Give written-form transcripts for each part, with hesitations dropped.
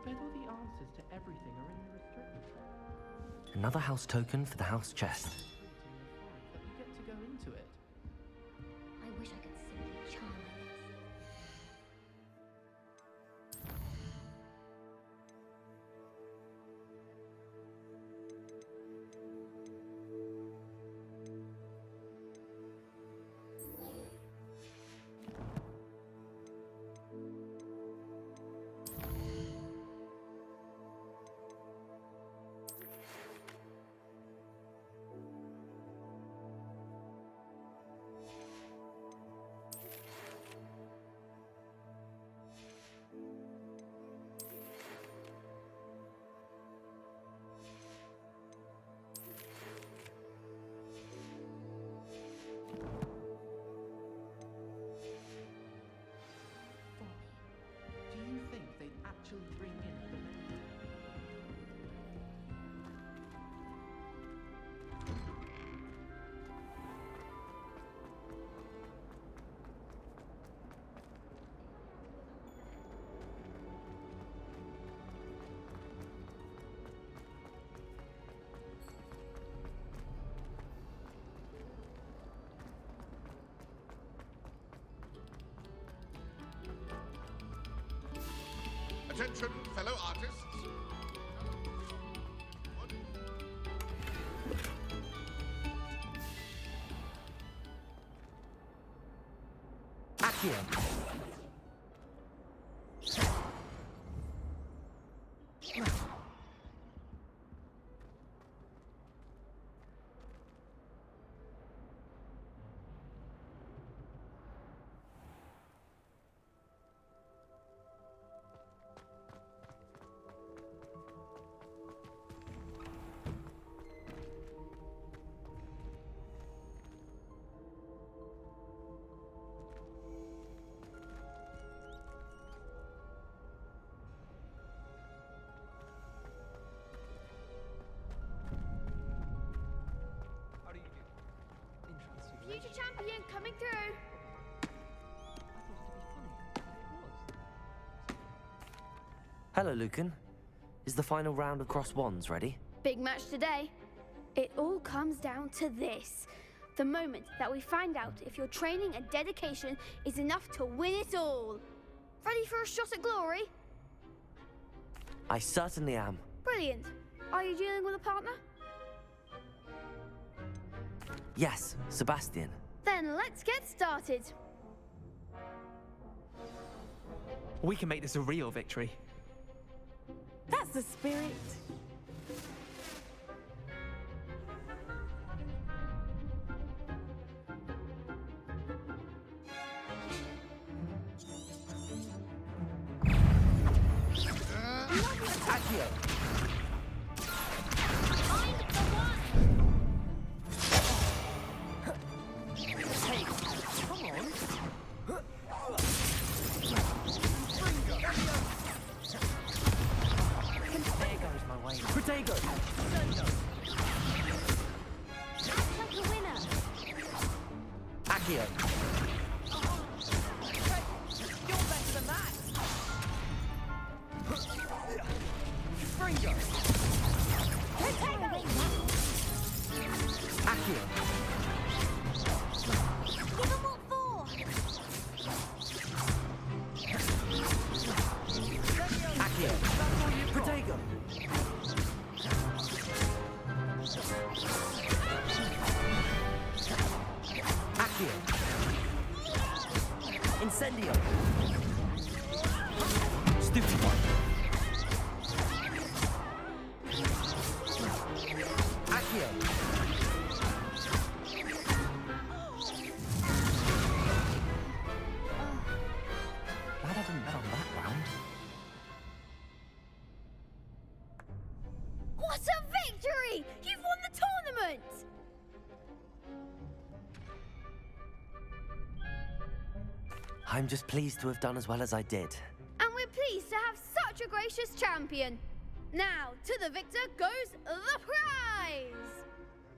bet all the answers to everything are in the restricted zone. Another house token for the house chest. That you get to go into it. I wish I could simply charm like this. Do you think they'd actually bring in the men? Attention, fellow artists. Accio. Future champion coming through. Hello, Lucan. Is the final round of Cross Wands ready? Big match today. It all comes down to this. The moment that we find out if your training and dedication is enough to win it all. Ready for a shot at glory? I certainly am. Brilliant. Are you dealing with a partner? Yes, Sebastian. Then let's get started. We can make this a real victory. That's the spirit. Accio. Protego! Act like a winner. Accio! You're better than that. Fringo! Accio! Give them what for. Accio! Protego! Accio! Incendio! Stupefy! Accio! Glad I didn't bet on that round. What a victory! You've won the tournament! I'm just pleased to have done as well as I did. And we're pleased to have such a gracious champion. Now, to the victor goes the prize!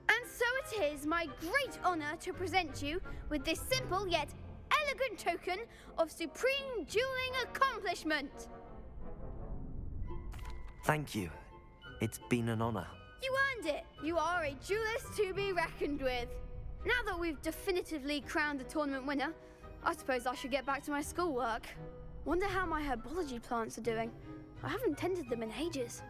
And so it is my great honor to present you with this simple yet elegant token of supreme dueling accomplishment. Thank you. It's been an honor. You earned it! You are a duelist to be reckoned with. Now that we've definitively crowned the tournament winner, I suppose I should get back to my schoolwork. Wonder how my herbology plants are doing. I haven't tended them in ages.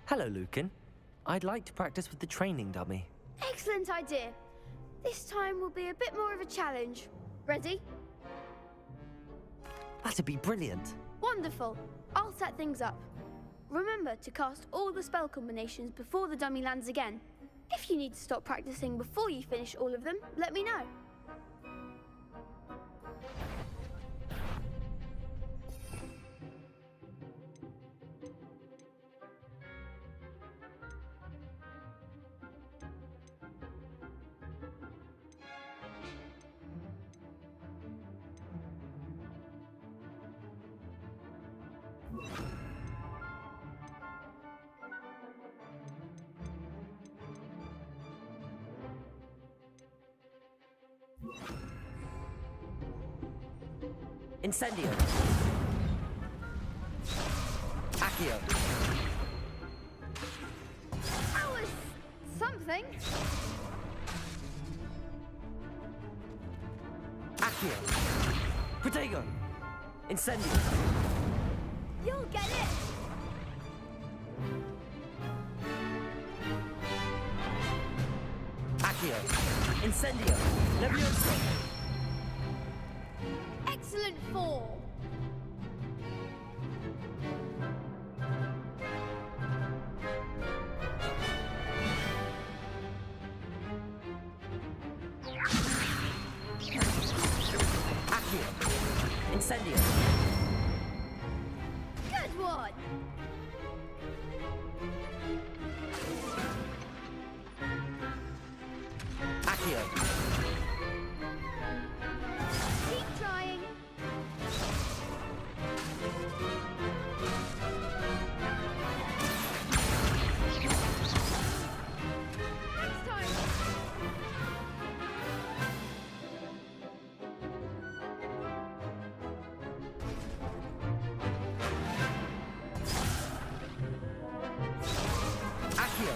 Hello, Lucan. I'd like to practice with the training dummy. Excellent idea. This time will be a bit more of a challenge. Ready? That'd be brilliant. Wonderful. I'll set things up. Remember to cast all the spell combinations before the dummy lands again. If you need to stop practicing before you finish all of them, let me know. Incendio. Accio. That was something. Accio. Protego. Incendio. You'll get it. Accio. Incendio. Levioso. Excellent fall. Accio. Incendio. Good one. Accio. Keep trying. Next time. Accio.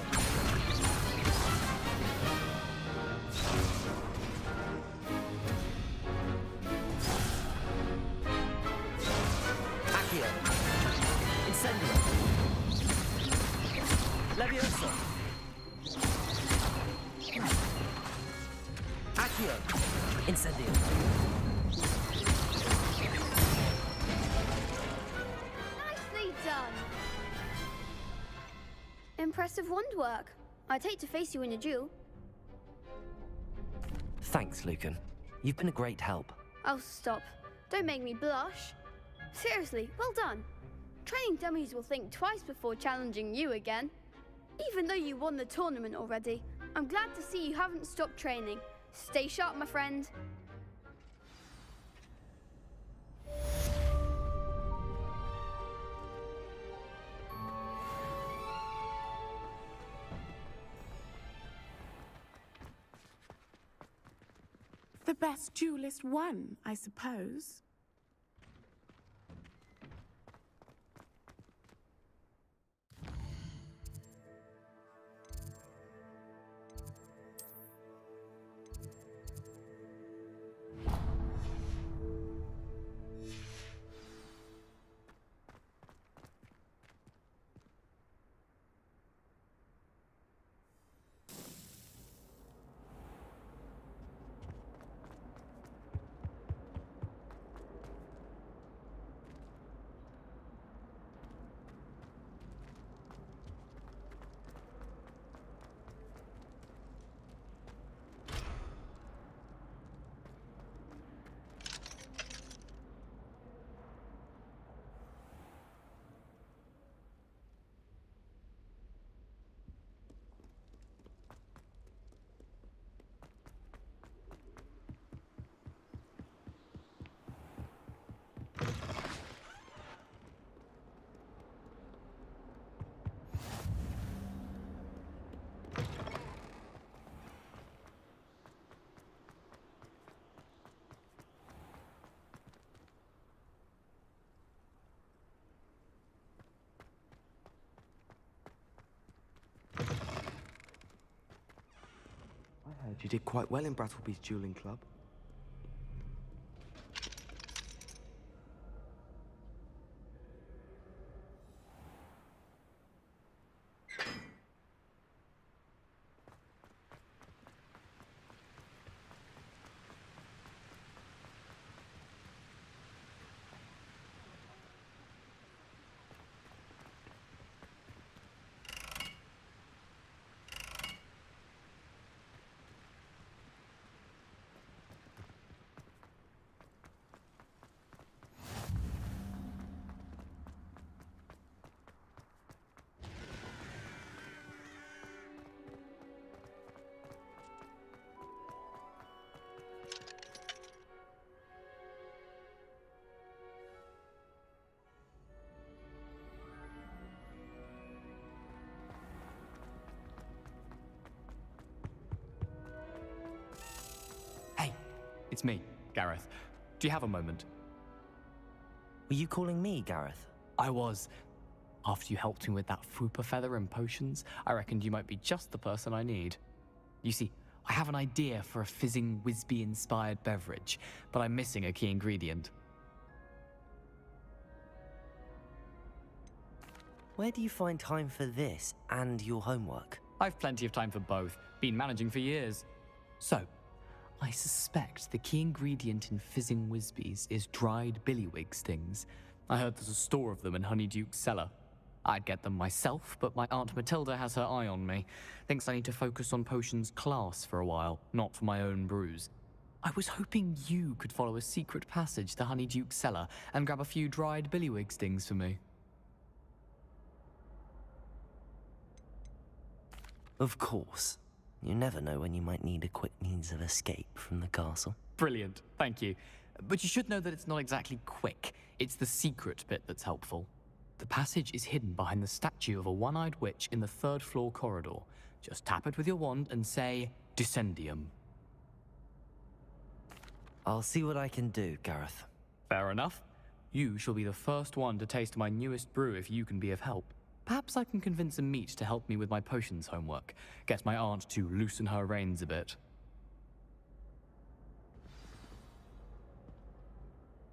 Accio. Incendio. Levioso. Accio. Incendio. Nicely done. Impressive wand work. I'd hate to face you in a duel. Thanks, Lucan. You've been a great help. Oh, stop. Don't make me blush. Seriously, well done. Training dummies will think twice before challenging you again. Even though you won the tournament already, I'm glad to see you haven't stopped training. Stay sharp, my friend. The best duelist won, I suppose. You did quite well in Brattleby's dueling club. Hey, it's me, Gareth. Do you have a moment? Were you calling me, Gareth? I was. After you helped me with that Fupa feather and potions, I reckoned you might be just the person I need. You see, I have an idea for a fizzing Whizbee-inspired beverage, but I'm missing a key ingredient. Where do you find time for this and your homework? I've plenty of time for both. Been managing for years. So, I suspect the key ingredient in fizzing Whizbees is dried billywig stings. I heard there's a store of them in Honeyduke's cellar. I'd get them myself, but my Aunt Matilda has her eye on me. Thinks I need to focus on potions class for a while, not for my own brews. I was hoping you could follow a secret passage to Honeyduke's cellar and grab a few dried billywig stings for me. Of course. You never know when you might need a quick means of escape from the castle. Brilliant, thank you. But you should know that it's not exactly quick. It's the secret bit that's helpful. The passage is hidden behind the statue of a one-eyed witch in the third-floor corridor. Just tap it with your wand and say, Descendium. I'll see what I can do, Gareth. Fair enough. You shall be the first one to taste my newest brew if you can be of help. Perhaps I can convince a meat to help me with my potions homework. Get my aunt to loosen her reins a bit.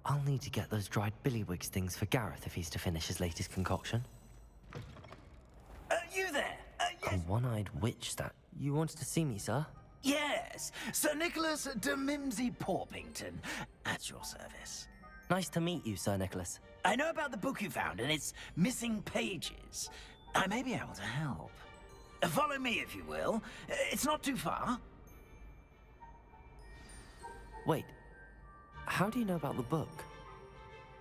I'll need to get those dried billywig stings for Gareth if he's to finish his latest concoction. You there? A one-eyed witch stat. You wanted to see me, sir? Yes, Sir Nicholas de Mimsy Porpington, at your service. Nice to meet you, Sir Nicholas. I know about the book you found and its missing pages. I may be able to help. Follow me, if you will. It's not too far. Wait, how do you know about the book?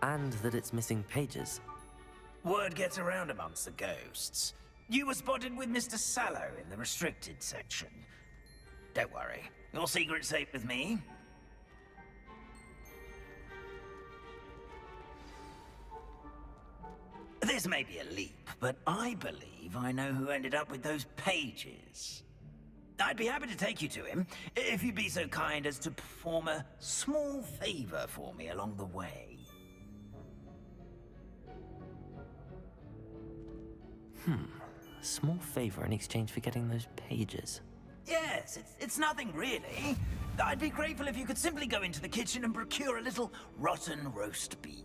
And that it's missing pages? Word gets around amongst the ghosts. You were spotted with Mr. Sallow in the restricted section. Don't worry, your secret's safe with me. This may be a leap, but I believe I know who ended up with those pages. I'd be happy to take you to him, if you'd be so kind as to perform a small favor for me along the way. A small favor in exchange for getting those pages. Yes, it's nothing really. I'd be grateful if you could simply go into the kitchen and procure a little rotten roast beef.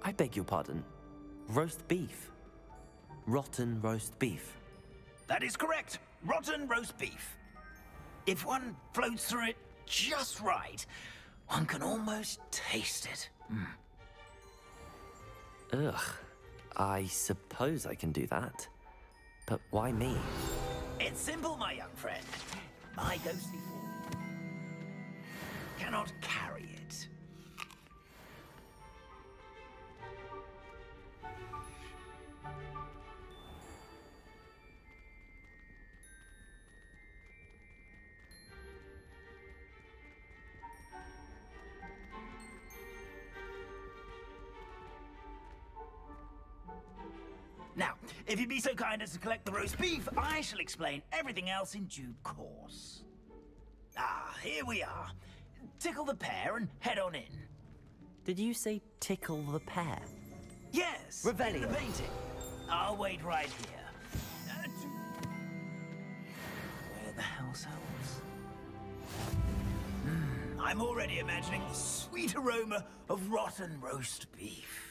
I beg your pardon. Roast beef. Rotten roast beef. That is correct. Rotten roast beef. If one floats through it just right, one can almost taste it. Ugh. I suppose I can do that. But why me? It's simple, my young friend. My ghostly form cannot carry it. Now, if you'd be so kind as to collect the roast beef, I shall explain everything else in due course. Ah, here we are. Tickle the pear and head on in. Did you say tickle the pear? Yes, Revelio. The painting. I'll wait right here. Where are the house elves? I'm already imagining the sweet aroma of rotten roast beef.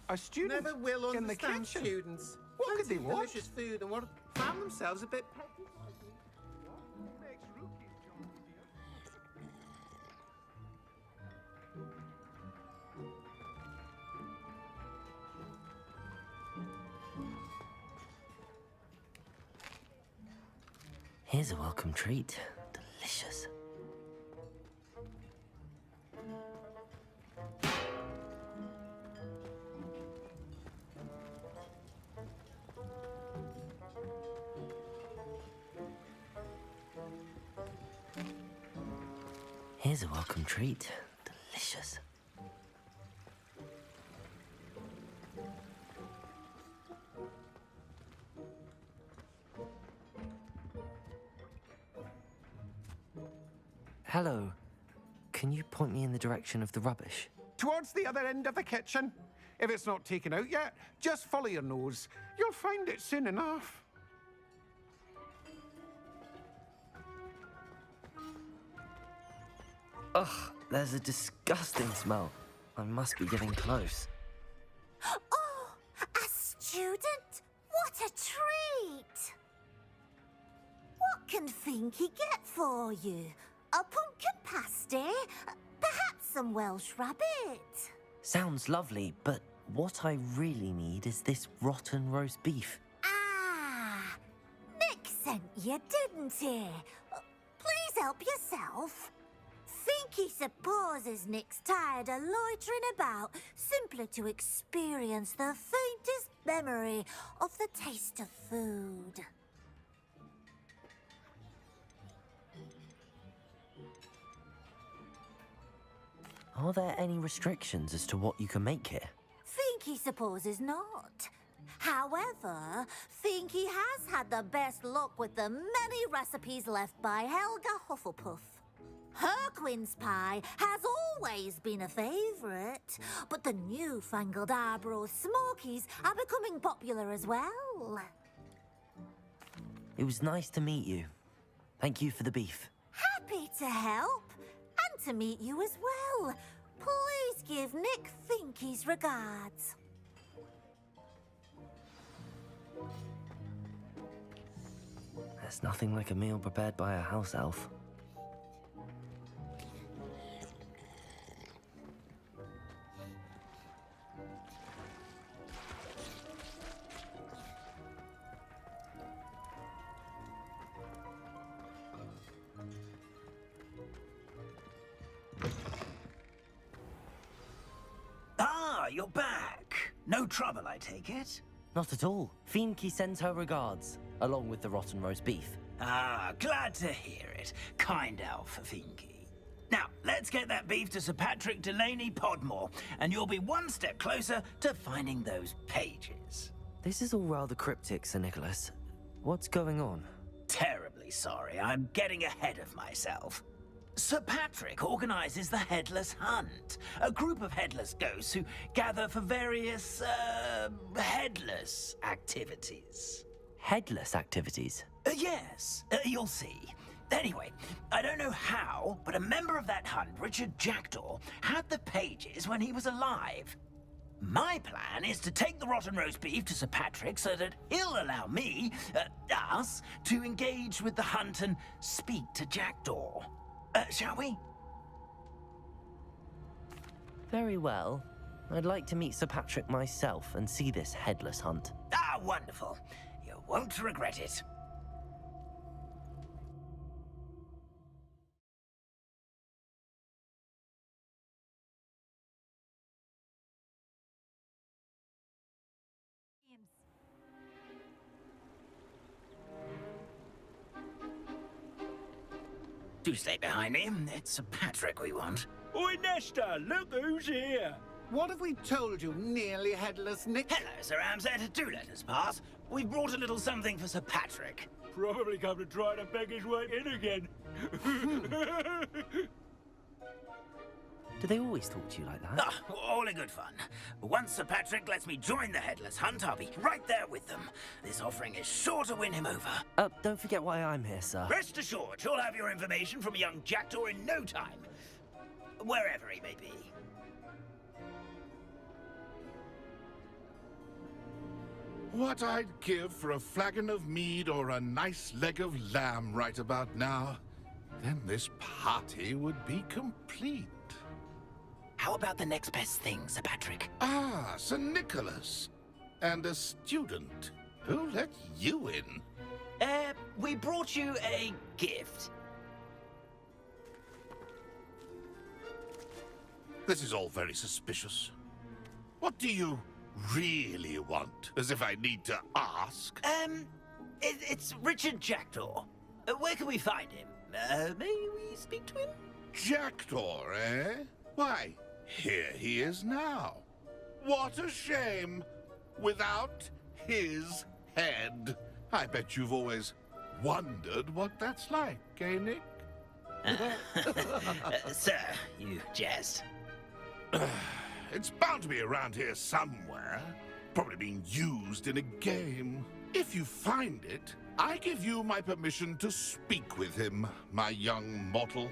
A student Never will in the understand kitchen. students. What could they Plenty of want? delicious food and found themselves a bit petty. Here's a welcome treat. Delicious. Here's a welcome treat. Delicious. Hello. Can you point me in the direction of the rubbish? Towards the other end of the kitchen. If it's not taken out yet, just follow your nose. You'll find it soon enough. Ugh, there's a disgusting smell. I must be getting close. Oh, a student? What a treat! What can Finky get for you? A pumpkin pasty? Perhaps some Welsh rabbit? Sounds lovely, but what I really need is this rotten roast beef. Ah, Nick sent you, didn't he? Please help yourself. Finky supposes Nick's tired of loitering about simply to experience the faintest memory of the taste of food. Are there any restrictions as to what you can make here? Finky supposes not. However, Finky has had the best luck with the many recipes left by Helga Hufflepuff. Her quince pie has always been a favourite, but the newfangled Arborough Smokies are becoming popular as well. It was nice to meet you. Thank you for the beef. Happy to help, and to meet you as well. Please give Nick Finky's regards. There's nothing like a meal prepared by a house elf. Ah, you're back. No trouble, I take it? Not at all. Fienke sends her regards, along with the rotten roast beef. Ah, glad to hear it. Kind elf for Finky. Now, let's get that beef to Sir Patrick Delaney Podmore, and you'll be one step closer to finding those pages. This is all rather cryptic, Sir Nicholas. What's going on? Terribly sorry, I'm getting ahead of myself. Sir Patrick organizes the Headless Hunt, a group of headless ghosts who gather for various, headless activities. Headless activities? Yes, you'll see. Anyway, I don't know how, but a member of that hunt, Richard Jackdaw, had the pages when he was alive. My plan is to take the rotten roast beef to Sir Patrick so that he'll allow me, us, to engage with the hunt and speak to Jackdaw. Shall we? Very well. I'd like to meet Sir Patrick myself and see this headless hunt. Ah, wonderful. You won't regret it. Do stay behind me. It's Sir Patrick we want. Oi, Nesta, look who's here. What have we told you, nearly headless Nick? Hello, Sir Ramsed. Do let us pass. We've brought a little something for Sir Patrick. Probably come to try to beg his way in again. Do they always talk to you like that? Ah, all in good fun. Once Sir Patrick lets me join the Headless Hunt, I'll be right there with them. This offering is sure to win him over. Don't forget why I'm here, sir. Rest assured, you'll have your information from young Jackdaw in no time. Wherever he may be. What I'd give for a flagon of mead or a nice leg of lamb right about now. Then this party would be complete. How about the next best thing, Sir Patrick? Ah, Sir Nicholas. And a student. Who let you in? We brought you a gift. This is all very suspicious. What do you really want? As if I need to ask. It's Richard Jackdaw. Where can we find him? May we speak to him? Jackdaw, eh? Why, here he is now. What a shame. Without his head. I bet you've always wondered what that's like, eh, Nick? Sir, you jest. It's bound to be around here somewhere. Probably being used in a game. If you find it, I give you my permission to speak with him, my young mortal.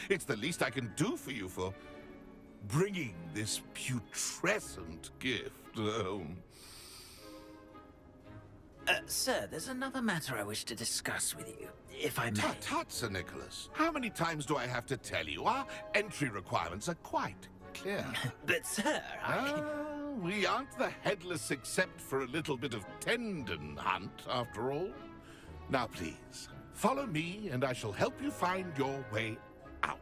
It's the least I can do for you for bringing this putrescent gift home. Sir, there's another matter I wish to discuss with you, if I may. Tut, tut, Sir Nicholas. How many times do I have to tell you? Our entry requirements are quite clear. But, sir, we aren't the headless except for a little bit of tendon hunt, after all. Now, please, follow me, and I shall help you find your way out.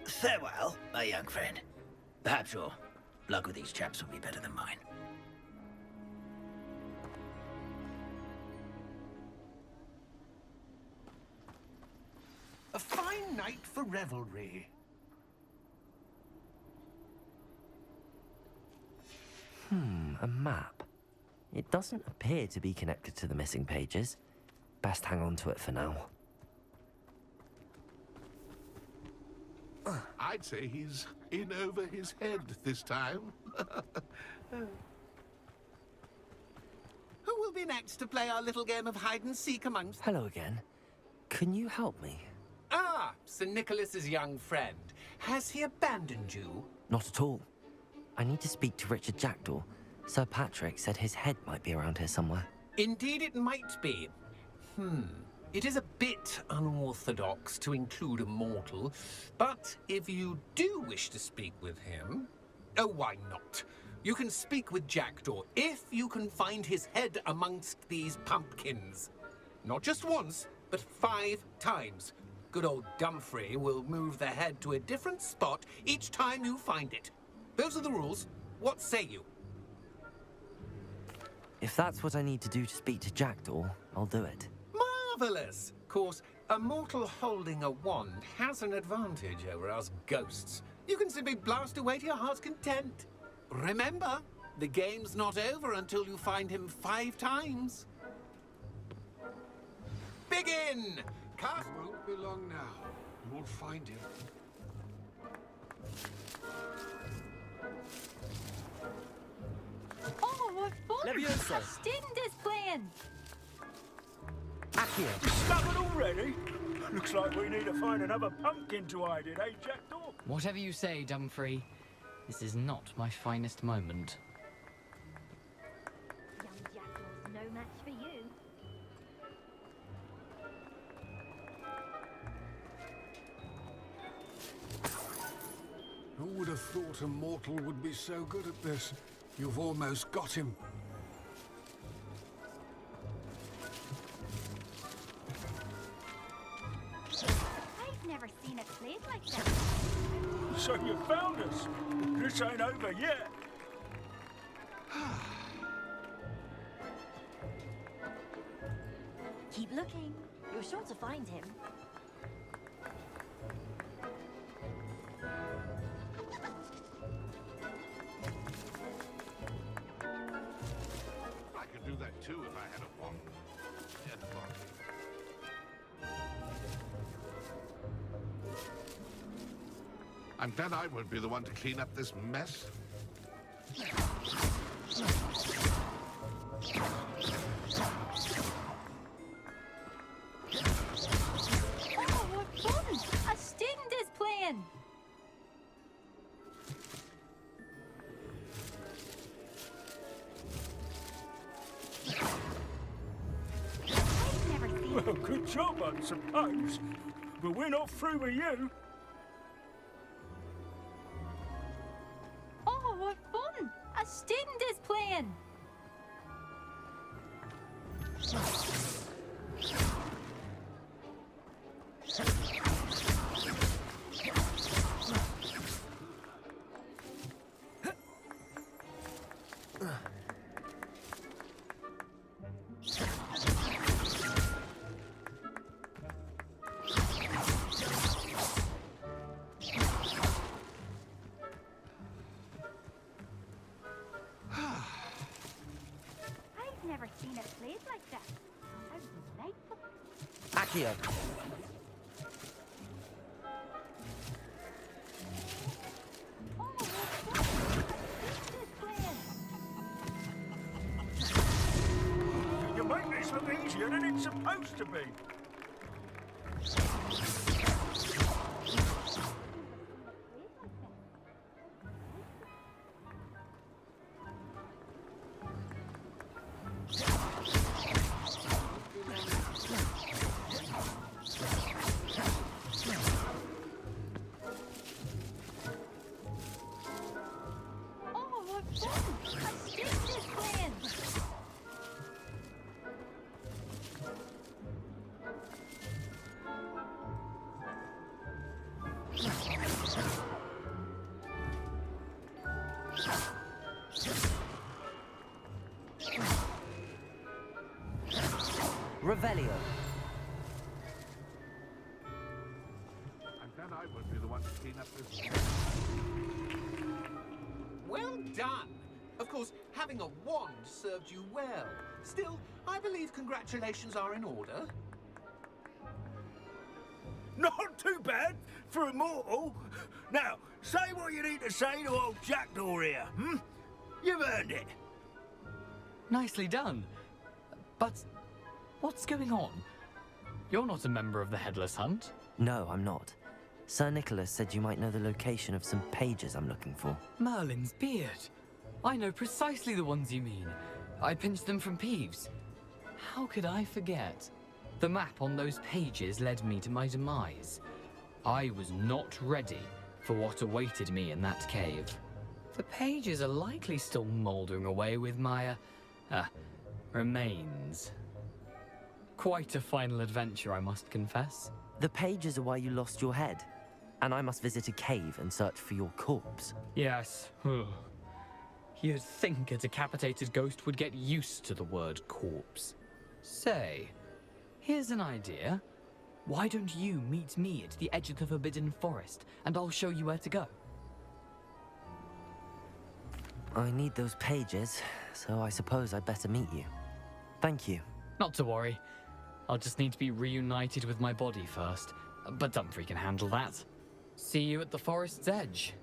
Farewell, my young friend. Perhaps your luck with these chaps will be better than mine. A fine night for revelry. A map. It doesn't appear to be connected to the missing pages. Best hang on to it for now. I'd say he's in over his head this time. Who will be next to play our little game of hide-and-seek amongst... Hello again. Can you help me? Ah, Sir Nicholas's young friend. Has he abandoned you? Not at all. I need to speak to Richard Jackdaw. Sir Patrick said his head might be around here somewhere. Indeed it might be. It is a bit unorthodox to include a mortal, but if you do wish to speak with him... Oh, why not? You can speak with Jackdaw if you can find his head amongst these pumpkins. Not just once, but 5 times. Good old Dumfrey will move the head to a different spot each time you find it. Those are the rules. What say you? If that's what I need to do to speak to Jackdaw, I'll do it. Marvellous! Of course, a mortal holding a wand has an advantage over us ghosts. You can simply blast away to your heart's content. Remember, the game's not over until you find him 5 times. Begin! Cast... Won't be long now. You will find him. Oh, what fun! Leviosa. A student is playing. Accio. Stubborn already? Looks like we need to find another pumpkin to hide in, eh, Jackdaw? Whatever you say, Dumfrey. This is not my finest moment. Young Jackdaw's no match for you. Who would have thought a mortal would be so good at this? You've almost got him. I've never seen it played like that. So you found us. This ain't over yet. Keep looking. You're sure to find him. I could do that too if I had a wand. And a body. I'm glad I won't be the one to clean up this mess. Oh, what fun! A student is playing! I've never seen Well, good job, I suppose. But we're not through with you. Oh, what fun! A student is playing! I've never seen it played like that. How delightful. Accio. Oh, what fun! A student is playing! You make this look easier than it's supposed to be. Oh, what fun! A student is playing! Revelio. I'm glad I won't be the one to clean up this mess. Well done! Of course, having a wand served you well. Still, I believe congratulations are in order. Not too bad for a mortal. Now, say what you need to say to old Jackdaw here, hmm? You've earned it. Nicely done. But what's going on? You're not a member of the Headless Hunt. No, I'm not. Sir Nicholas said you might know the location of some pages I'm looking for. Merlin's beard. I know precisely the ones you mean. I pinched them from Peeves. How could I forget? The map on those pages led me to my demise. I was not ready for what awaited me in that cave. The pages are likely still mouldering away with my, remains. Quite a final adventure, I must confess. The pages are why you lost your head, and I must visit a cave and search for your corpse. Yes. You'd think a decapitated ghost would get used to the word corpse. Say, here's an idea. Why don't you meet me at the edge of the Forbidden Forest, and I'll show you where to go? I need those pages, so I suppose I'd better meet you. Thank you. Not to worry. I'll just need to be reunited with my body first, but Dumfries can handle that. See you at the forest's edge.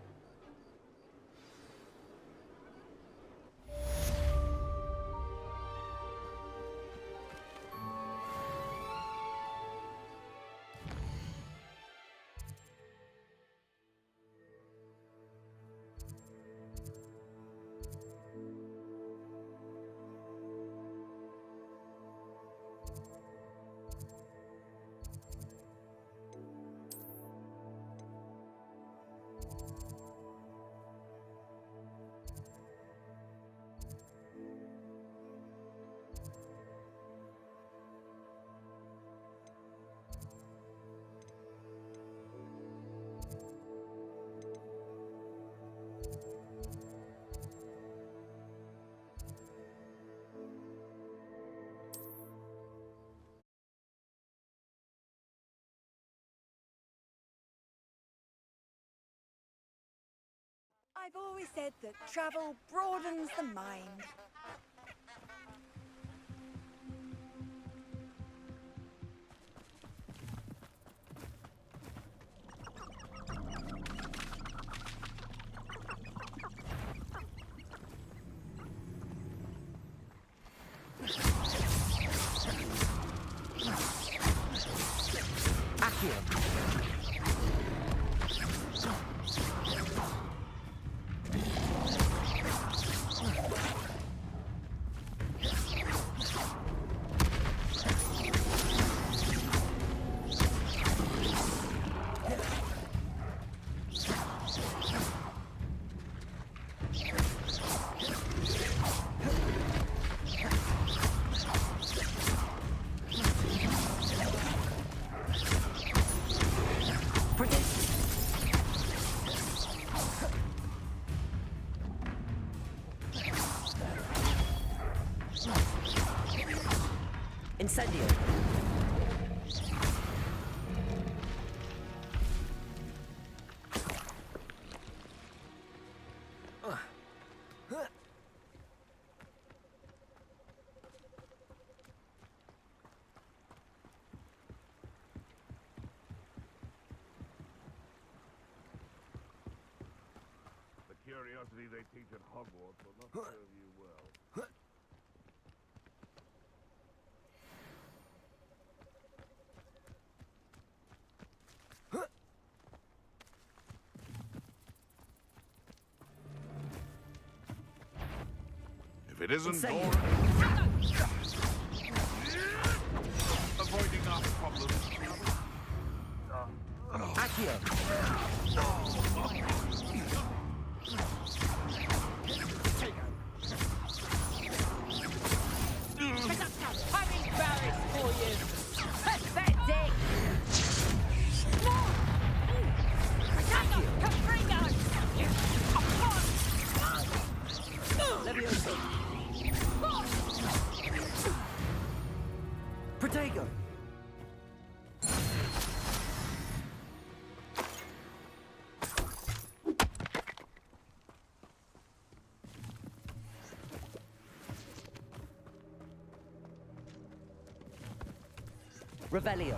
I've always said that travel broadens the mind. Incendio. The curiosity they teach at Hogwarts will not serve you well. If it isn't Dora... Avoiding our problems. Accio. I'm embarrassed for you. Pathetic. Protego. Revelio.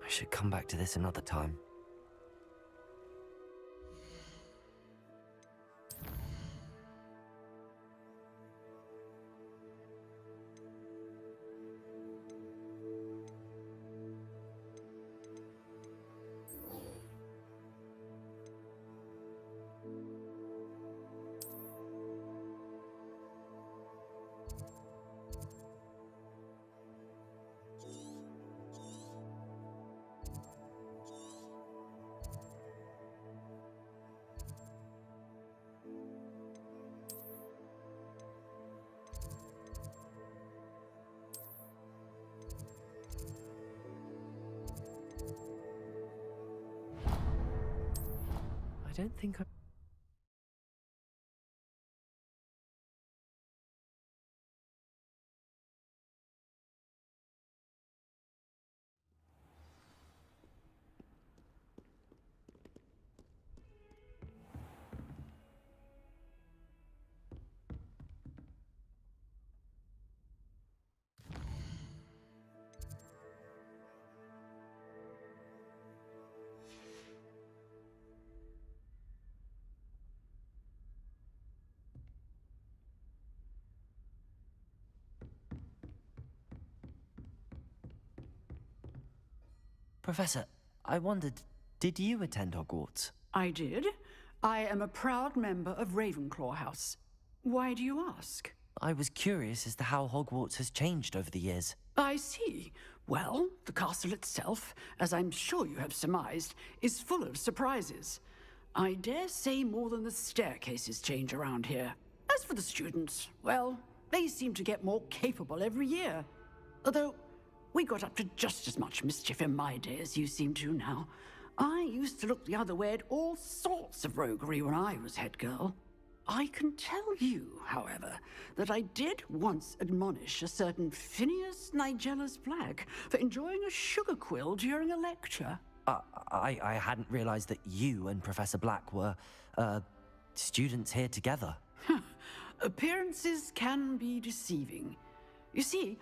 I should come back to this another time. I don't think I... Professor, I wondered, did you attend Hogwarts? I did. I am a proud member of Ravenclaw House. Why do you ask? I was curious as to how Hogwarts has changed over the years. I see. Well, the castle itself, as I'm sure you have surmised, is full of surprises. I dare say more than the staircases change around here. As for the students, well, they seem to get more capable every year. Although, we got up to just as much mischief in my day as you seem to now. I used to look the other way at all sorts of roguery when I was head girl. I can tell you, however, that I did once admonish a certain Phineas Nigella's Black for enjoying a sugar quill during a lecture. I hadn't realized that you and Professor Black were, students here together. Appearances can be deceiving. You see,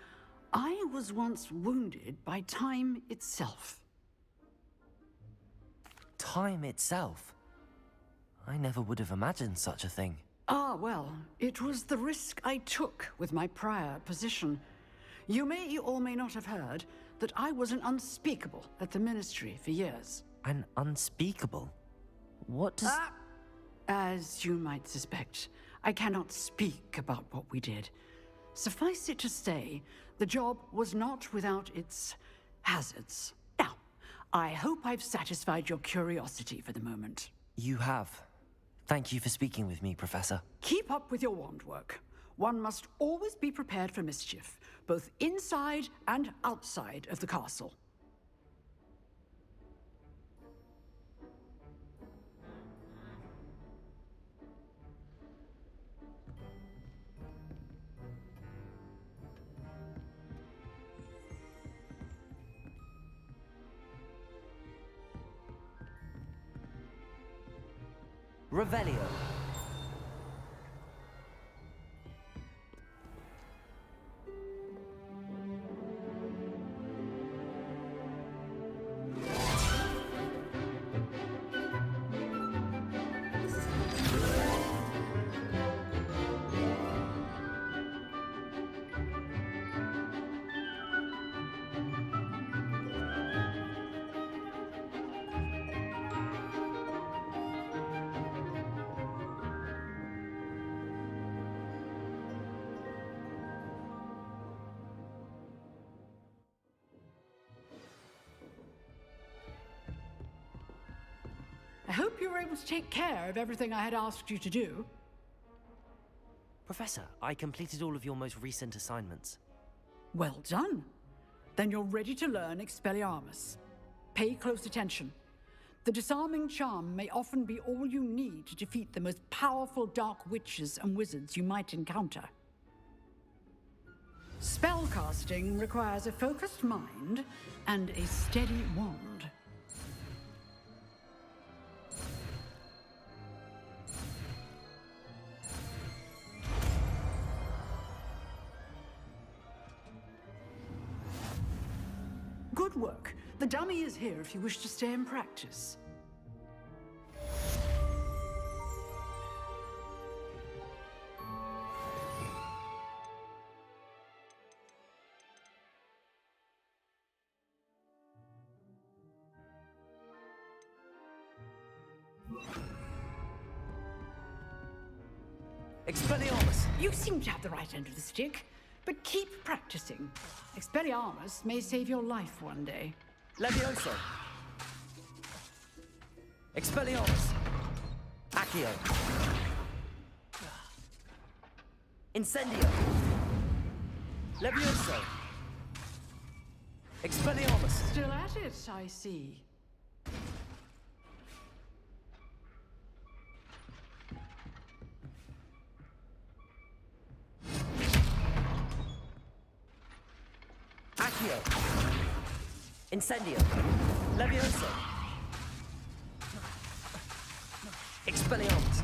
I was once wounded by time itself. Time itself? I never would have imagined such a thing. Ah, well, it was the risk I took with my prior position. You may or may not have heard that I was an unspeakable at the Ministry for years. An unspeakable? What does... As you might suspect, I cannot speak about what we did. Suffice it to say, the job was not without its hazards. Now, I hope I've satisfied your curiosity for the moment. You have. Thank you for speaking with me, Professor. Keep up with your wand work. One must always be prepared for mischief, both inside and outside of the castle. Revelio. I hope you were able to take care of everything I had asked you to do. Professor, I completed all of your most recent assignments. Well done. Then you're ready to learn Expelliarmus. Pay close attention. The disarming charm may often be all you need to defeat the most powerful dark witches and wizards you might encounter. Spellcasting requires a focused mind and a steady wand. Good work. The dummy is here if you wish to stay and practice. Expelliarmus! You seem to have the right end of the stick, but keep practicing. Expelliarmus may save your life one day. Levioso! Expelliarmus! Accio! Incendio! Levioso! Expelliarmus! Still at it, I see. Accio! Incendio! Levioso! Expelliarmus!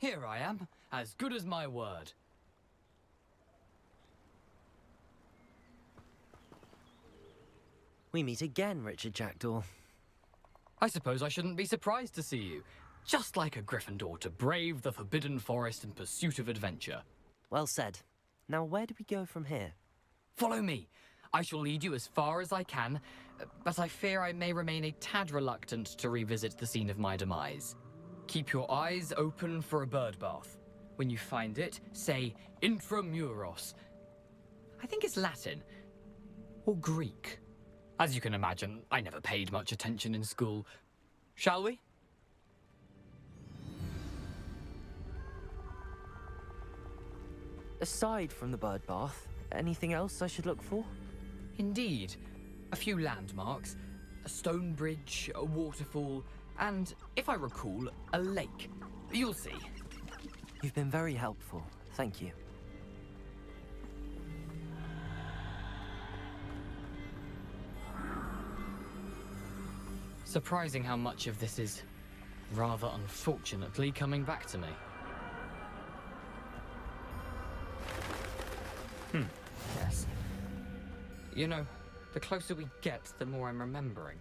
Here I am, as good as my word. We meet again, Richard Jackdaw. I suppose I shouldn't be surprised to see you. Just like a Gryffindor to brave the Forbidden Forest in pursuit of adventure. Well said. Now where do we go from here? Follow me. I shall lead you as far as I can, but I fear I may remain a tad reluctant to revisit the scene of my demise. Keep your eyes open for a bird bath. When you find it, say intramuros. I think it's Latin. Or Greek. As you can imagine, I never paid much attention in school. Shall we? Aside from the bird bath, anything else I should look for? Indeed. A few landmarks, a stone bridge, a waterfall, and, if I recall, a lake. You'll see. You've been very helpful. Thank you. Surprising how much of this is, rather unfortunately, coming back to me. Yes. You know, the closer we get, the more I'm remembering.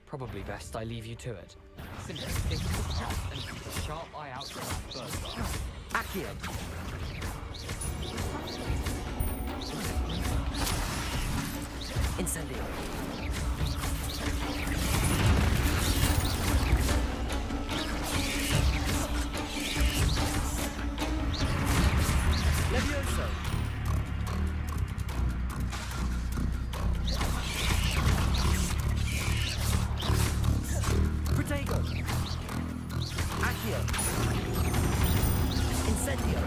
Probably best I leave you to it. Simply stick to the path and keep a sharp eye out for that bird bath. Accio! Incendio! Levioso! Protego! Accio! Incendio!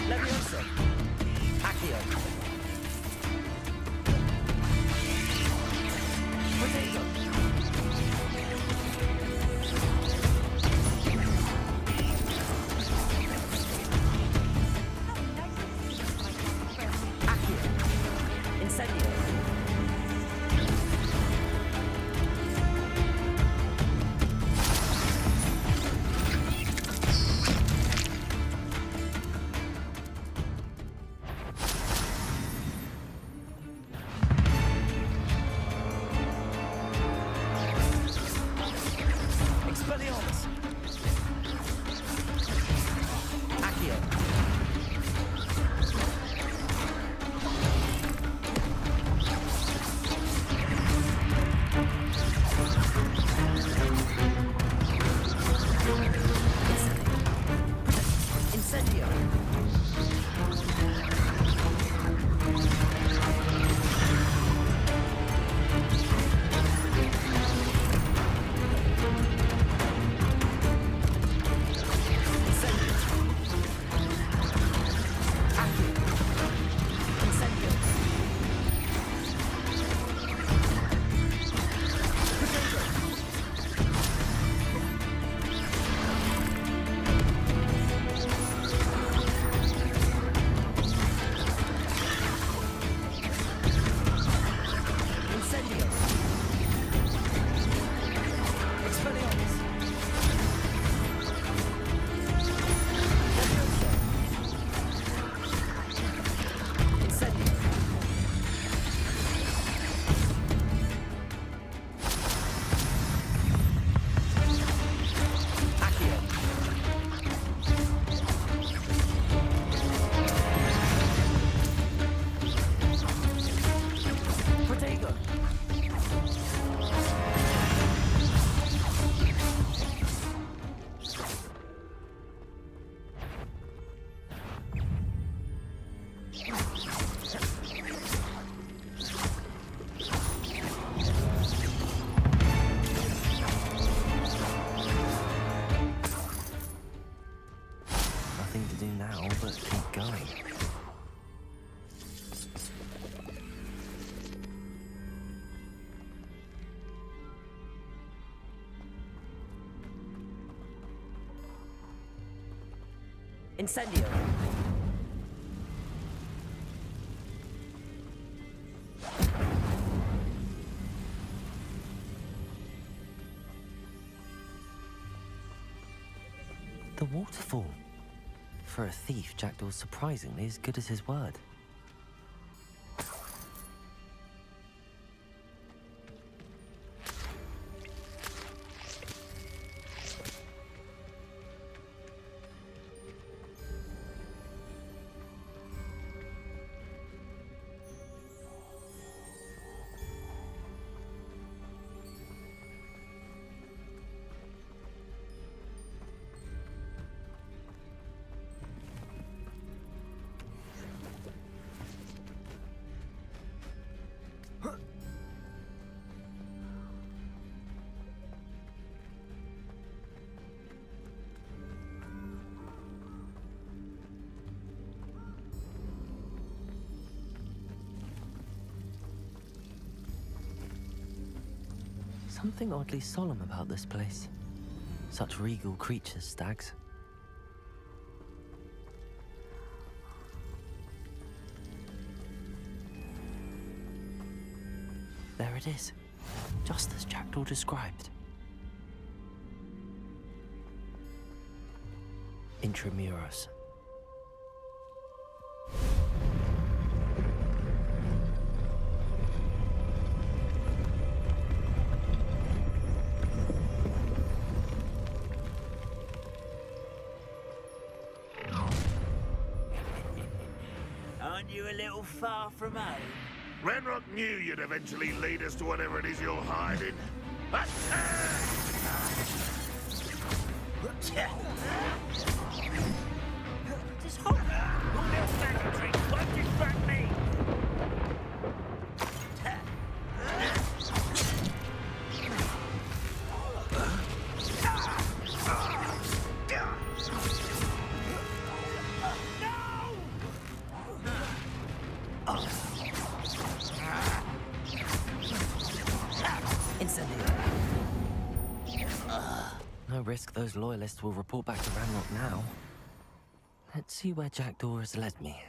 Levioso! Accio! Protego! Incendio! Expelliarmus! Accio! Incendio! Incendio! Expelliarmus! Levioso! Incendio! Accio! Protego! Nothing to do now but keep going. Incendio! The waterfall. For a thief, Jackdaw's surprisingly as good as his word. Something oddly solemn about this place. Such regal creatures, stags. There it is, just as Jackdaw described. Intramuros. Aren't you a little far from home? Renrock knew you'd eventually lead us to whatever it is you're hiding. Just hold on. Your little stagger trick won't distract me. No risk those loyalists will report back to Ranrock now. Let's see where Jackdaw has led me.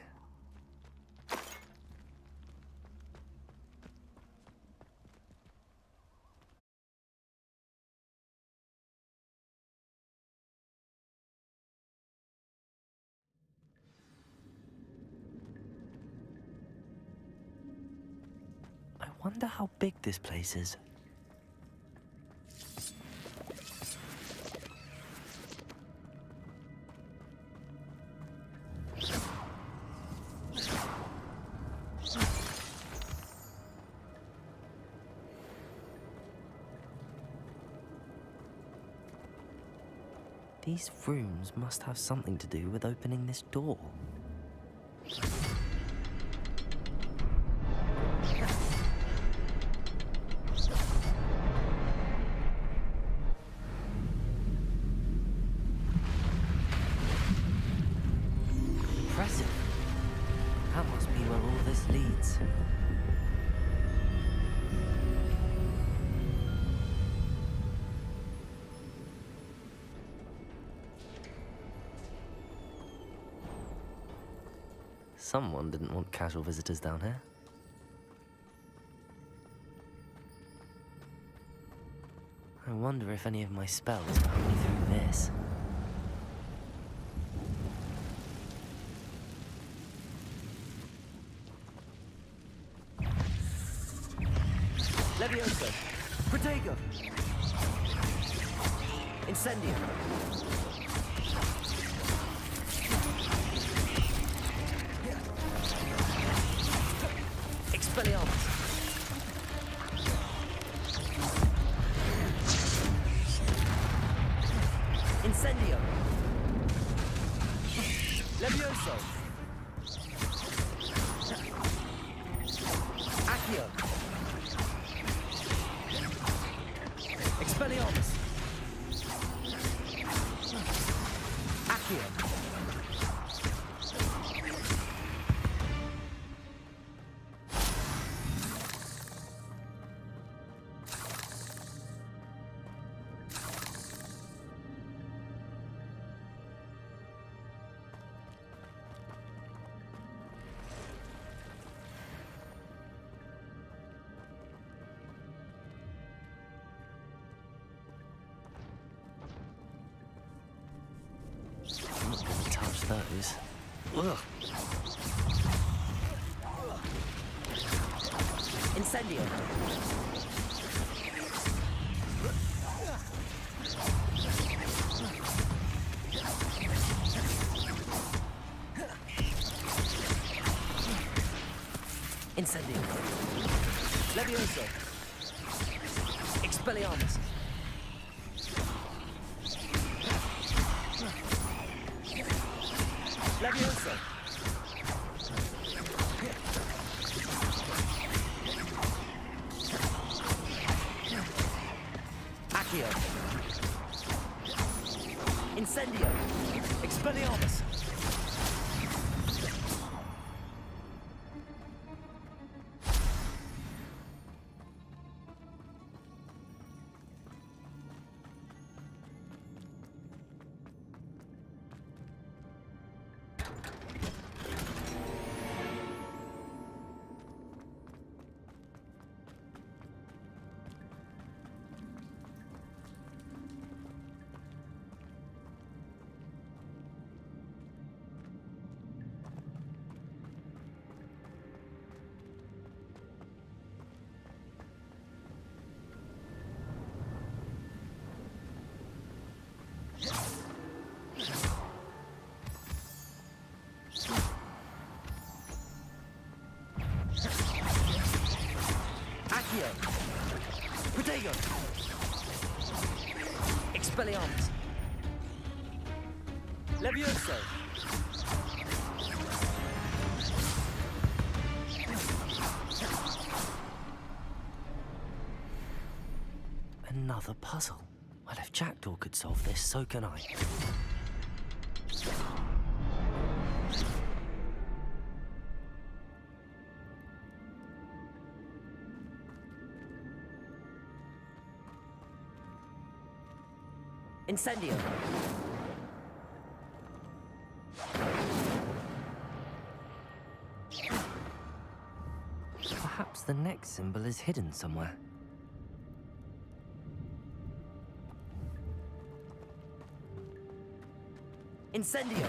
I wonder how big this place is. These rooms must have something to do with opening this door. Impressive. That must be where all this leads. Someone didn't want casual visitors down here. I wonder if any of my spells got me through this. Leviosa! Protego! Incendio! Expelliarmus! Incendio! Levioso! Accio! Expelliarmus! Accio! suppose. Ugh. Incendio. Incendio. Levioso. Expelliarmus. Levioso. Accio. Incendio. Expelliarmus. Accio. Protego. Expelliarmus. Levioso. Another puzzle. Well, if Jackdaw could solve this, so can I. Incendio. Perhaps the next symbol is hidden somewhere. Incendio.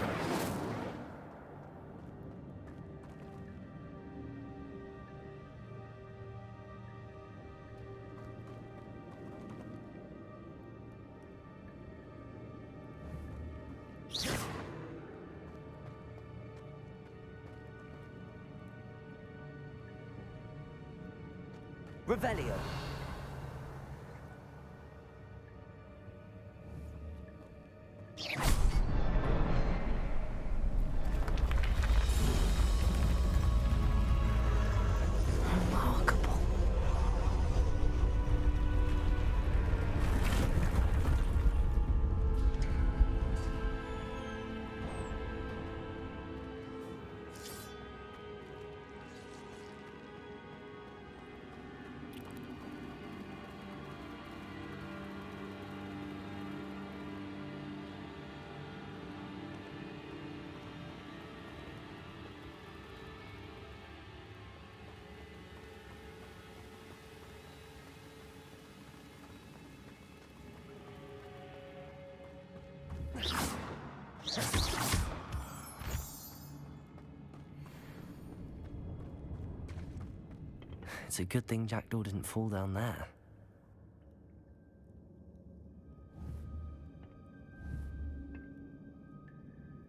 Revelio. Remarkable. It's a good thing Jackdaw didn't fall down there.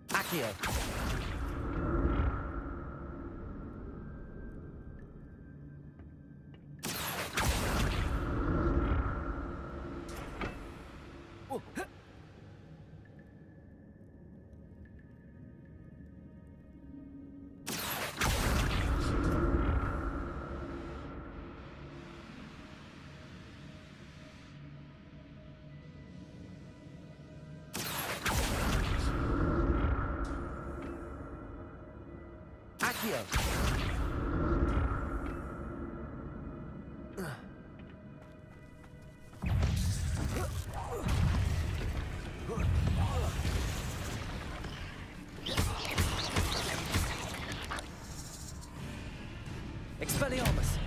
Accio. Accio. Expelliarmus.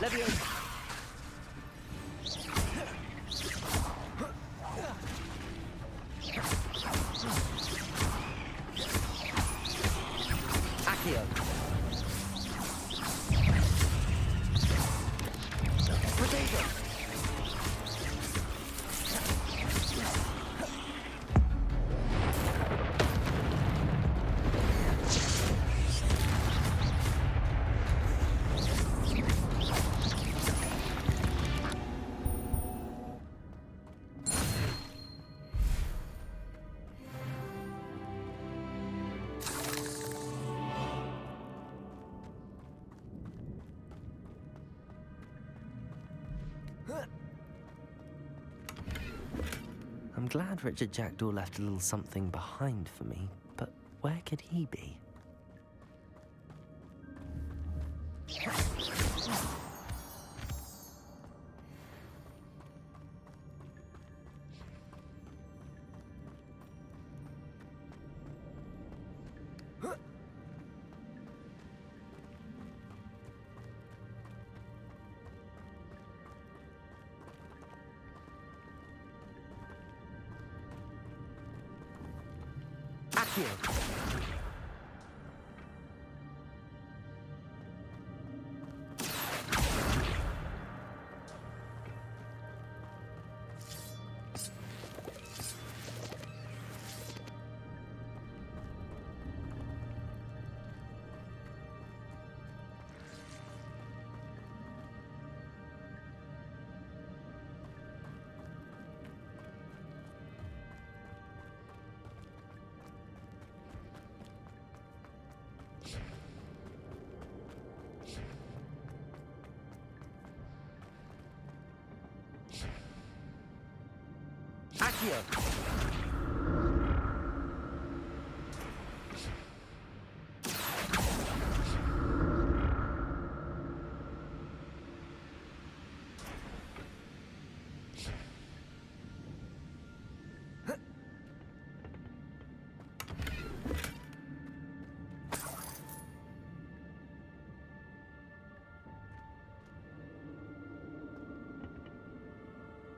Levioso. Accio. Potato. I'm glad Richard Jackdaw left a little something behind for me, but where could he be? Accio.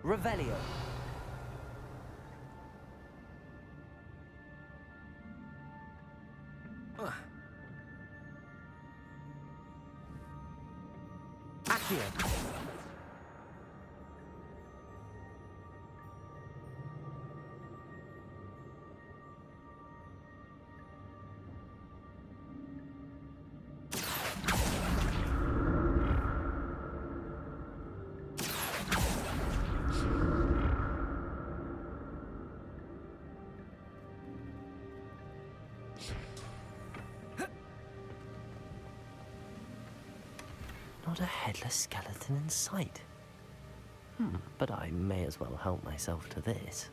Revelio. Accio. Not a headless skeleton in sight. But I may as well help myself to this.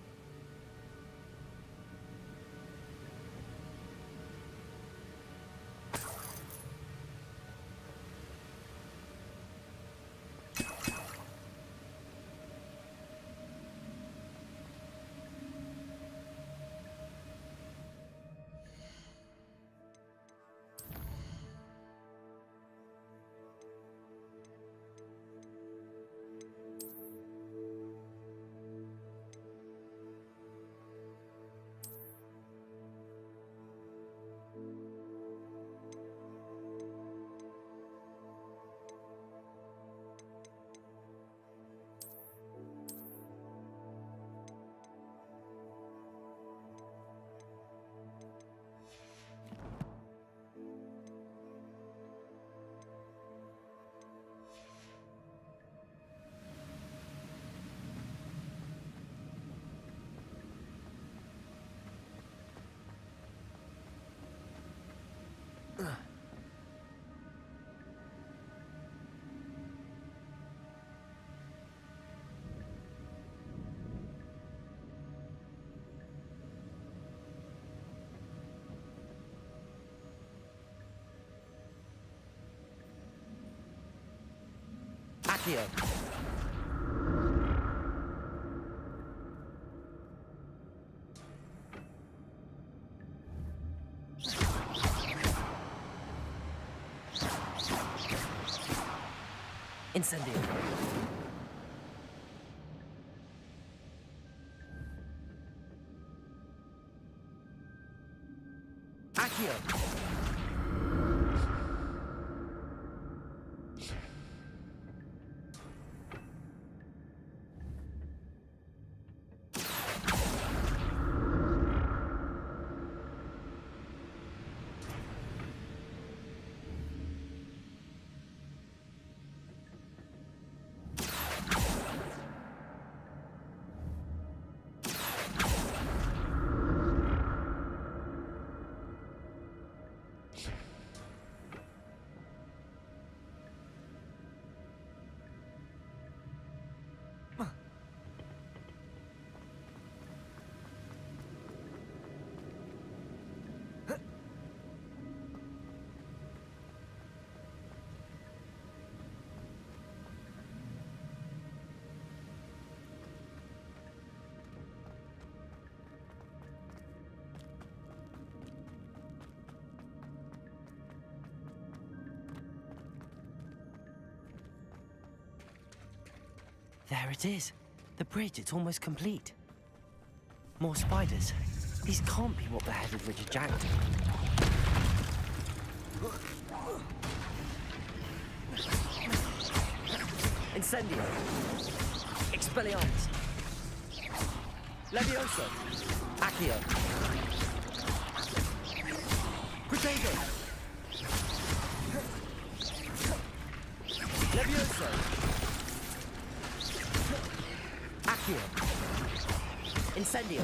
Accio. Incendio. Accio. There it is. The bridge, it's almost complete. More spiders. These can't be what beheaded Richard Jack did. Incendio. Expelliarmus. Levioso. Accio. Protego. Levioso. Accio. Incendio.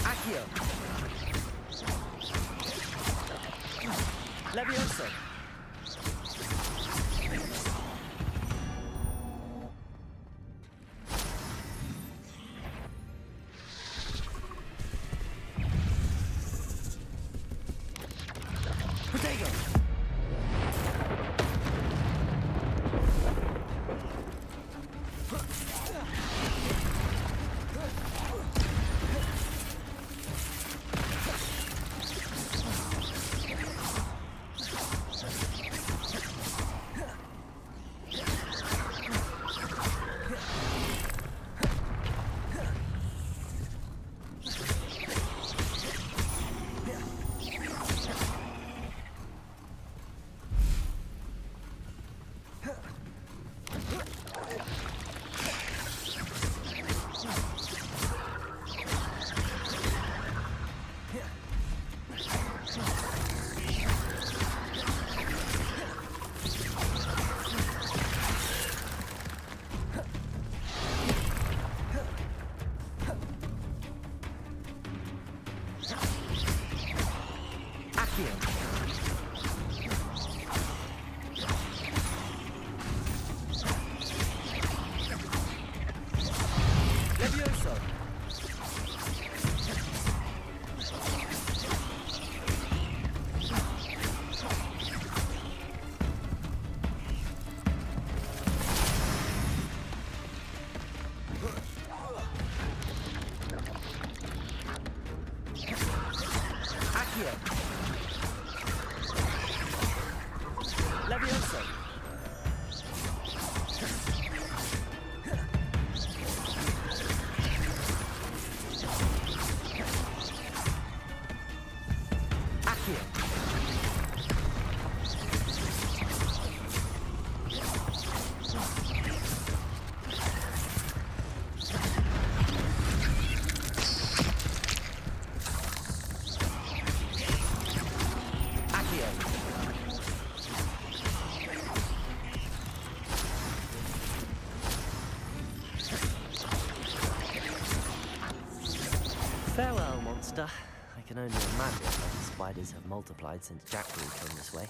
Accio. Levioso. Protego. Levioso. Accio. Levioso. Accio. Accio. Farewell, monster. I can only imagine how the spiders have multiplied since Jackdaw came this way.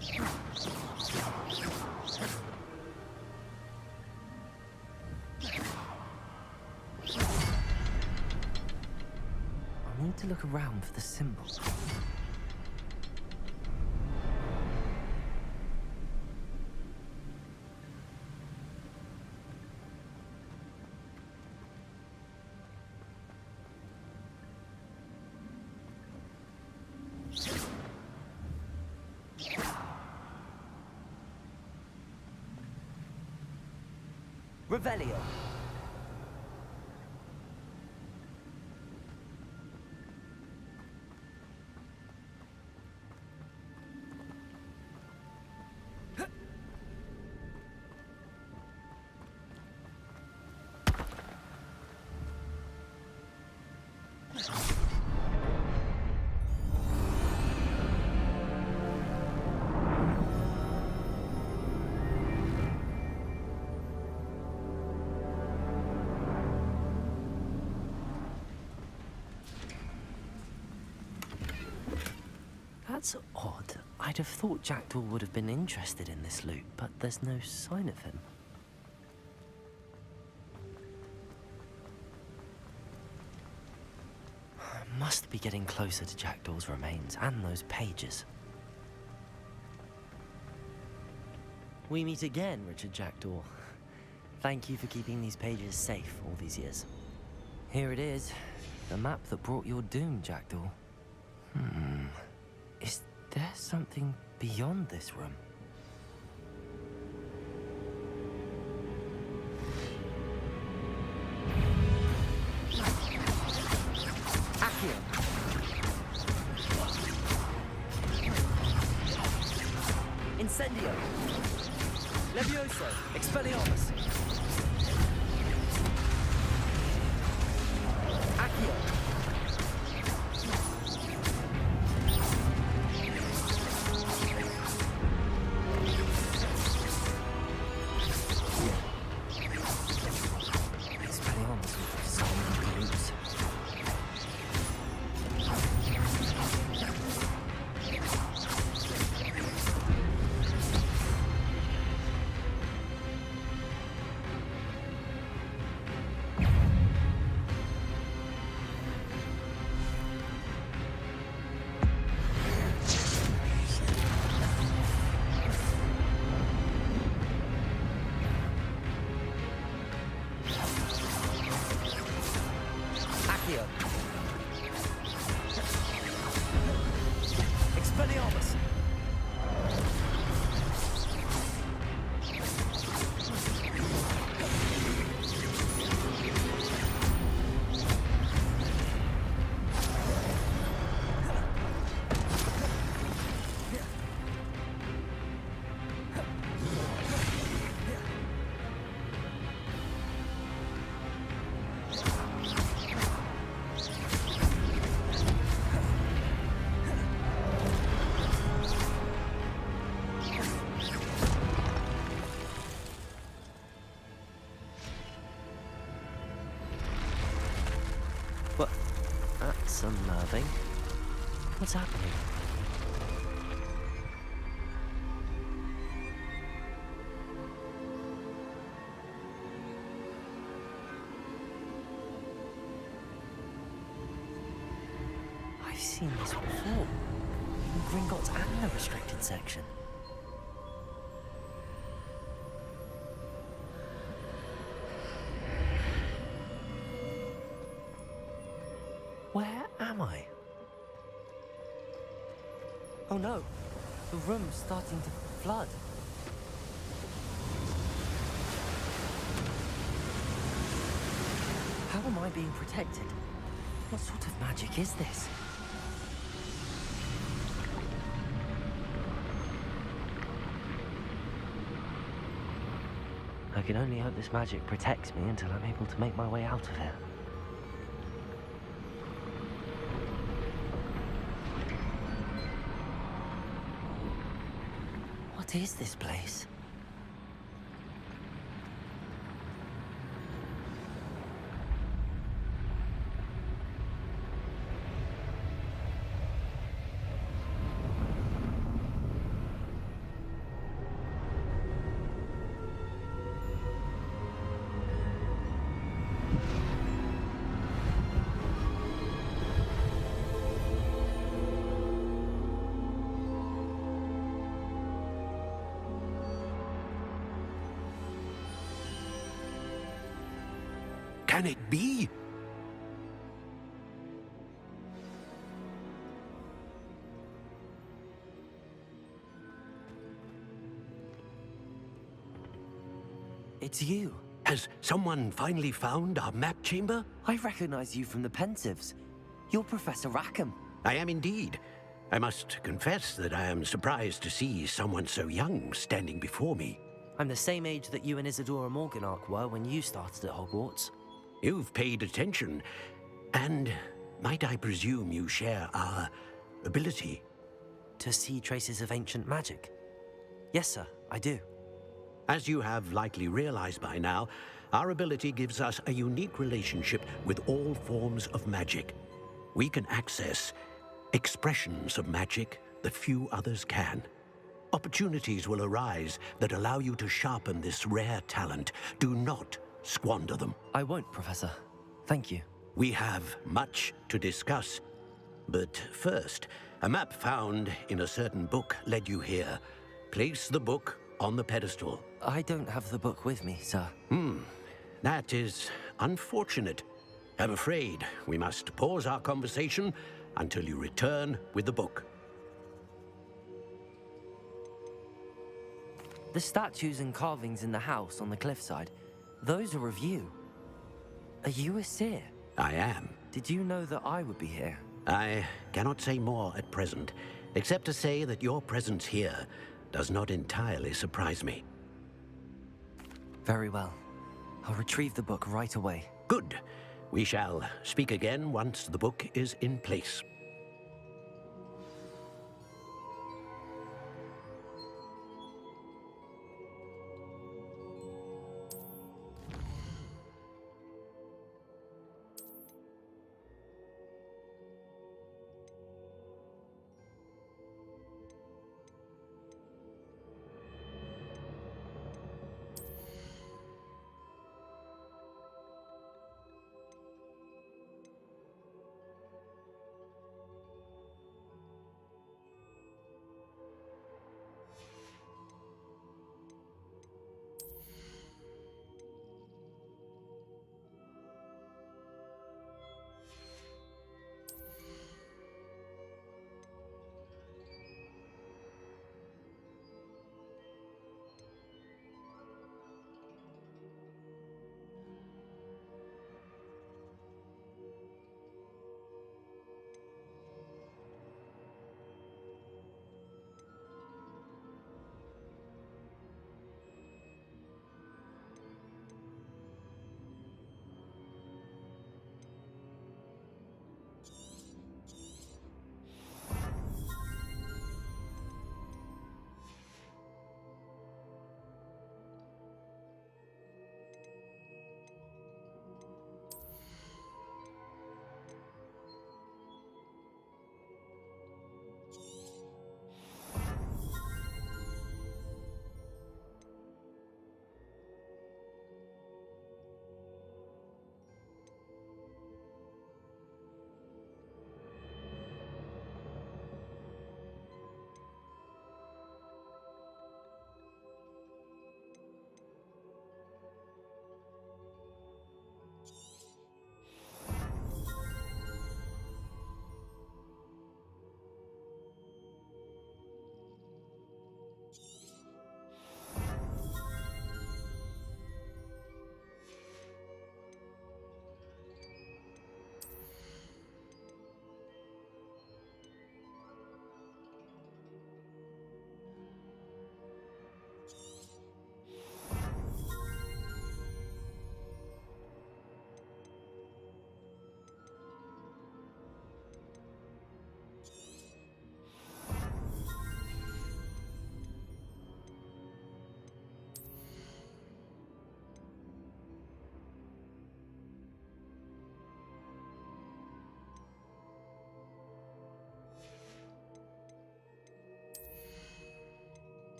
I need to look around for the symbol. Revelio. That's odd. I'd have thought Jackdaw would have been interested in this loot, but there's no sign of him. I must be getting closer to Jackdaw's remains and those pages. We meet again, Richard Jackdaw. Thank you for keeping these pages safe all these years. Here it is, the map that brought your doom, Jackdaw. Is there something beyond this room? Accio! Incendio! Levioso! Expelliarmus! Accio! Expelliarmus! What? That's unnerving. What's happening? I've seen this before. In Gringotts and the restricted section. Where am I? Oh no, the room's starting to flood. How am I being protected? What sort of magic is this? I can only hope this magic protects me until I'm able to make my way out of here. What is this place? can it be? It's you. Has someone finally found our map chamber? I recognize you from the Pensives. You're Professor Rackham. I am indeed. I must confess that I am surprised to see someone so young standing before me. I'm the same age that you and Isadora Morganach were when you started at Hogwarts. You've paid attention, and might I presume you share our ability? To see traces of ancient magic? Yes, sir, I do. As you have likely realized by now, our ability gives us a unique relationship with all forms of magic. We can access expressions of magic that few others can. Opportunities will arise that allow you to sharpen this rare talent. Do not squander them. I won't, Professor. Thank you. We have much to discuss. But first, a map found in a certain book led you here. Place the book on the pedestal. I don't have the book with me, sir. That is unfortunate. I'm afraid we must pause our conversation until you return with the book. The statues and carvings in the house on the cliffside, those are of you. Are you a seer? I am. Did you know that I would be here? I cannot say more at present, except to say that your presence here does not entirely surprise me. Very well. I'll retrieve the book right away. Good. We shall speak again once the book is in place.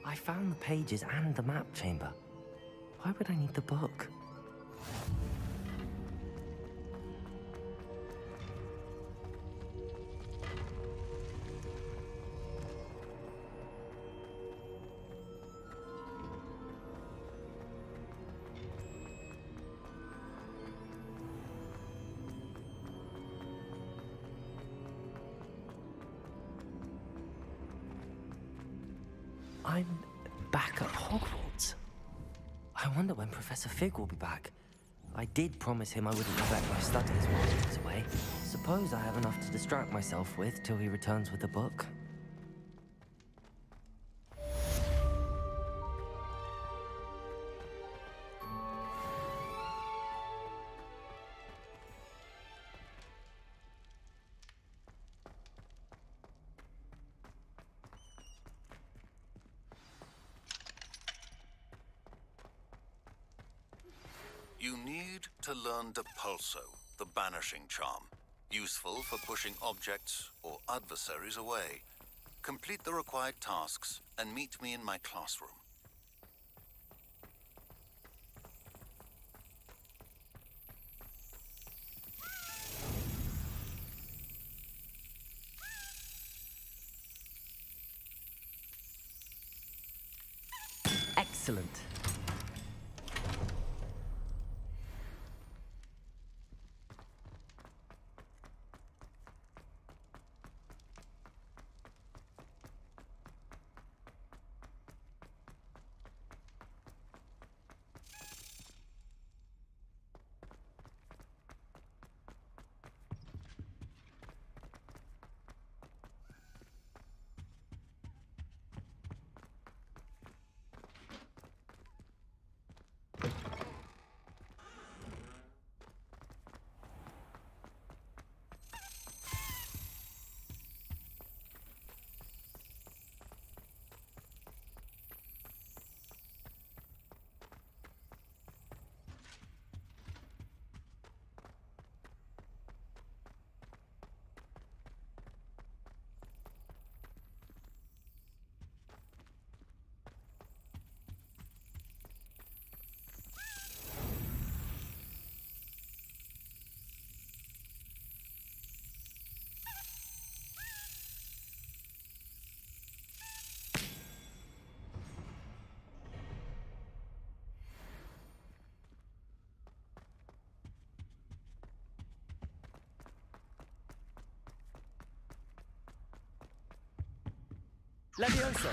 I found the pages and the map chamber. Why would I need the book? I'm back at Hogwarts. I wonder when Professor Fig will be back. I did promise him I wouldn't neglect my studies while he was away. Suppose I have enough to distract myself with till he returns with the book. You need to learn Depulso, the banishing charm. Useful for pushing objects or adversaries away. Complete the required tasks and meet me in my classroom. Excellent. Levioso!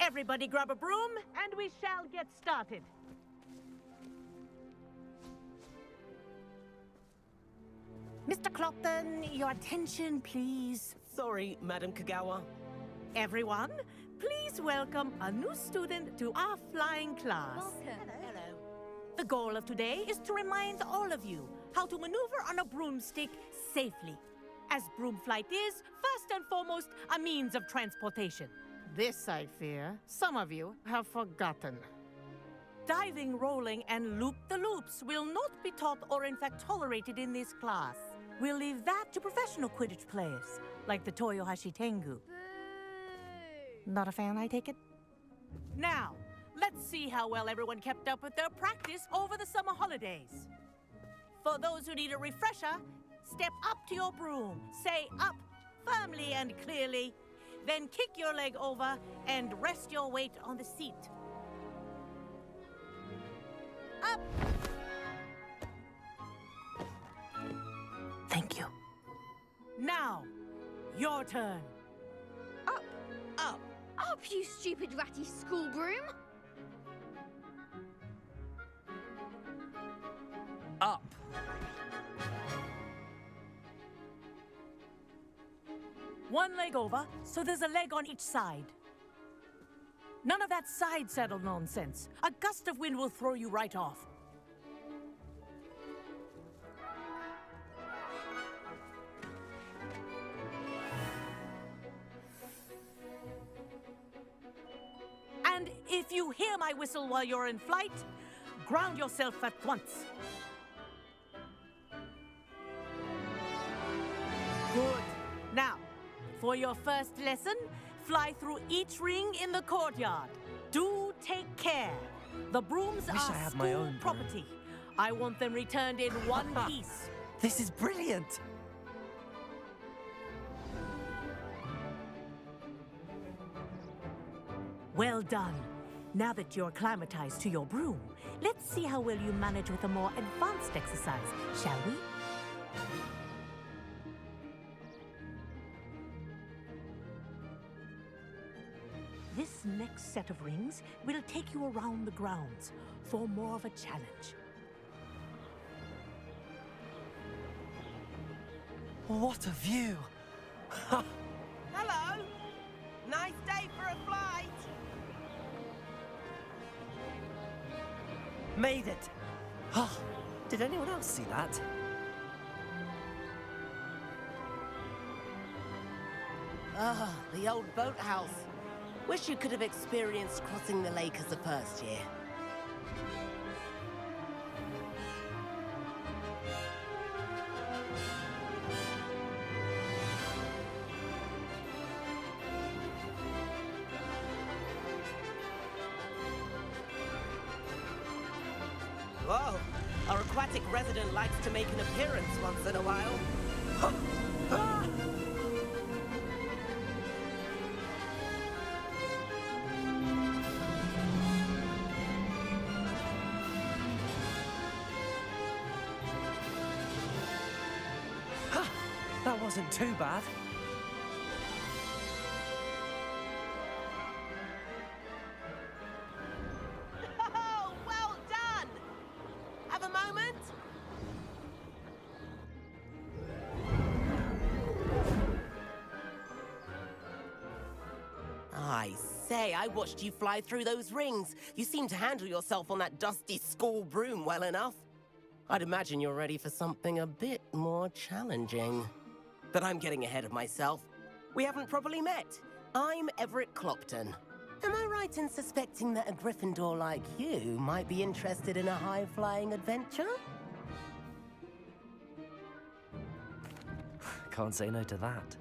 Everybody grab a broom, and we shall get started. Mr. Clopton, your attention, please. Sorry, Madam Kagawa. Everyone, please welcome a new student to our flying class. Welcome. Hello. The goal of today is to remind all of you how to maneuver on a broomstick safely, as broom flight is, first and foremost, a means of transportation. This, I fear, some of you have forgotten. Diving, rolling, and loop-the-loops will not be taught or in fact tolerated in this class. We'll leave that to professional Quidditch players, like the Toyohashi Tengu. Not a fan, I take it? Now, let's see how well everyone kept up with their practice over the summer holidays. For those who need a refresher, step up to your broom, say up firmly and clearly, then kick your leg over and rest your weight on the seat. Up! Thank you. Now, your turn. Up! Up! Up, you stupid ratty school broom! Up. One leg over, so there's a leg on each side. None of that side saddle nonsense. A gust of wind will throw you right off. And if you hear my whistle while you're in flight, ground yourself at once. Good. Now, for your first lesson, fly through each ring in the courtyard. Do take care. The brooms Wish are I had my school own broom. property. I want them returned in one piece. This is brilliant. Well done. Now that you're acclimatized to your broom, let's see how well you manage with a more advanced exercise, shall we? This next set of rings will take you around the grounds for more of a challenge. What a view. Hello! Nice day for a flight! Made it. Oh, did anyone else see that? Ah, the old boathouse. Wish you could have experienced crossing the lake as a first year. Whoa, our aquatic resident likes to make an appearance once in a while. That wasn't too bad. Oh, well done! Have a moment? I say, I watched you fly through those rings. You seem to handle yourself on that dusty school broom well enough. I'd imagine you're ready for something a bit more challenging. But I'm getting ahead of myself. We haven't properly met. I'm Everett Clopton. Am I right in suspecting that a Gryffindor like you might be interested in a high-flying adventure? Can't say no to that.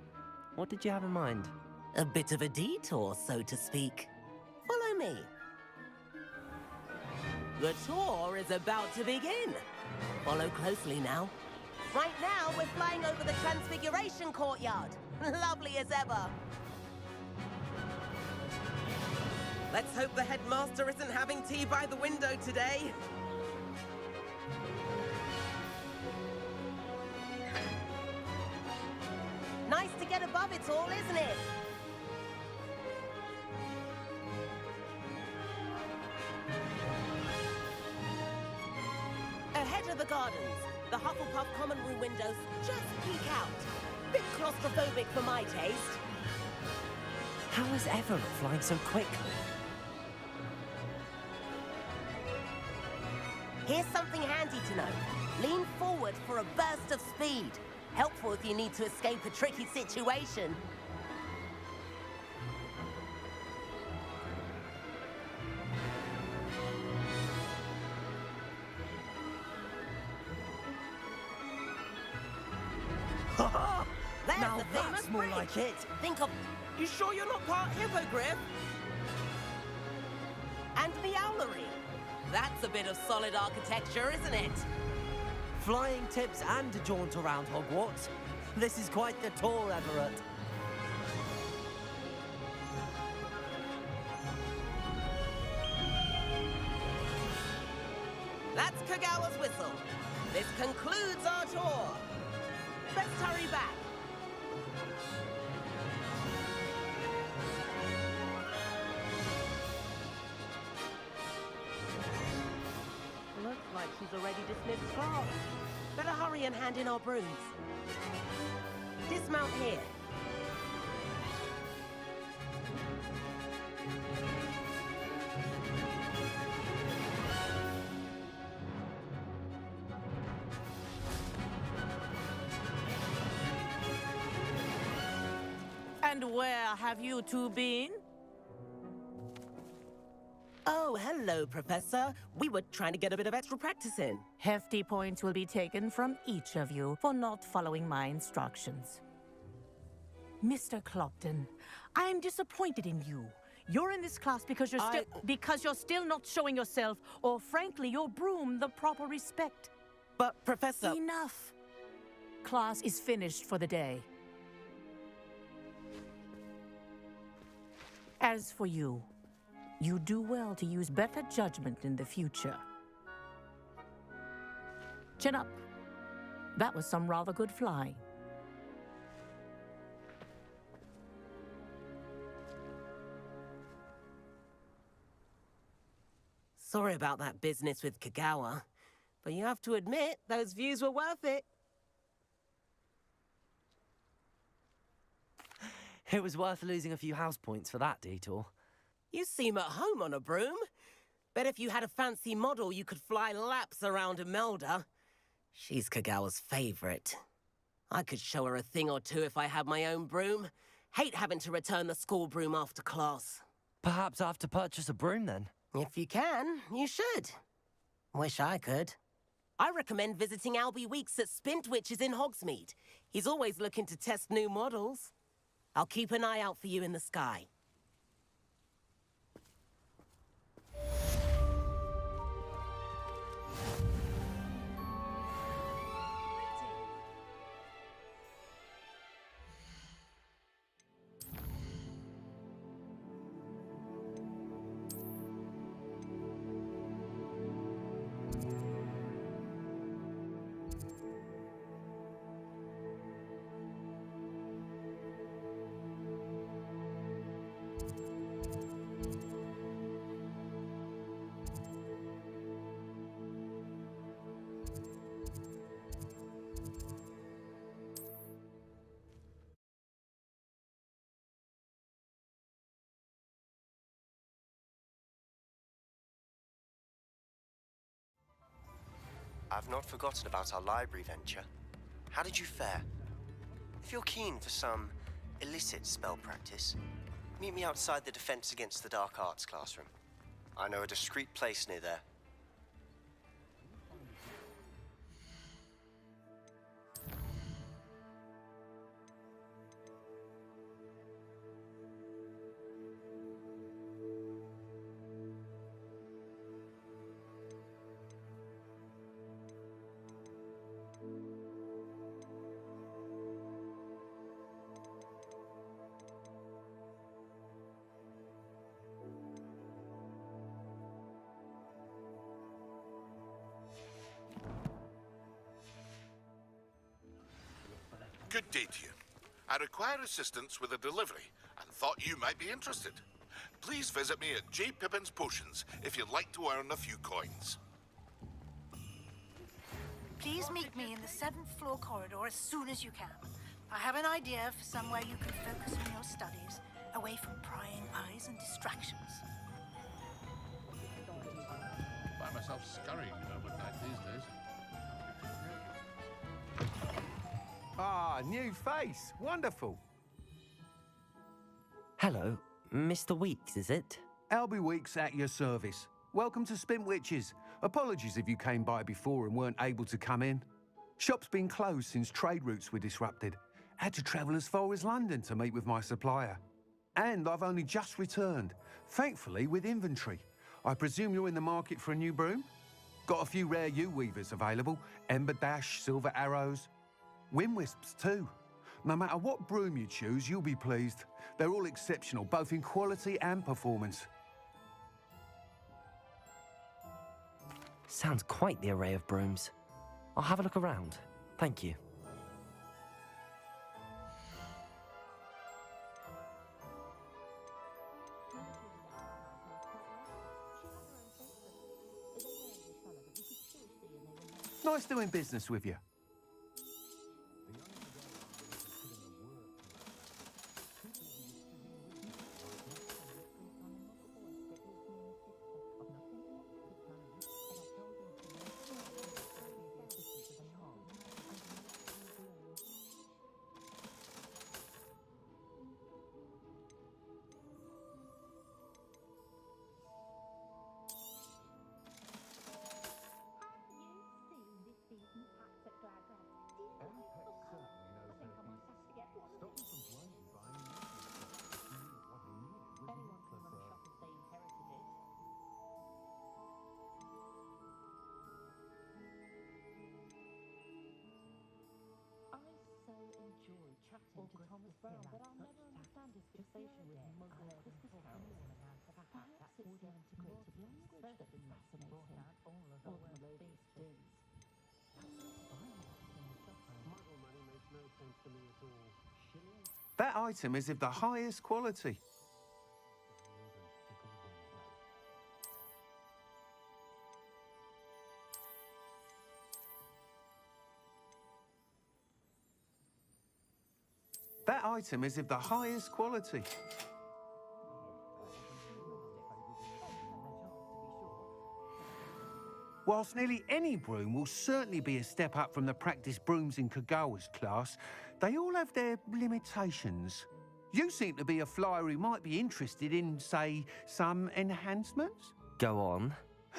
What did you have in mind? A bit of a detour, so to speak. Follow me. The tour is about to begin. Follow closely now. Right now, we're flying over the Transfiguration Courtyard. Lovely as ever. Let's hope the headmaster isn't having tea by the window today. Nice to get above it all, isn't it? enter the gardens. The Hufflepuff common room windows just peek out. Bit claustrophobic for my taste. How is Everett flying so quickly? Here's something handy to know. Lean forward for a burst of speed. Helpful if you need to escape a tricky situation. There's Now the famous that's more bridge. like it. Think of... You sure you're not part hippogriff? And the owlery. That's a bit of solid architecture, isn't it? Flying tips and a jaunt around Hogwarts. This is quite the tour, Everett. That's Kagawa's whistle. This concludes our tour. Let's hurry back. Looks like she's already dismissed class. Better hurry and hand in our brooms. Dismount here. And where have you two been? Oh, hello, Professor. We were trying to get a bit of extra practice in. Hefty points will be taken from each of you for not following my instructions. Mr. Clopton, I'm disappointed in you. You're in this class because you're still not showing yourself, or frankly, your broom the proper respect. But, Professor... Enough. Class is finished for the day. As for you, you do well to use better judgment in the future. Chin up. That was some rather good flying. Sorry about that business with Kagawa, but you have to admit, those views were worth it. It was worth losing a few house points for that detour. You seem at home on a broom. Bet if you had a fancy model, you could fly laps around Imelda. She's Kagawa's favorite. I could show her a thing or two if I had my own broom. Hate having to return the school broom after class. Perhaps I have to purchase a broom then. If you can, you should. Wish I could. I recommend visiting Albie Weeks at Spintwitches in Hogsmeade. He's always looking to test new models. I'll keep an eye out for you in the sky. I've not forgotten about our library venture. How did you fare? If you're keen for some illicit spell practice, meet me outside the Defense Against the Dark Arts classroom. I know a discreet place near there. Good day to you. I require assistance with a delivery and thought you might be interested. Please visit me at J. Pippin's Potions if you'd like to earn a few coins. Please meet me in the 7th floor corridor as soon as you can. I have an idea for somewhere you can focus on your studies, away from prying eyes and distractions. I find myself scurrying over that these days. Ah, new face. Wonderful. Hello, Mr. Weeks, is it? Albie Weeks at your service. Welcome to Spintwitches. Apologies if you came by before and weren't able to come in. Shop's been closed since trade routes were disrupted. Had to travel as far as London to meet with my supplier. And I've only just returned, thankfully with inventory. I presume you're in the market for a new broom? Got a few rare U-weavers available. Ember Dash, Silver Arrows. Wind Wisps too. No matter what broom you choose, you'll be pleased. They're all exceptional, both in quality and performance. Sounds quite the array of brooms. I'll have a look around. Thank you. Nice doing business with you. That item is of the highest quality. That item is of the highest quality. Whilst nearly any broom will certainly be a step up from the practice brooms in Kagawa's class, they all have their limitations. You seem to be a flyer who might be interested in, say, some enhancements? Go on.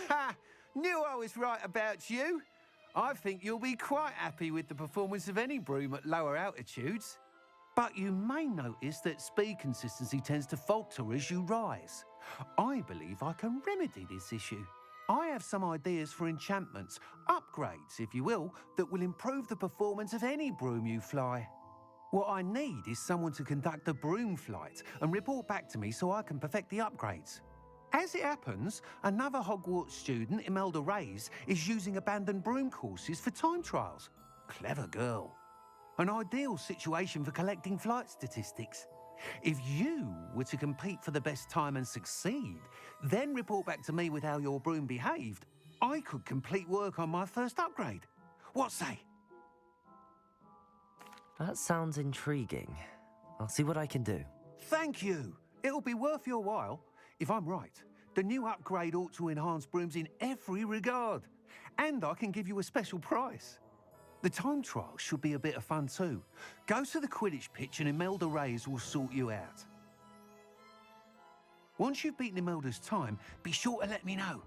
Ha! Knew I was right about you. I think you'll be quite happy with the performance of any broom at lower altitudes. But you may notice that speed consistency tends to falter as you rise. I believe I can remedy this issue. I have some ideas for enchantments, upgrades, if you will, that will improve the performance of any broom you fly. What I need is someone to conduct a broom flight and report back to me so I can perfect the upgrades. As it happens, another Hogwarts student, Imelda Reyes, is using abandoned broom courses for time trials. Clever girl. An ideal situation for collecting flight statistics. If you were to compete for the best time and succeed, then report back to me with how your broom behaved, I could complete work on my first upgrade. What say? That sounds intriguing. I'll see what I can do. Thank you. It'll be worth your while. If I'm right, the new upgrade ought to enhance brooms in every regard. And I can give you a special price. The time trial should be a bit of fun too. Go to the Quidditch pitch and Imelda Reyes will sort you out. Once you've beaten Imelda's time, be sure to let me know.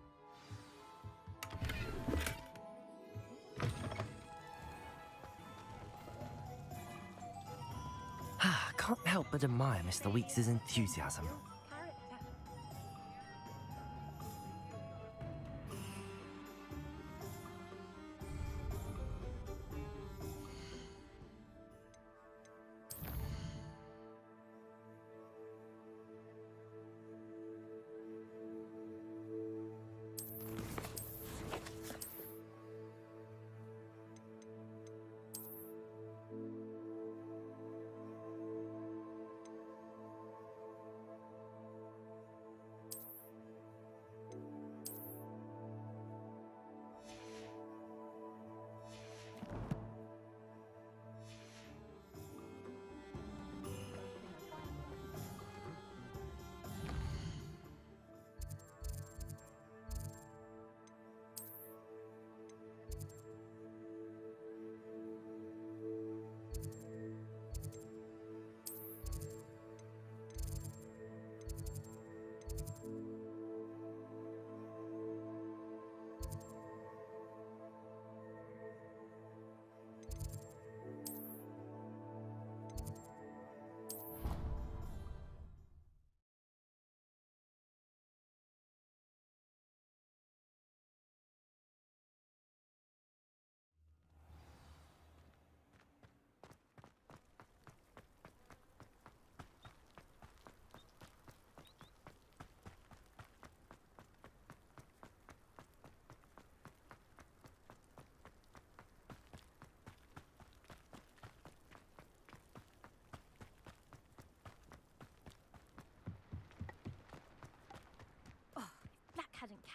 Can't help but admire Mr. Weeks' enthusiasm.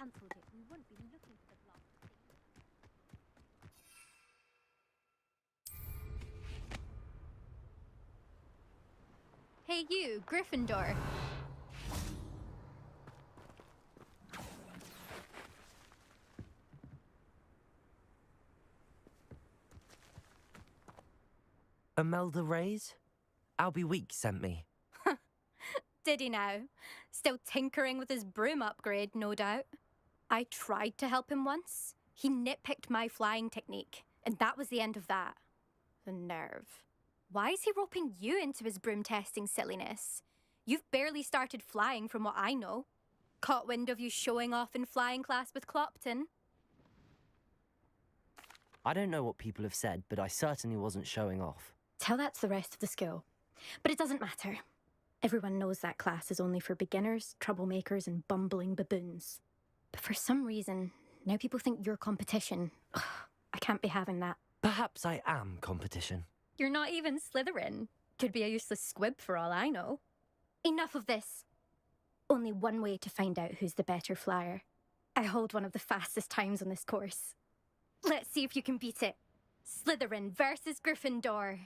cancelled it, we wouldn't be looking for the block. Hey you, Gryffindor. Imelda Reyes? Albie Weeks sent me. Did he now? Still tinkering with his broom upgrade, no doubt. I tried to help him once. He nitpicked my flying technique, and that was the end of that. The nerve. Why is he roping you into his broom testing silliness? You've barely started flying from what I know. Caught wind of you showing off in flying class with Clopton. I don't know what people have said, but I certainly wasn't showing off. Tell that to the rest of the school. But it doesn't matter. Everyone knows that class is only for beginners, troublemakers, and bumbling baboons. But for some reason, now people think you're competition. Ugh, I can't be having that. Perhaps I am competition. You're not even Slytherin. Could be a useless squib for all I know. Enough of this. Only one way to find out who's the better flyer. I hold one of the fastest times on this course. Let's see if you can beat it. Slytherin versus Gryffindor.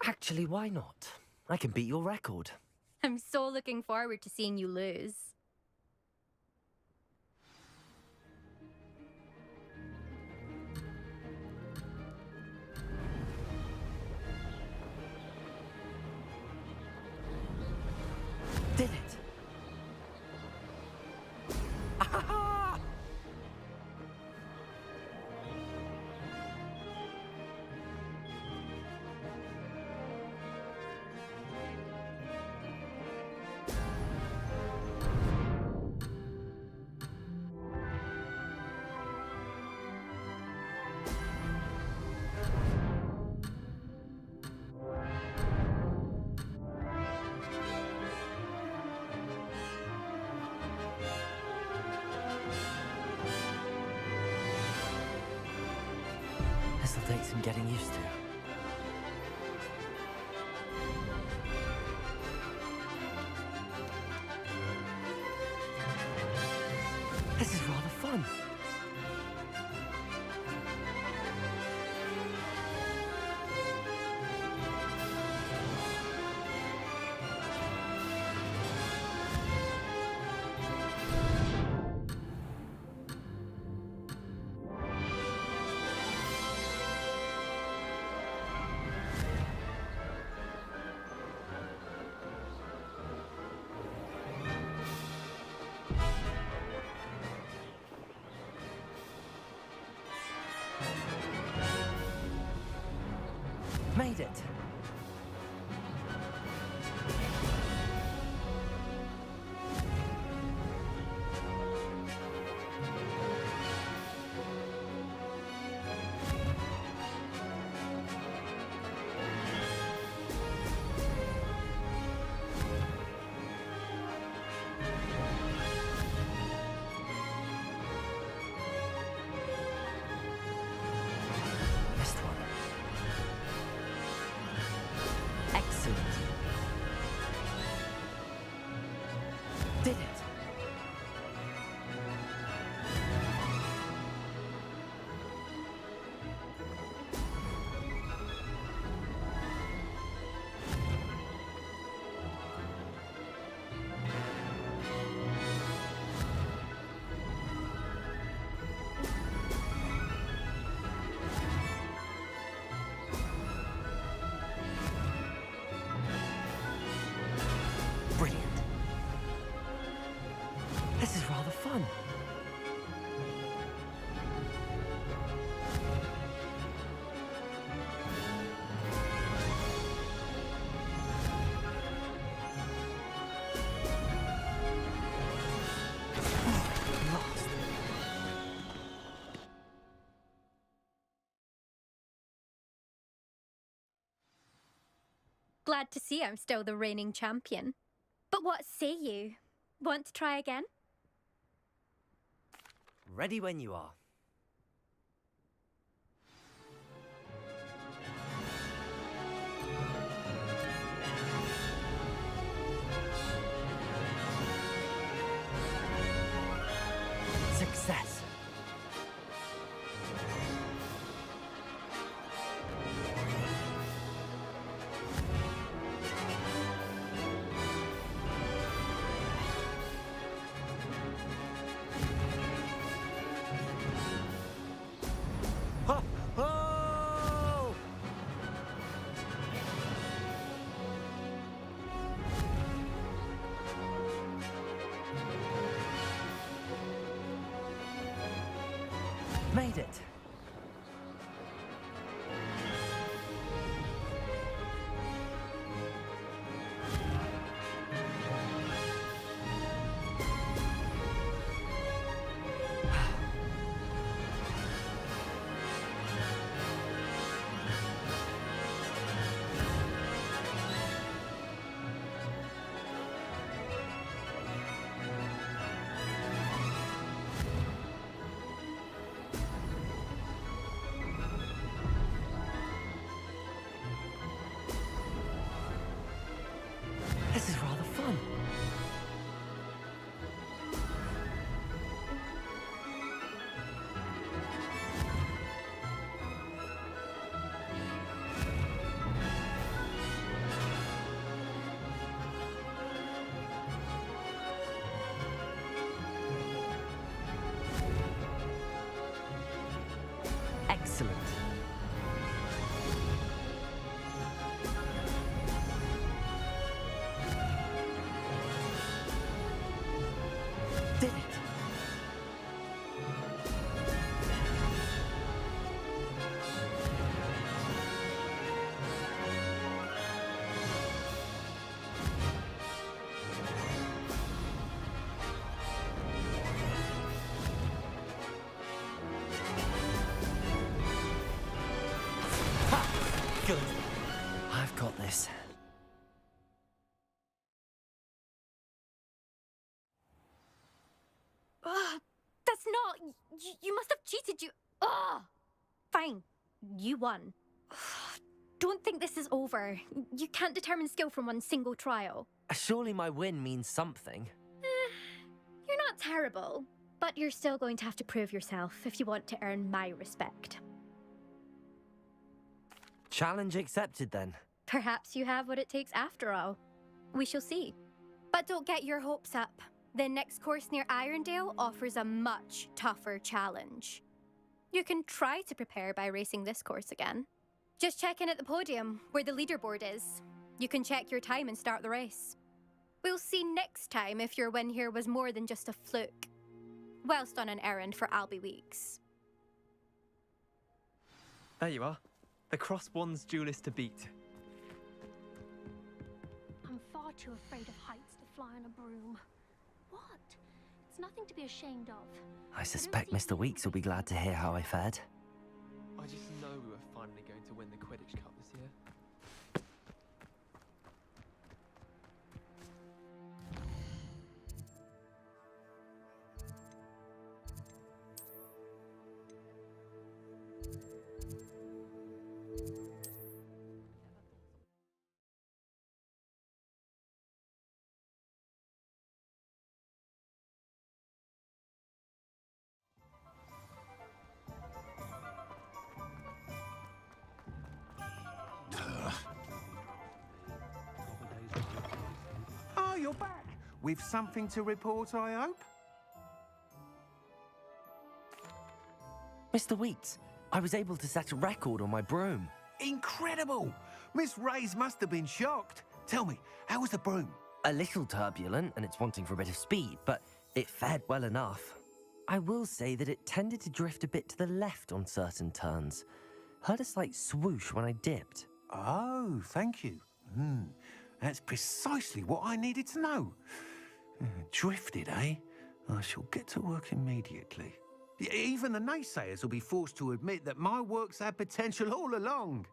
Actually, why not? I can beat your record. I'm so looking forward to seeing you lose. Did it! This'll take some getting used to. This is rather fun. Made it. Missed one. Excellent. Did it. Brilliant. This is rather fun. Lost. Glad to see I'm still the reigning champion. But what say you? Want to try again? Ready when you are. Made it. This is rather fun. Excellent. Did it. Ha! Good. I've got this. That's not... You must have cheated, you... Ugh! Fine. You won. Don't think this is over. You can't determine skill from one single trial. Surely my win means something. You're not terrible, but you're still going to have to prove yourself if you want to earn my respect. Challenge accepted, then. Perhaps you have what it takes after all. We shall see. But don't get your hopes up. The next course near Irondale offers a much tougher challenge. You can try to prepare by racing this course again. Just check in at the podium, where the leaderboard is. You can check your time and start the race. We'll see next time if your win here was more than just a fluke. Whilst on an errand for Albie Weeks. There you are. The Cross Wands duelist to beat. I'm far too afraid of heights to fly on a broom. What? It's nothing to be ashamed of. I suspect Mr. Weeks will be glad to hear how I fared. I just know we were finally going to win the Quidditch Cup this year. Oh, you're back. With something to report, I hope? Mr. Weeks, I was able to set a record on my broom. Incredible! Miss Ray's must have been shocked. Tell me, how was the broom? A little turbulent, and it's wanting for a bit of speed, but it fared well enough. I will say that it tended to drift a bit to the left on certain turns. Heard a slight swoosh when I dipped. Oh, thank you. That's precisely what I needed to know. Drifted, eh? I shall get to work immediately. Even the naysayers will be forced to admit that my work's had potential all along.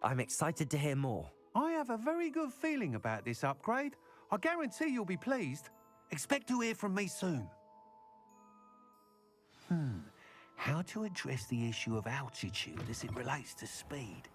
I'm excited to hear more. I have a very good feeling about this upgrade. I guarantee you'll be pleased. Expect to hear from me soon. How to address the issue of altitude as it relates to speed?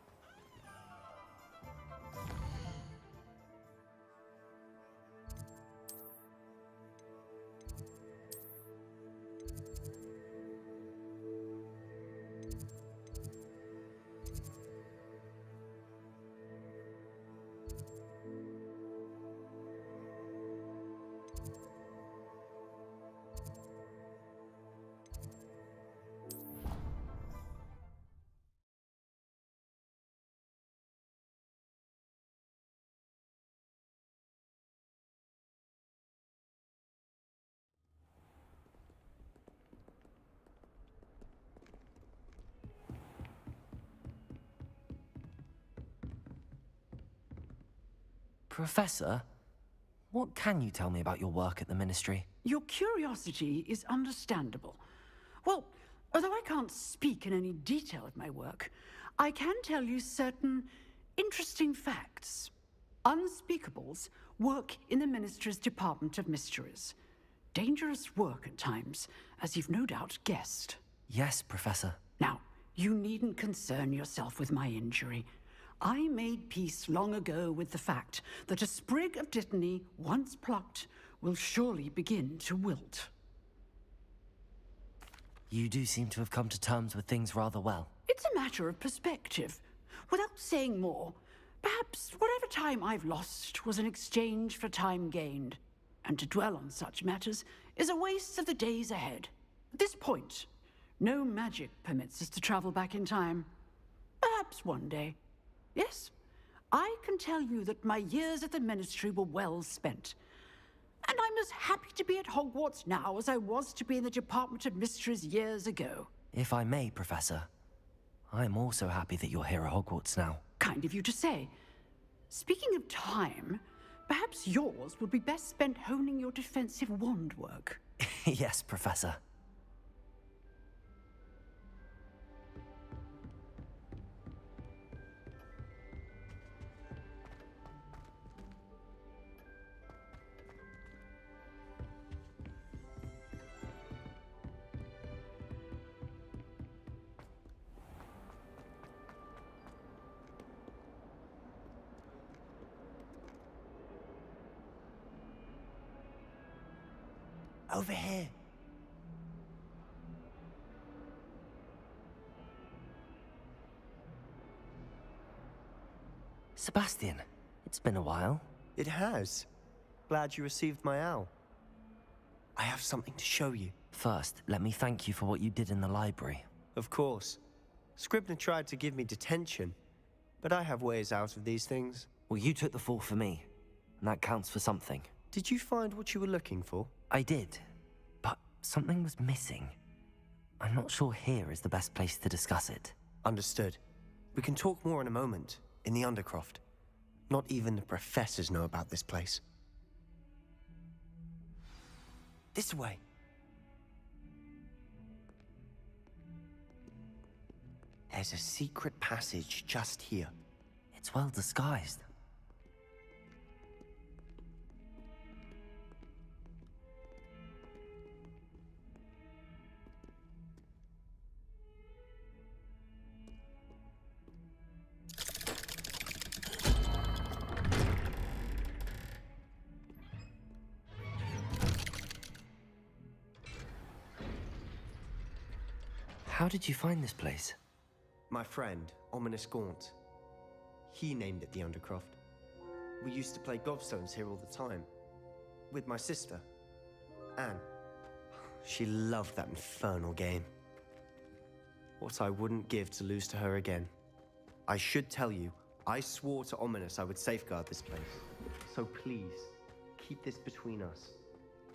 Professor, what can you tell me about your work at the Ministry? Your curiosity is understandable. Well, although I can't speak in any detail of my work, I can tell you certain interesting facts. Unspeakables work in the Ministry's Department of Mysteries. Dangerous work at times, as you've no doubt guessed. Yes, Professor. Now, you needn't concern yourself with my injury. I made peace long ago with the fact that a sprig of dittany, once plucked, will surely begin to wilt. You do seem to have come to terms with things rather well. It's a matter of perspective. Without saying more, perhaps whatever time I've lost was an exchange for time gained. And to dwell on such matters is a waste of the days ahead. At this point, no magic permits us to travel back in time. Perhaps one day. Yes, I can tell you that my years at the Ministry were well spent. And I'm as happy to be at Hogwarts now as I was to be in the Department of Mysteries years ago. If I may, Professor, I'm also happy that you're here at Hogwarts now. Kind of you to say. Speaking of time, perhaps yours would be best spent honing your defensive wand work. Yes, Professor. Over here. Sebastian, it's been a while. It has. Glad you received my owl. I have something to show you. First, let me thank you for what you did in the library. Of course. Scribner tried to give me detention, but I have ways out of these things. Well, you took the fall for me, and that counts for something. Did you find what you were looking for? I did, but something was missing. I'm not sure here is the best place to discuss it. Understood. We can talk more in a moment, in the Undercroft. Not even the professors know about this place. This way. There's a secret passage just here. It's well disguised. How did you find this place? My friend, Ominous Gaunt. He named it the Undercroft. We used to play gobstones here all the time. With my sister, Anne. She loved that infernal game. What I wouldn't give to lose to her again. I should tell you, I swore to Ominous I would safeguard this place. So please, keep this between us.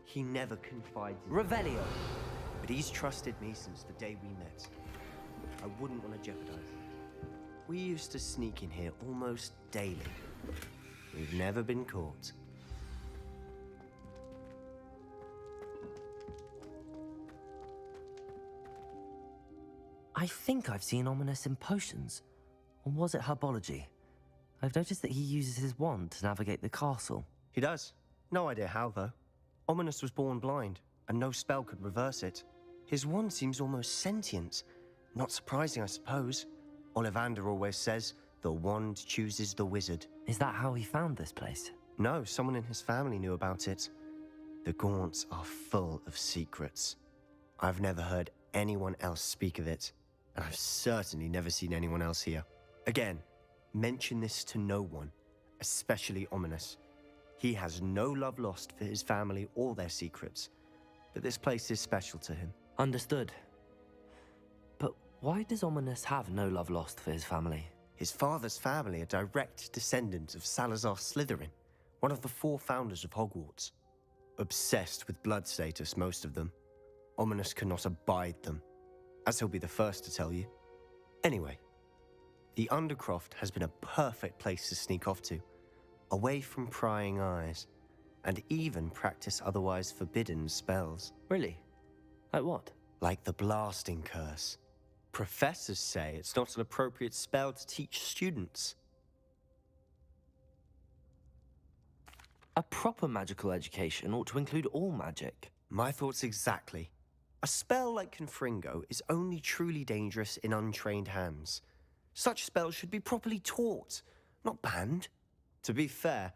He never confides in me. Revelio! But he's trusted me since the day we met. I wouldn't want to jeopardize it. We used to sneak in here almost daily. We've never been caught. I think I've seen Ominous in potions. Or was it herbology? I've noticed that he uses his wand to navigate the castle. He does. No idea how, though. Ominous was born blind, and no spell could reverse it. His wand seems almost sentient. Not surprising, I suppose. Ollivander always says, the wand chooses the wizard. Is that how he found this place? No, someone in his family knew about it. The Gaunts are full of secrets. I've never heard anyone else speak of it, and I've certainly never seen anyone else here. Again, mention this to no one, especially Ominous. He has no love lost for his family or their secrets, but this place is special to him. Understood. But why does Ominous have no love lost for his family? His father's family are direct descendants of Salazar Slytherin, one of the 4 founders of Hogwarts. Obsessed with blood status, most of them. Ominous cannot abide them, as he'll be the first to tell you. Anyway, the Undercroft has been a perfect place to sneak off to. away from prying eyes, and even practice otherwise forbidden spells. Really? Like what? Like the blasting curse. Professors say it's not an appropriate spell to teach students. A proper magical education ought to include all magic. My thoughts exactly. A spell like Confringo is only truly dangerous in untrained hands. Such spells should be properly taught, not banned. To be fair,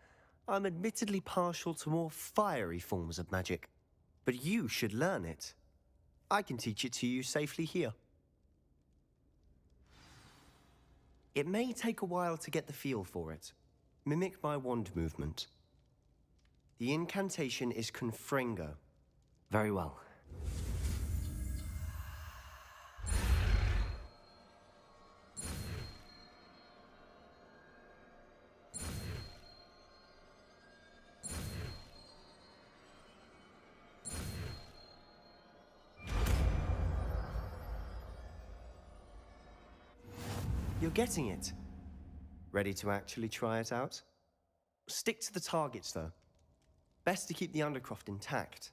I'm admittedly partial to more fiery forms of magic, but you should learn it. I can teach it to you safely here. It may take a while to get the feel for it. Mimic my wand movement. The incantation is Confringo. Very well. You're getting it. Ready to actually try it out? Stick to the targets, though. Best to keep the undercroft intact.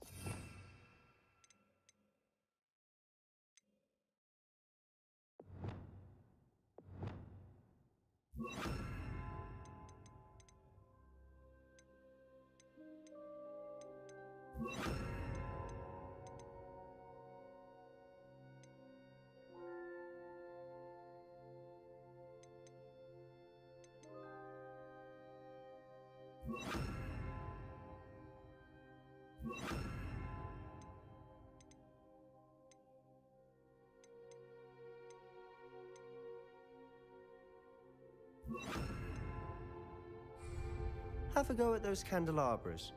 Have a go at those candelabras.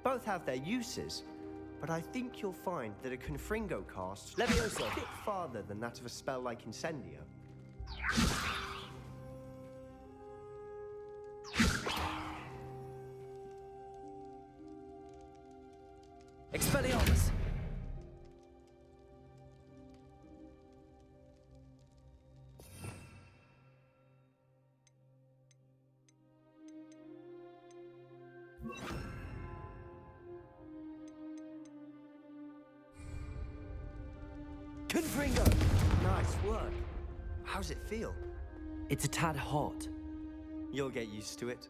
Both have their uses, but I think you'll find that a Confringo cast goes a bit farther than that of a spell like Incendio. Expelliarmus! Confringo! Nice work. How's it feel? It's a tad hot. You'll get used to it.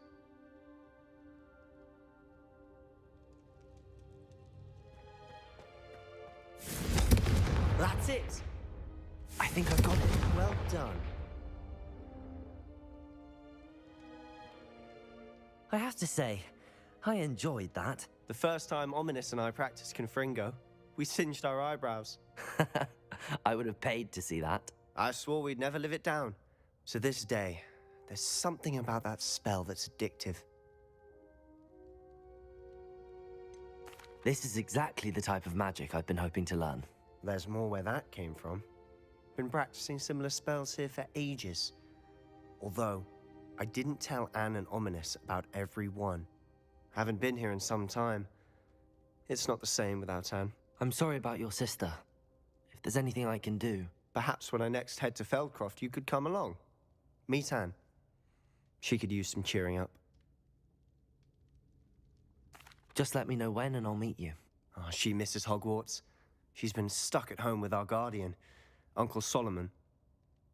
That's it! I think I've got it. Well done. I have to say, I enjoyed that. The first time Ominous and I practiced Confringo, we singed our eyebrows. I would have paid to see that. I swore we'd never live it down. To this day, there's something about that spell that's addictive. This is exactly the type of magic I've been hoping to learn. There's more where that came from. Been practicing similar spells here for ages. Although, I didn't tell Anne and Ominous about every one. Haven't been here in some time. It's not the same without Anne. I'm sorry about your sister. If there's anything I can do... Perhaps when I next head to Feldcroft, you could come along. Meet Anne. She could use some cheering up. Just let me know when and I'll meet you. Oh, she misses Hogwarts. She's been stuck at home with our guardian, Uncle Solomon.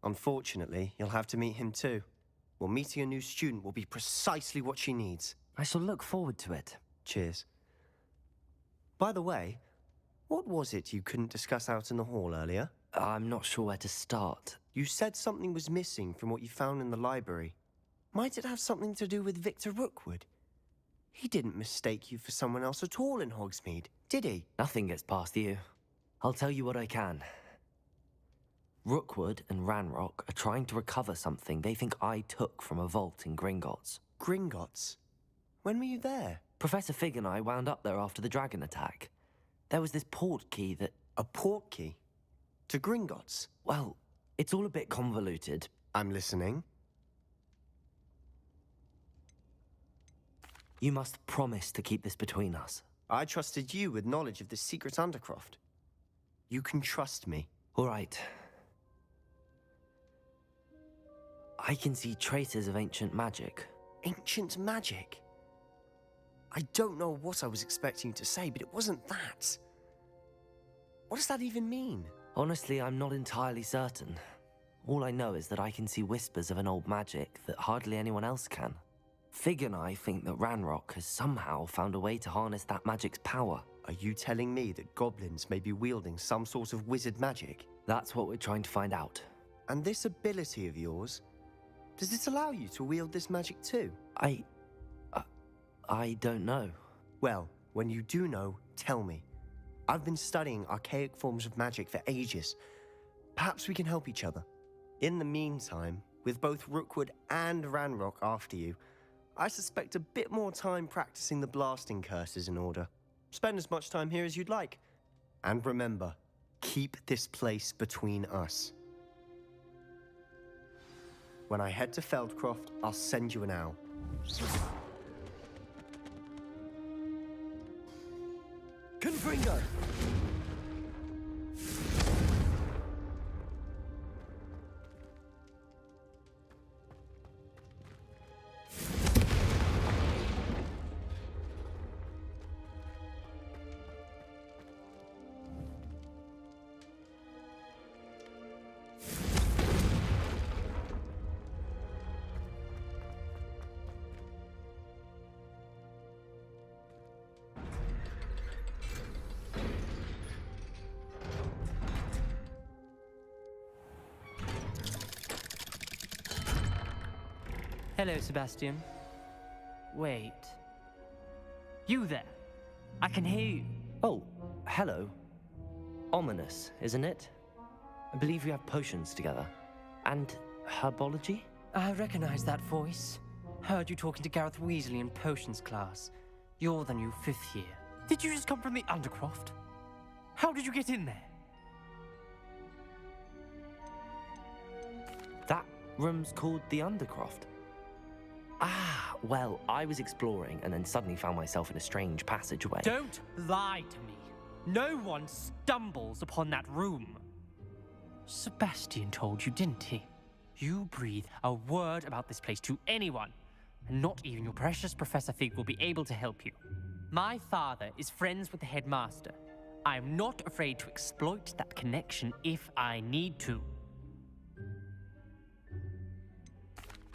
Unfortunately, you'll have to meet him too. Well, meeting a new student will be precisely what she needs. I shall look forward to it. Cheers. By the way, what was it you couldn't discuss out in the hall earlier? I'm not sure where to start. You said something was missing from what you found in the library. Might it have something to do with Victor Rookwood? He didn't mistake you for someone else at all in Hogsmeade, did he? Nothing gets past you. I'll tell you what I can. Rookwood and Ranrock are trying to recover something they think I took from a vault in Gringotts. Gringotts? When were you there? Professor Fig and I wound up there after the dragon attack. There was this port key that... A port key? To Gringotts? Well, it's all a bit convoluted. I'm listening. You must promise to keep this between us. I trusted you with knowledge of this secret undercroft. You can trust me. All right. I can see traces of ancient magic. Ancient magic? I don't know what I was expecting you to say, but it wasn't that. What does that even mean? Honestly, I'm not entirely certain. All I know is that I can see whispers of an old magic that hardly anyone else can. Fig and I think that Ranrock has somehow found a way to harness that magic's power. Are you telling me that goblins may be wielding some sort of wizard magic? That's what we're trying to find out. And this ability of yours, does it allow you to wield this magic too? I don't know. Well, when you do know, tell me. I've been studying archaic forms of magic for ages. Perhaps we can help each other. In the meantime, with both Rookwood and Ranrock after you, I suspect a bit more time practicing the blasting curse is in order. Spend as much time here as you'd like. And remember, keep this place between us. When I head to Feldcroft, I'll send you an owl. Confringo! Hello, Sebastian. Wait. You there? I can hear you. Oh, hello. Ominous, isn't it? I believe we have potions together. And herbology? I recognize that voice. Heard you talking to Gareth Weasley in potions class. You're the new 5th year. Did you just come from the Undercroft? How did you get in there? That room's called the Undercroft. Ah, well, I was exploring and then suddenly found myself in a strange passageway. Don't lie to me. No one stumbles upon that room. Sebastian told you, didn't he? You breathe a word about this place to anyone, and not even your precious Professor Fig will be able to help you. My father is friends with the headmaster. I am not afraid to exploit that connection if I need to.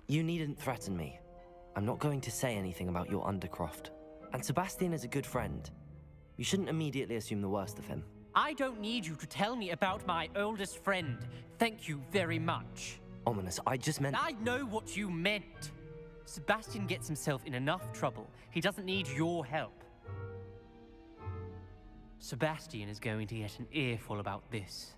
You needn't threaten me. I'm not going to say anything about your Undercroft. And Sebastian is a good friend. You shouldn't immediately assume the worst of him. I don't need you to tell me about my oldest friend. Thank you very much. Ominous, I just meant... I know what you meant. Sebastian gets himself in enough trouble. He doesn't need your help. Sebastian is going to get an earful about this.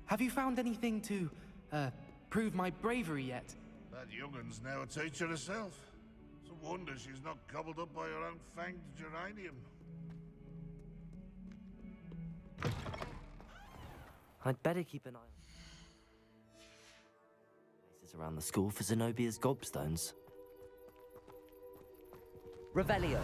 Have you found anything to, prove my bravery yet? That young'un's now a teacher herself. It's a wonder she's not gobbled up by her own fanged geranium. I'd better keep an eye on places around the school for Zenobia's gobstones. Revelio.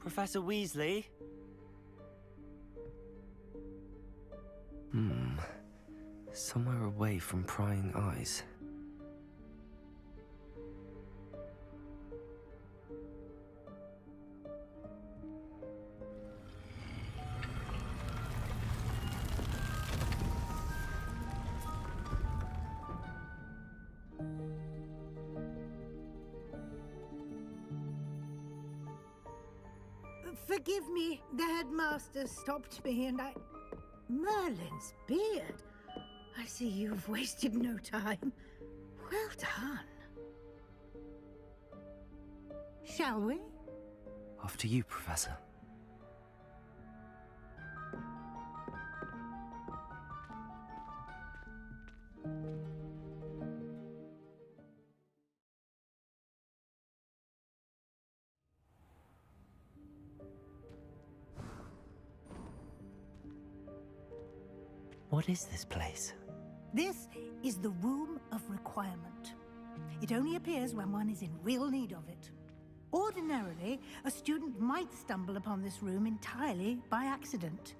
Professor Weasley? Somewhere away from prying eyes. Forgive me, the headmaster stopped me and I... Merlin's beard. I see you've wasted no time. Well done. Shall we? After you, Professor. What is this place? This is the Room of Requirement. It only appears when one is in real need of it. Ordinarily, a student might stumble upon this room entirely by accident.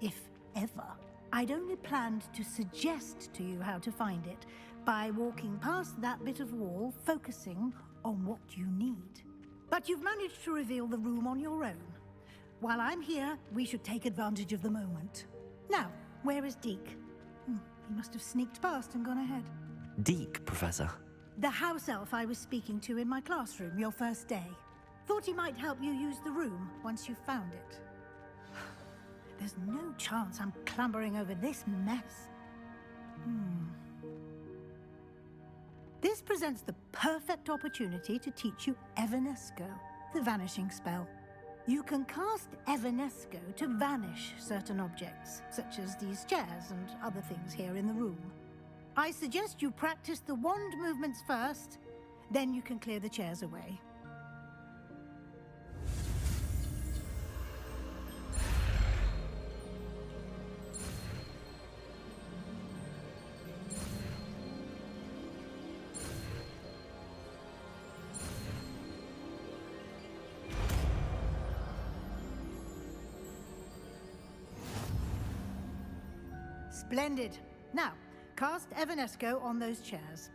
If ever. I'd only planned to suggest to you how to find it by walking past that bit of wall, focusing on what you need. But you've managed to reveal the room on your own. While I'm here, we should take advantage of the moment. Now, where is Deke? He must have sneaked past and gone ahead. Deke, Professor. The house elf I was speaking to in my classroom your first day. Thought he might help you use the room once you found it. There's no chance I'm clambering over this mess. This presents the perfect opportunity to teach you Evanesco, the vanishing spell. You can cast Evanesco to vanish certain objects, such as these chairs and other things here in the room. I suggest you practice the wand movements first, then you can clear the chairs away. Splendid. Now, cast Evanesco on those chairs.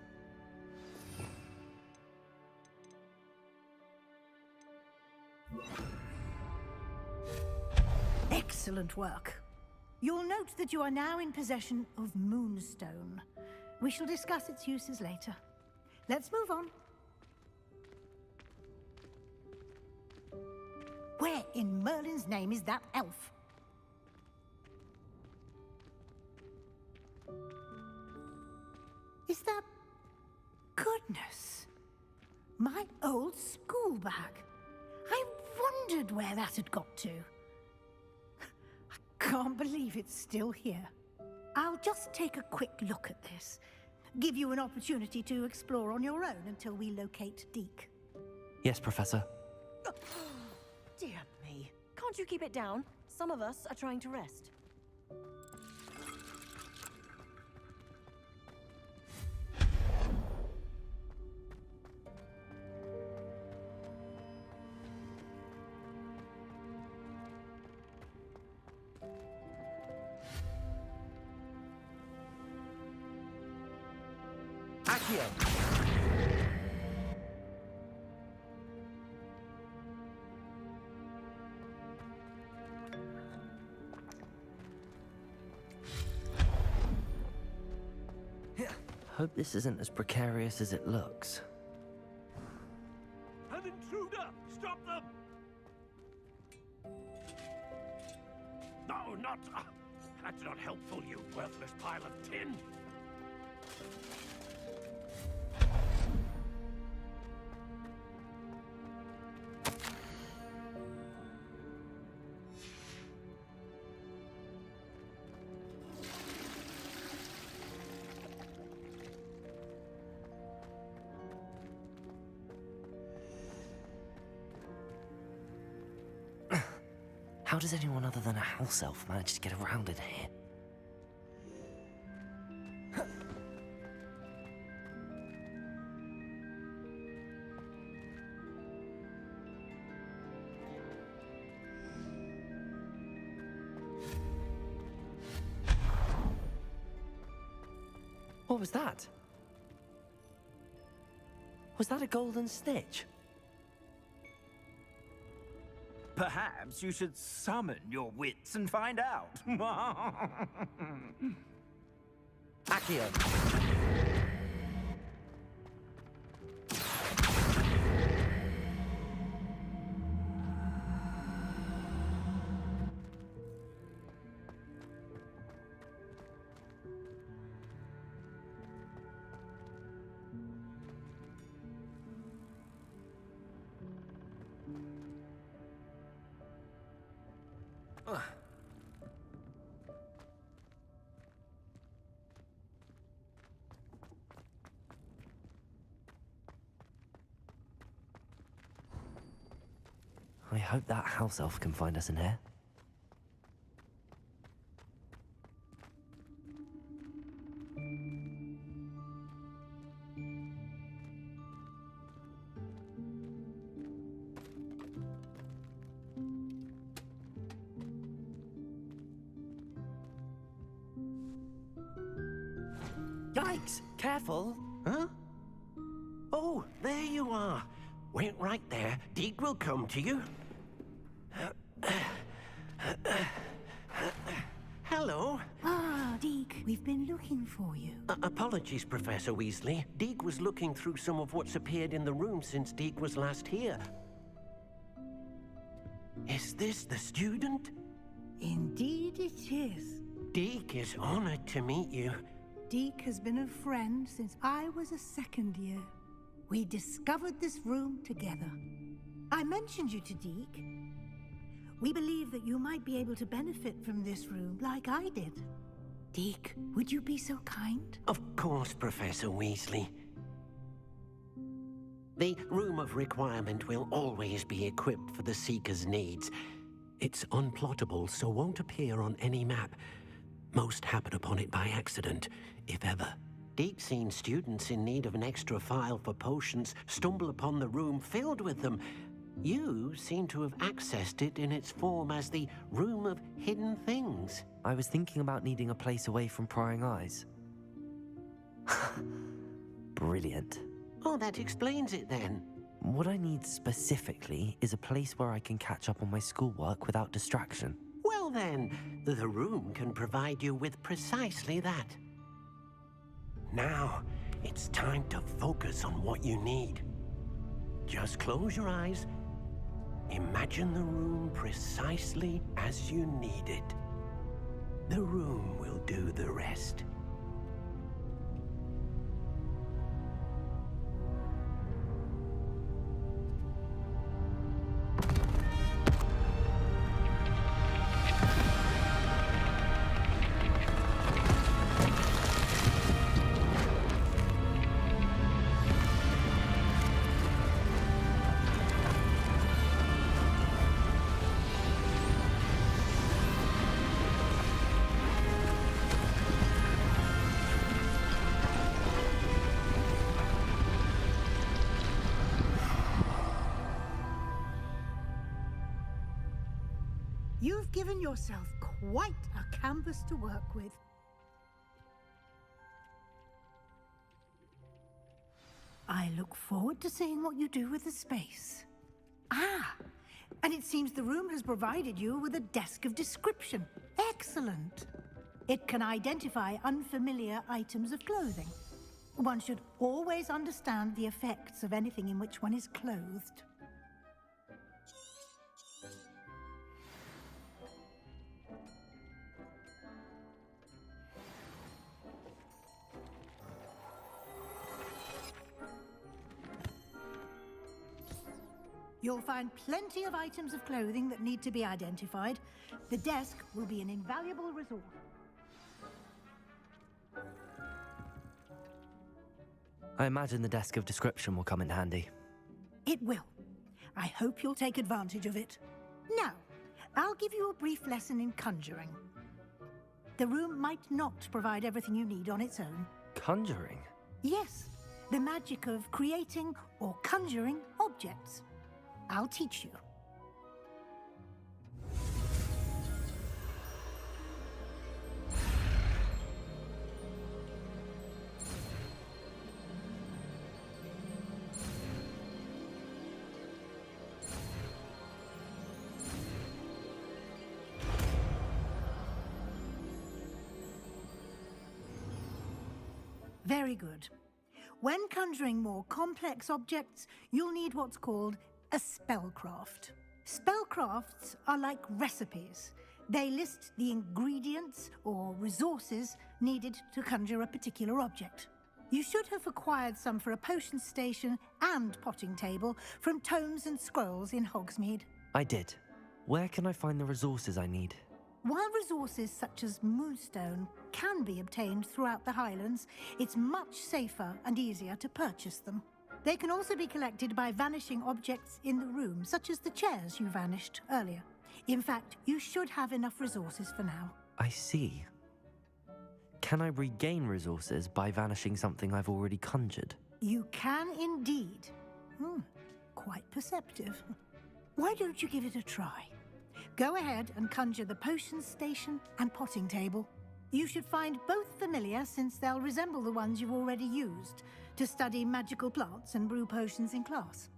Excellent work. You'll note that you are now in possession of Moonstone. We shall discuss its uses later. Let's move on. Where in Merlin's name is that elf? Is that... Goodness. My old school bag. I wondered where that had got to. I can't believe it's still here. I'll just take a quick look at this. Give you an opportunity to explore on your own until we locate Deke. Yes, Professor. Dear me. Can't you keep it down? Some of us are trying to rest. Hope this isn't as precarious as it looks. An intruder! Stop them! No, not... that's not helpful, you worthless pile of tin! How does anyone other than a house elf manage to get around in here? What was that? Was that a golden snitch? Perhaps you should summon your wits and find out. Accio. I hope that house elf can find us in here. Yikes! Careful! Huh? Oh, there you are. Wait right there. Deke will come to you. Hello. Ah, Deke, we've been looking for you. Apologies, Professor Weasley. Deke was looking through some of what's appeared in the room since Deke was last here. Is this the student? Indeed it is. Deke is honored to meet you. Deke has been a friend since I was a second year. We discovered this room together. I mentioned you to Deke. We believe that you might be able to benefit from this room like I did. Deke, would you be so kind? Of course, Professor Weasley. The Room of Requirement will always be equipped for the Seeker's needs. It's unplottable, so won't appear on any map. Most happen upon it by accident, if ever. Deke's seen students in need of an extra file for potions stumble upon the room filled with them. You seem to have accessed it in its form as the Room of Hidden Things. I was thinking about needing a place away from prying eyes. Brilliant. Oh, that explains it then. What I need specifically is a place where I can catch up on my schoolwork without distraction. Well then, the room can provide you with precisely that. Now, it's time to focus on what you need. Just close your eyes. Imagine the room precisely as you need it. The room will do the rest. You've given yourself quite a canvas to work with. I look forward to seeing what you do with the space. Ah, and it seems the room has provided you with a desk of description. Excellent. It can identify unfamiliar items of clothing. One should always understand the effects of anything in which one is clothed. You'll find plenty of items of clothing that need to be identified. The desk will be an invaluable resource. I imagine the desk of description will come in handy. It will. I hope you'll take advantage of it. Now, I'll give you a brief lesson in conjuring. The room might not provide everything you need on its own. Conjuring? Yes, the magic of creating or conjuring objects. I'll teach you. Very good. When conjuring more complex objects, you'll need what's called a spellcraft. Spellcrafts are like recipes. They list the ingredients or resources needed to conjure a particular object. You should have acquired some for a potion station and potting table from tomes and scrolls in Hogsmeade. I did. Where can I find the resources I need? While resources such as Moonstone can be obtained throughout the Highlands, it's much safer and easier to purchase them. They can also be collected by vanishing objects in the room, such as the chairs you vanished earlier. In fact, you should have enough resources for now. I see. Can I regain resources by vanishing something I've already conjured? You can indeed. Quite perceptive. Why don't you give it a try? Go ahead and conjure the potion station and potting table. You should find both familiar, since they'll resemble the ones you've already used to study magical plants and brew potions in class.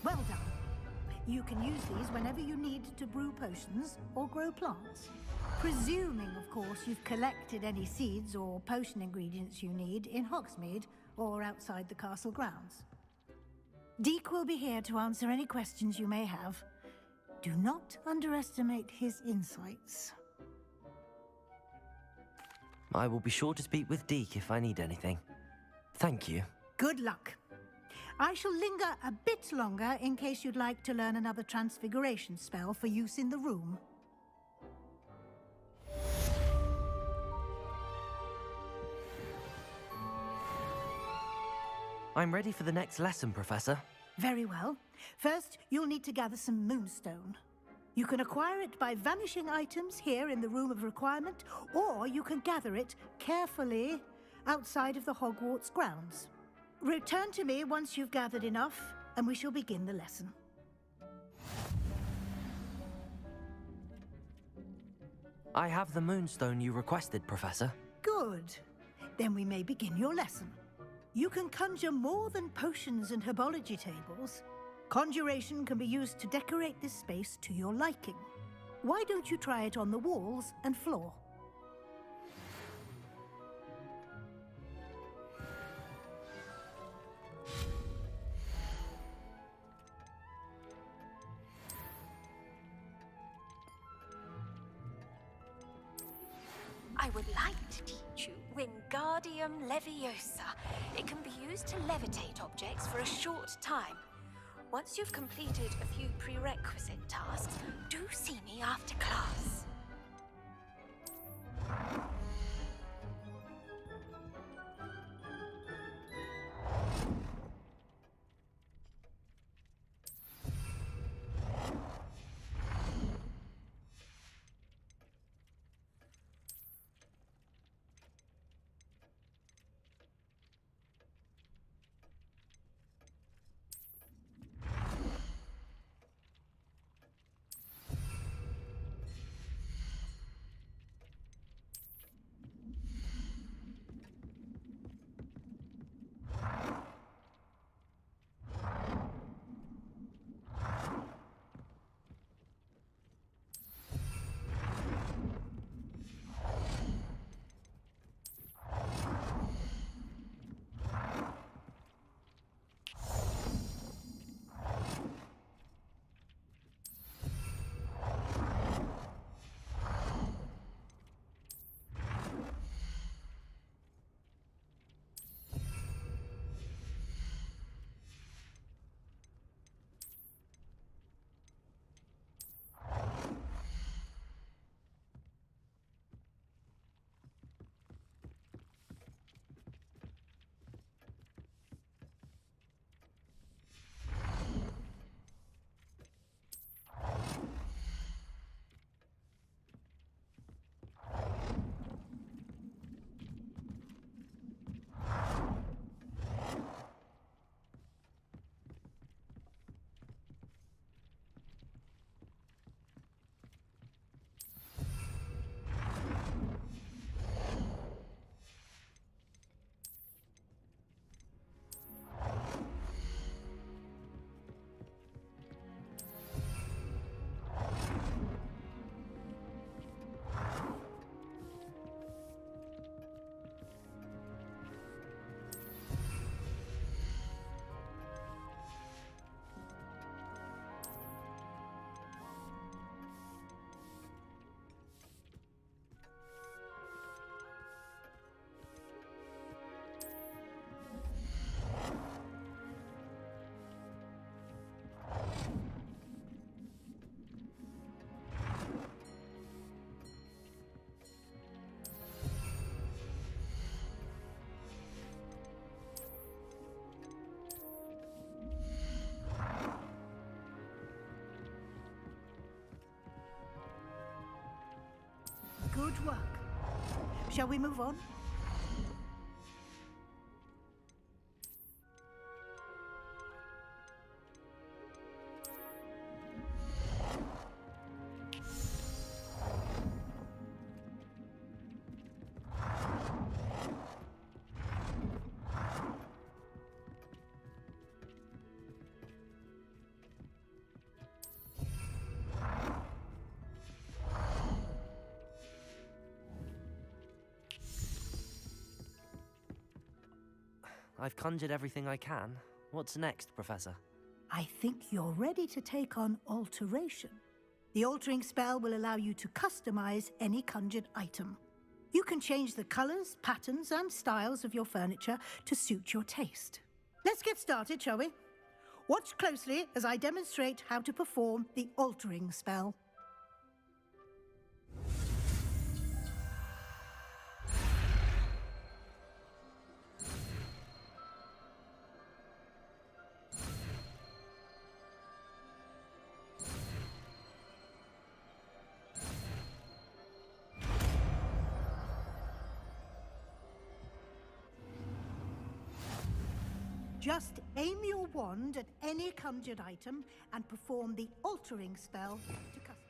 Well done. You can use these whenever you need to brew potions or grow plants. Presuming, of course, you've collected any seeds or potion ingredients you need in Hogsmeade or outside the castle grounds. Deek will be here to answer any questions you may have. Do not underestimate his insights. I will be sure to speak with Deek if I need anything. Thank you. Good luck. I shall linger a bit longer in case you'd like to learn another transfiguration spell for use in the room. I'm ready for the next lesson, Professor. Very well. First, you'll need to gather some Moonstone. You can acquire it by vanishing items here in the Room of Requirement, or you can gather it carefully outside of the Hogwarts grounds. Return to me once you've gathered enough, and we shall begin the lesson. I have the Moonstone you requested, Professor. Good. Then we may begin your lesson. You can conjure more than potions and herbology tables. Conjuration can be used to decorate this space to your liking. Why don't you try it on the walls and floor? I would like to teach you Wingardium Leviosa. It can be used to levitate objects for a short time. Once you've completed a few prerequisite tasks, do see me after class. Good work. Shall we move on? I've conjured everything I can. What's next, Professor? I think you're ready to take on alteration. The altering spell will allow you to customize any conjured item. You can change the colors, patterns, and styles of your furniture to suit your taste. Let's get started, shall we? Watch closely as I demonstrate how to perform the altering spell. Just aim your wand at any conjured item and perform the altering spell to custom.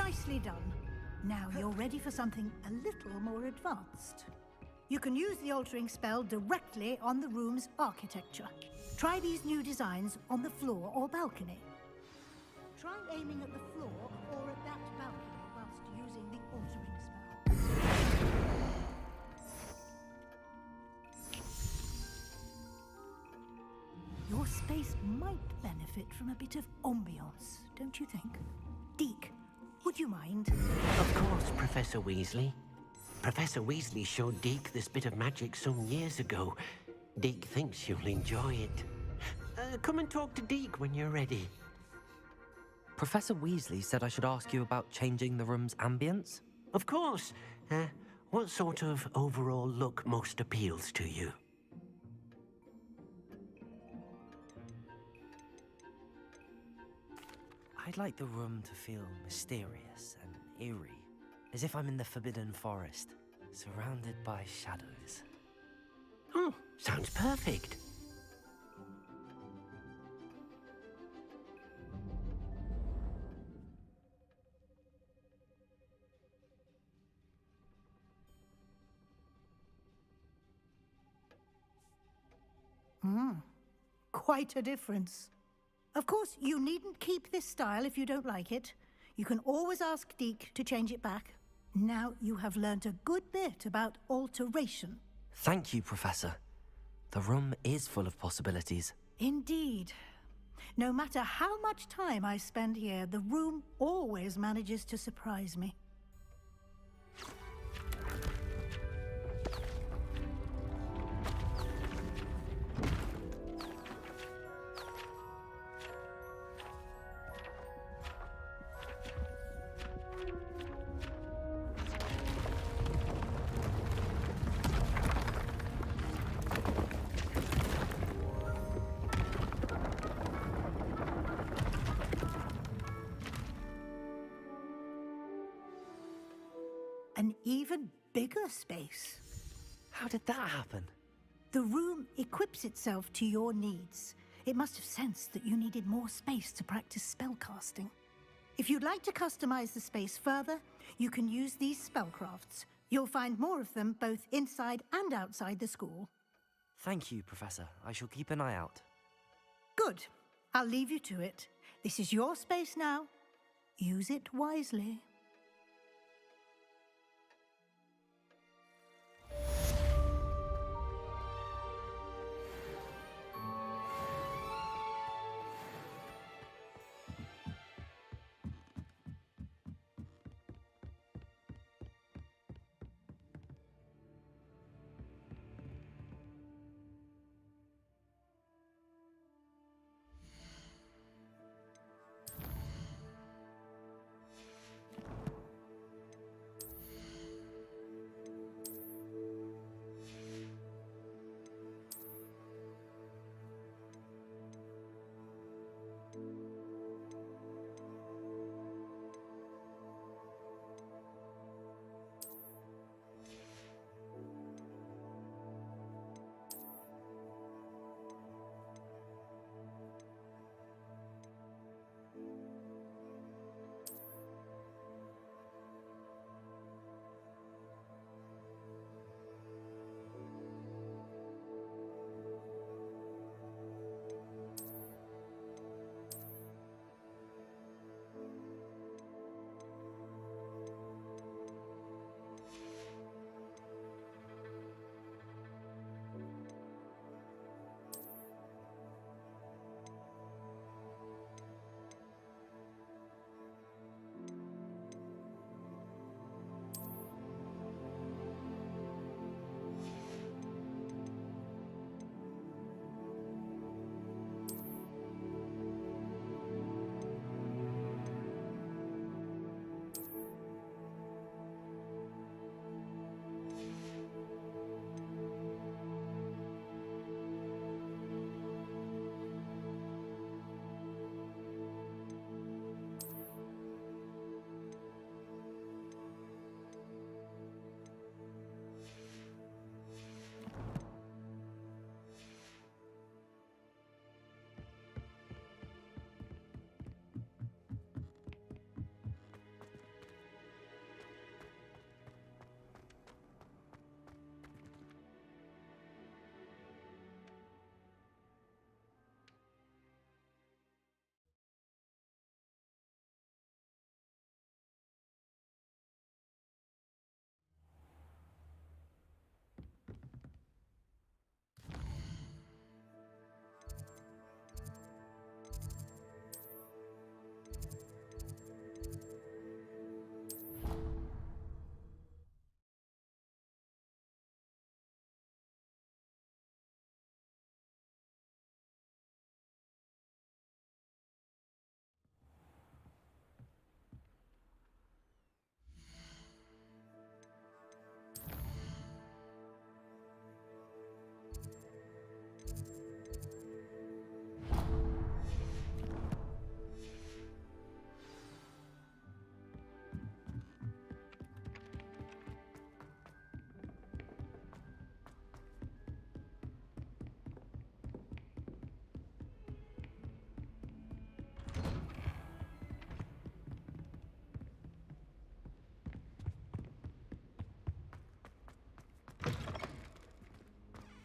Nicely done. Now you're ready for something a little more advanced. You can use the altering spell directly on the room's architecture. Try these new designs on the floor or balcony. Try aiming at the floor or at that balcony whilst using the altering spell. Your space might benefit from a bit of ambiance, don't you think? Deke, would you mind? Of course, Professor Weasley. Professor Weasley showed Deke this bit of magic some years ago. Deke thinks you'll enjoy it. Come and talk to Deke when you're ready. Professor Weasley said I should ask you about changing the room's ambience? Of course. What sort of overall look most appeals to you? I'd like the room to feel mysterious and eerie, as if I'm in the Forbidden Forest, surrounded by shadows. Oh, sounds perfect. Quite a difference. Of course, you needn't keep this style if you don't like it. You can always ask Deke to change it back. Now you have learnt a good bit about alteration. Thank you, Professor. The room is full of possibilities. Indeed. No matter how much time I spend here, the room always manages to surprise me. An even bigger space. How did that happen? The room equips itself to your needs. It must have sensed that you needed more space to practice spellcasting. If you'd like to customize the space further, you can use these spellcrafts. You'll find more of them both inside and outside the school. Thank you, Professor. I shall keep an eye out. Good. I'll leave you to it. This is your space now. Use it wisely.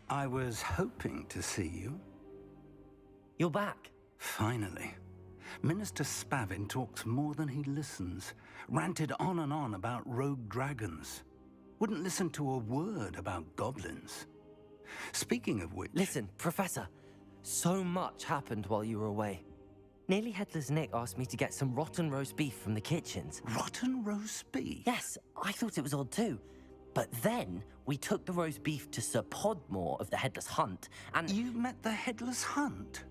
I was hoping to see you. You're back. Finally. Minister Spavin talks more than he listens. Ranted on and on about rogue dragons. Wouldn't listen to a word about goblins. Speaking of which... Listen, Professor. So much happened while you were away. Nearly Headless Nick asked me to get some rotten roast beef from the kitchens. Rotten roast beef? Yes, I thought it was odd too. But then we took the roast beef to Sir Podmore of the Headless Hunt, and... You met the Headless Hunt?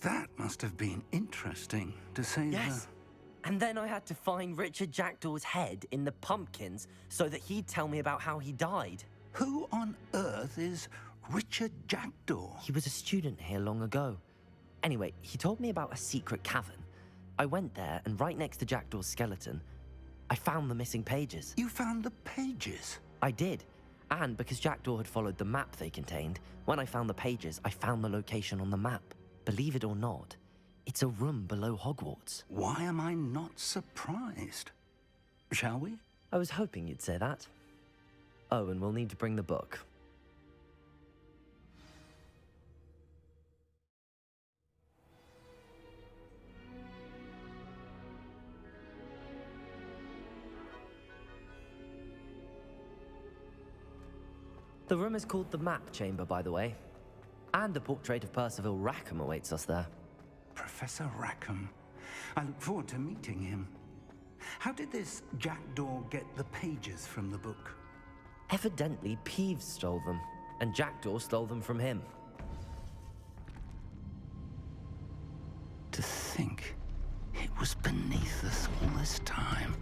That must have been interesting, to say Yes. And then I had to find Richard Jackdaw's head in the pumpkins so that he'd tell me about how he died. Who on earth is Richard Jackdaw? He was a student here long ago. Anyway, he told me about a secret cavern. I went there, and right next to Jackdaw's skeleton, I found the missing pages. You found the pages? I did. And because Jackdaw had followed the map they contained, when I found the pages, I found the location on the map. Believe it or not, it's a room below Hogwarts. Why am I not surprised? Shall we? I was hoping you'd say that. Oh, and we'll need to bring the book. The room is called the Map Chamber, by the way. And a portrait of Percival Rackham awaits us there. Professor Rackham. I look forward to meeting him. How did this Jackdaw get the pages from the book? Evidently, Peeves stole them, and Jackdaw stole them from him. To think it was beneath us all this time.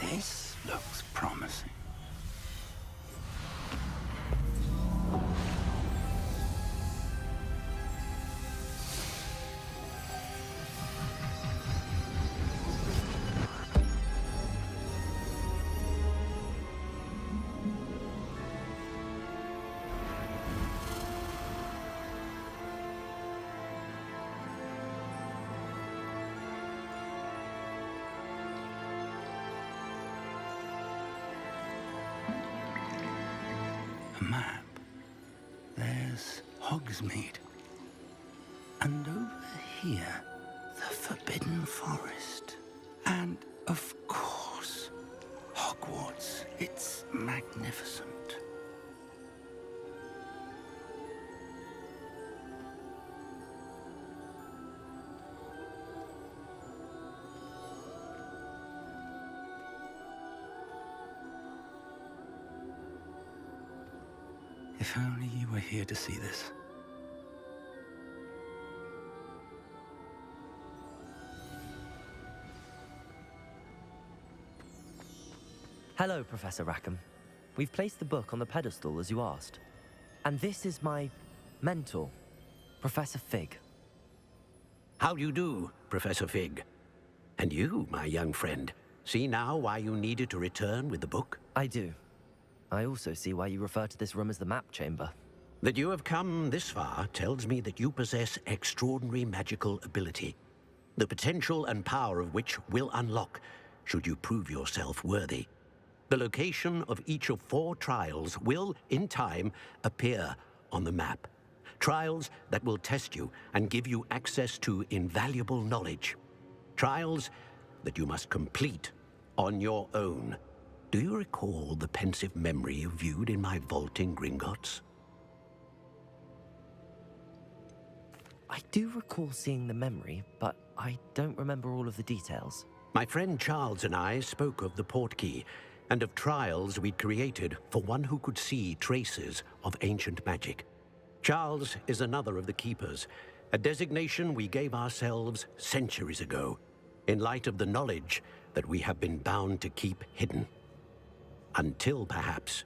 This looks promising. A map. There's Hogsmeade. And over here, the Forbidden Forest. And, of course, Hogwarts. It's magnificent. If only you were here to see this. Hello, Professor Rackham. We've placed the book on the pedestal as you asked. And this is my mentor, Professor Fig. How do you do, Professor Fig? And you, my young friend, see now why you needed to return with the book? I do. I also see why you refer to this room as the Map Chamber. That you have come this far tells me that you possess extraordinary magical ability, the potential and power of which will unlock should you prove yourself worthy. The location of each of 4 trials will, in time, appear on the map. Trials that will test you and give you access to invaluable knowledge. Trials that you must complete on your own. Do you recall the pensive memory you viewed in my vault in Gringotts? I do recall seeing the memory, but I don't remember all of the details. My friend Charles and I spoke of the portkey and of trials we'd created for one who could see traces of ancient magic. Charles is another of the keepers, a designation we gave ourselves centuries ago, in light of the knowledge that we have been bound to keep hidden. Until, perhaps,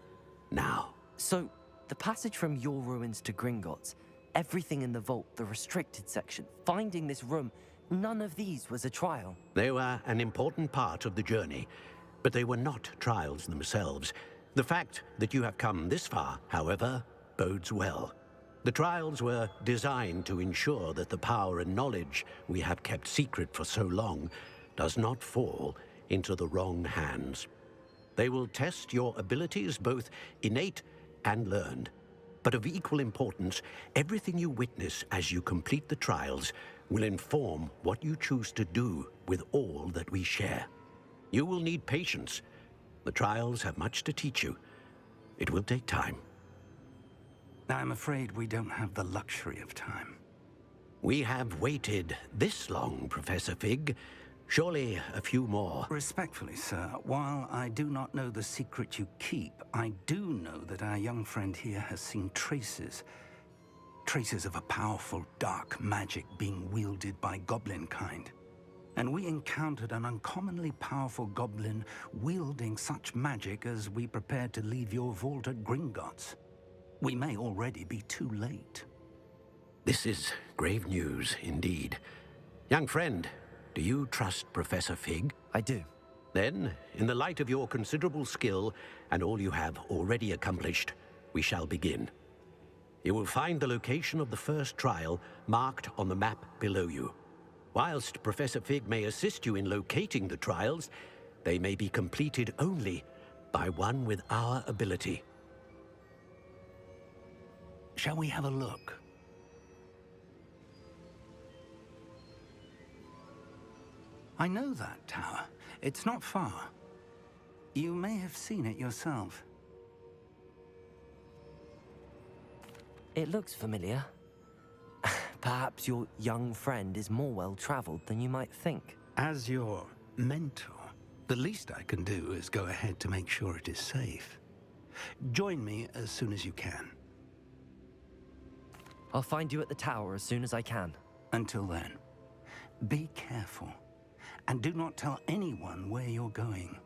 now. So, the passage from your ruins to Gringotts, everything in the vault, the restricted section, finding this room, none of these was a trial. They were an important part of the journey, but they were not trials themselves. The fact that you have come this far, however, bodes well. The trials were designed to ensure that the power and knowledge we have kept secret for so long does not fall into the wrong hands. They will test your abilities, both innate and learned. But of equal importance, everything you witness as you complete the trials will inform what you choose to do with all that we share. You will need patience. The trials have much to teach you. It will take time. I'm afraid we don't have the luxury of time. We have waited this long, Professor Fig. Surely a few more. Respectfully, sir, while I do not know the secret you keep, I do know that our young friend here has seen traces of a powerful dark magic being wielded by goblin kind. And we encountered an uncommonly powerful goblin wielding such magic as we prepared to leave your vault at Gringotts. We may already be too late. This is grave news indeed. Young friend, do you trust Professor Fig? I do. Then, in the light of your considerable skill and all you have already accomplished, we shall begin. You will find the location of the first trial marked on the map below you. Whilst Professor Fig may assist you in locating the trials, they may be completed only by one with our ability. Shall we have a look? I know that tower. It's not far. You may have seen it yourself. It looks familiar. Perhaps your young friend is more well-traveled than you might think. As your mentor, the least I can do is go ahead to make sure it is safe. Join me as soon as you can. I'll find you at the tower as soon as I can. Until then, be careful. And do not tell anyone where you're going.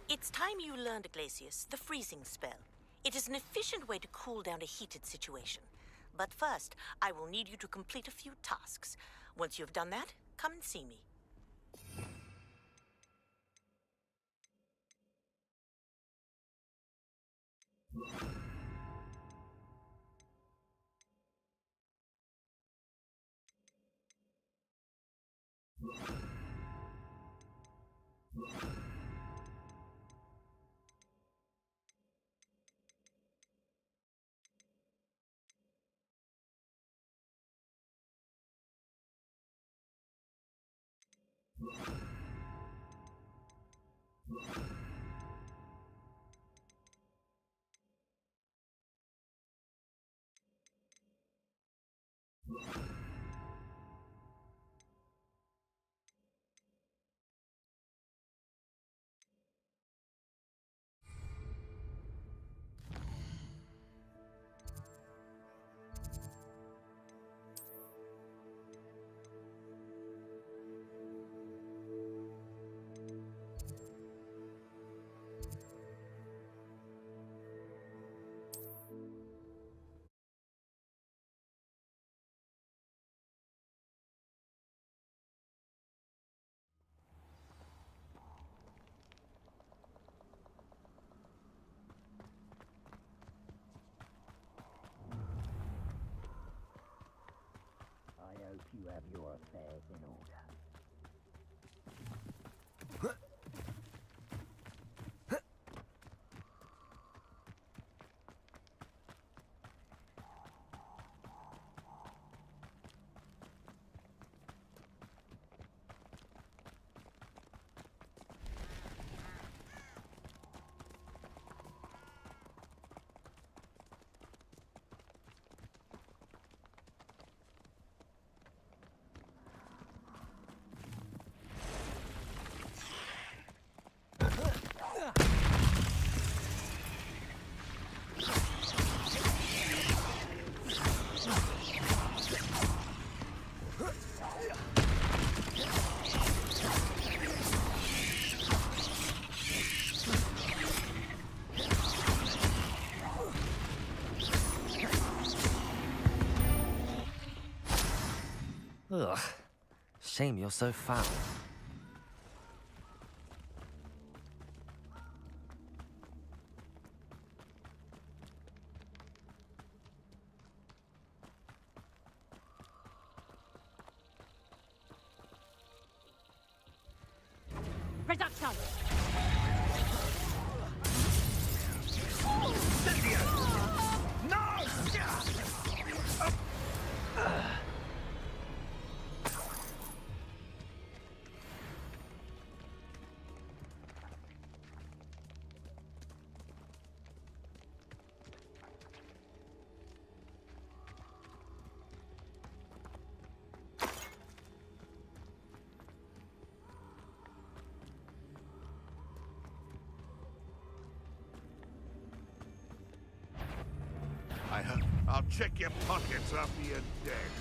It's time you learned, Glacius, the freezing spell. It is an efficient way to cool down a heated situation. But first, I will need you to complete a few tasks. Once you've done that, come and see me. hope you have your affairs in order. Ugh. Shame you're so foul. Reduction! I'll check your pockets after you're dead.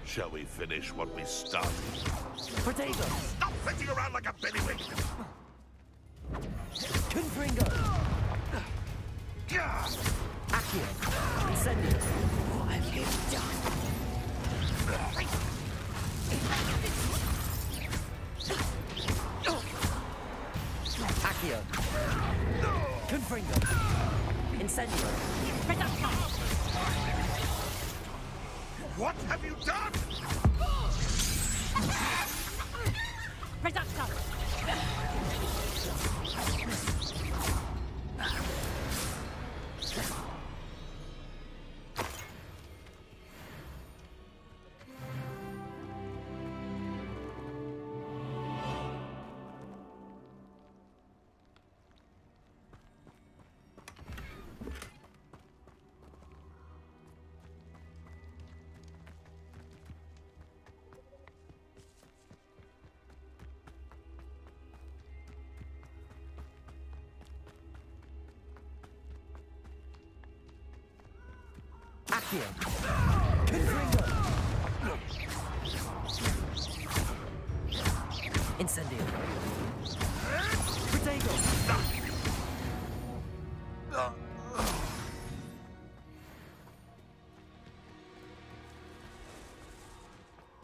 Shall we finish what we started? Potato! Stop flitting around like a bellywig! Confringo! Accio! Incendio! What have you done? Accio! Confringo! Incendio! What have you done? Reduction! Accio! Confringo! Incendio! Protego!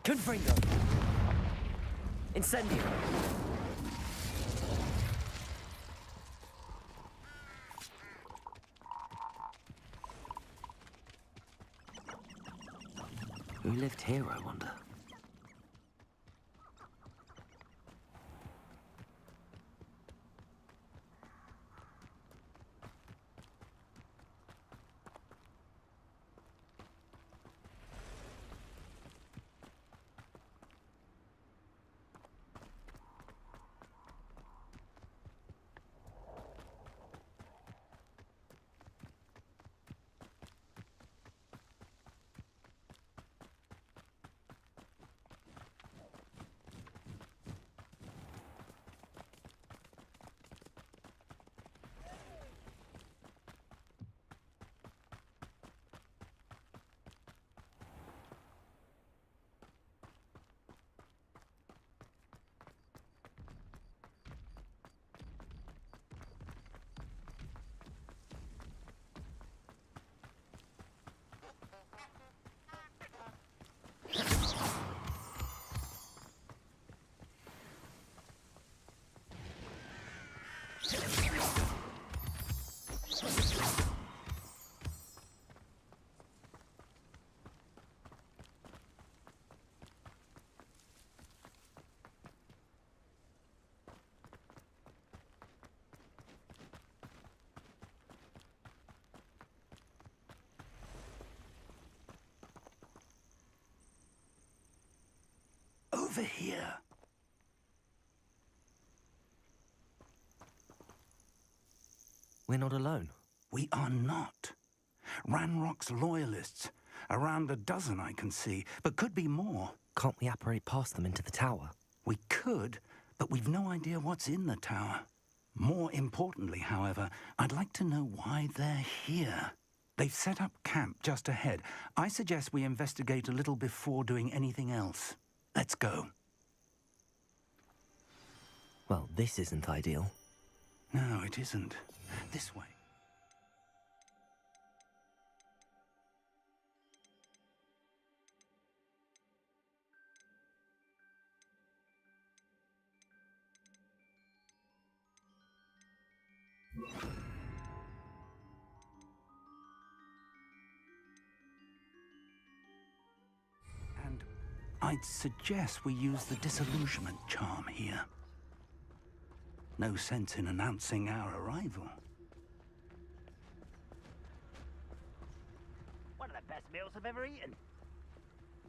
Confringo! Incendio! Who lived here, I wonder? over here. We're not alone. We are not. Ranrock's loyalists. Around a dozen I can see, but could be more. Can't we apparate past them into the tower? We could, but we've no idea what's in the tower. More importantly, however, I'd like to know why they're here. They've set up camp just ahead. I suggest we investigate a little before doing anything else. Let's go. Well, this isn't ideal. No, it isn't. This way. And I'd suggest we use the disillusionment charm here. No sense in announcing our arrival. One of the best meals I've ever eaten.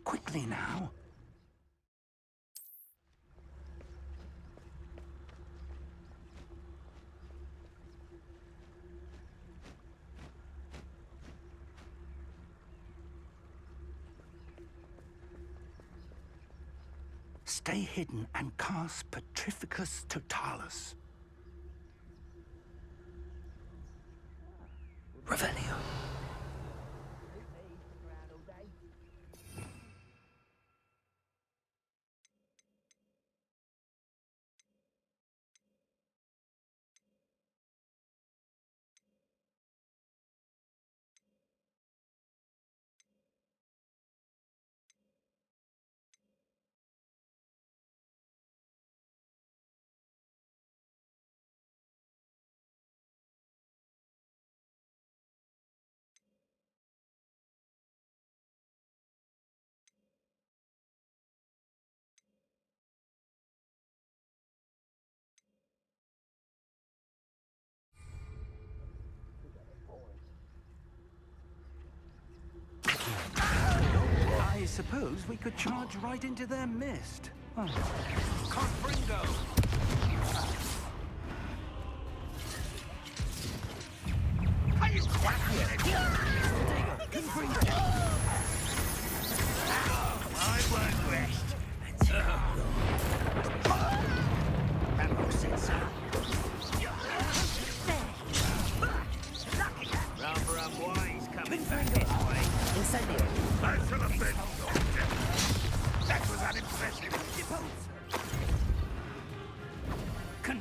Quickly now. Stay hidden and cast Petrificus Totalis. Revelio. I suppose we could charge right into their mist. Oh. Confringo! Are you quacking? I won't rest. Ranrock said so. Rather unwise coming back this way. Incendio. I should have been doctor. That was unimpressive.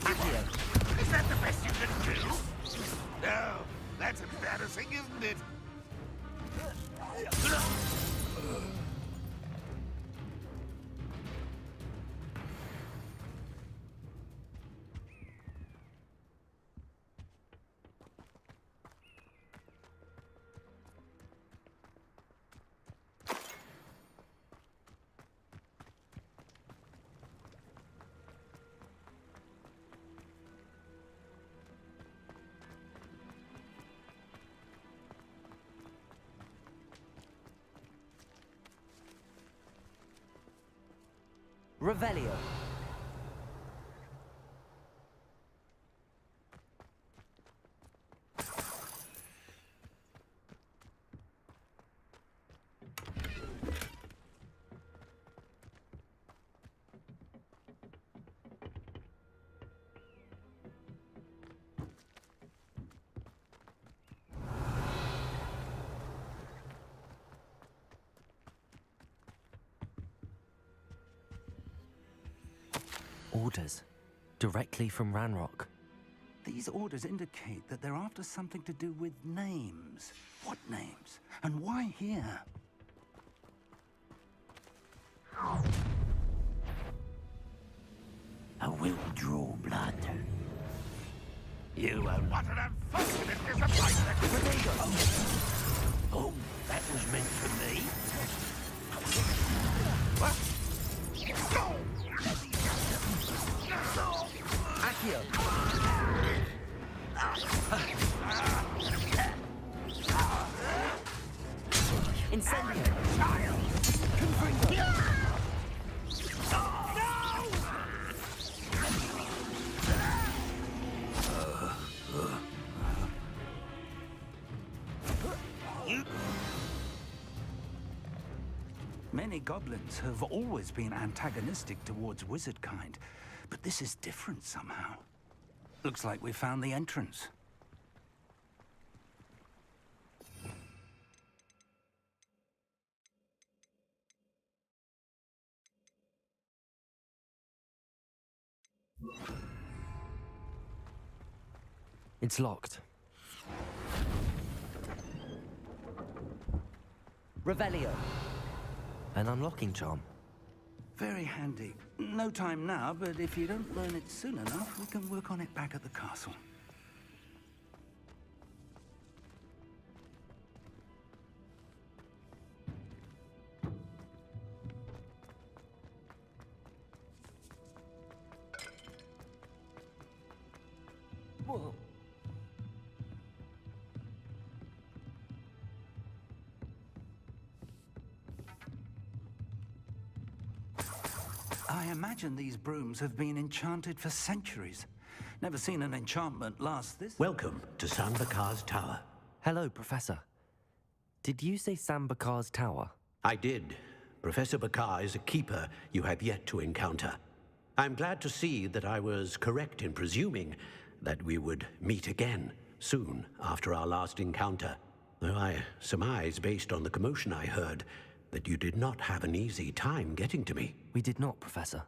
Accio. Is that the best you can do? No, that's embarrassing, isn't it? Revelio. Orders. Directly from Ranrock. These orders indicate that they're after something to do with names. What names? And why here? I will draw blood. You won't. What an unfortunate disappointment! Oh, that was meant for me. What? Go! Accio. Incendio. Child! Ah! Many goblins have always been antagonistic towards wizard kind, but this is different somehow. Looks like we found the entrance. It's locked. Revelio. An unlocking charm. Very handy. No time now, but if you don't learn it soon enough, we can work on it back at the castle. Whoa. I imagine these brooms have been enchanted for centuries. Never seen an enchantment last this... Welcome to Sambakar's Tower. Hello, Professor. Did you say Sambakar's Tower? I did. Professor Bakar is a keeper you have yet to encounter. I'm glad to see that I was correct in presuming that we would meet again soon after our last encounter. Though I surmise, based on the commotion I heard, that you did not have an easy time getting to me. We did not, Professor.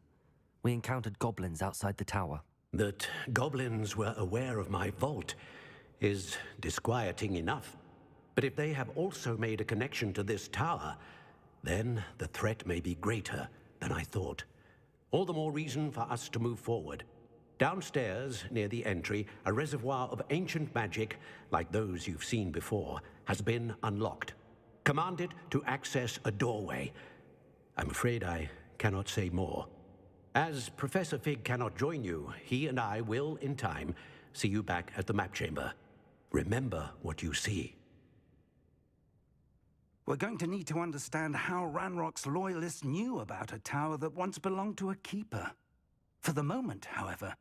We encountered goblins outside the tower. That goblins were aware of my vault is disquieting enough. But if they have also made a connection to this tower, then the threat may be greater than I thought. All the more reason for us to move forward. Downstairs, near the entry, a reservoir of ancient magic, like those you've seen before, has been unlocked. Commanded to access a doorway. I'm afraid I cannot say more. As Professor Fig cannot join you, he and I will, in time, see you back at the map chamber. Remember what you see. We're going to need to understand how Ranrock's loyalists knew about a tower that once belonged to a keeper. For the moment, however,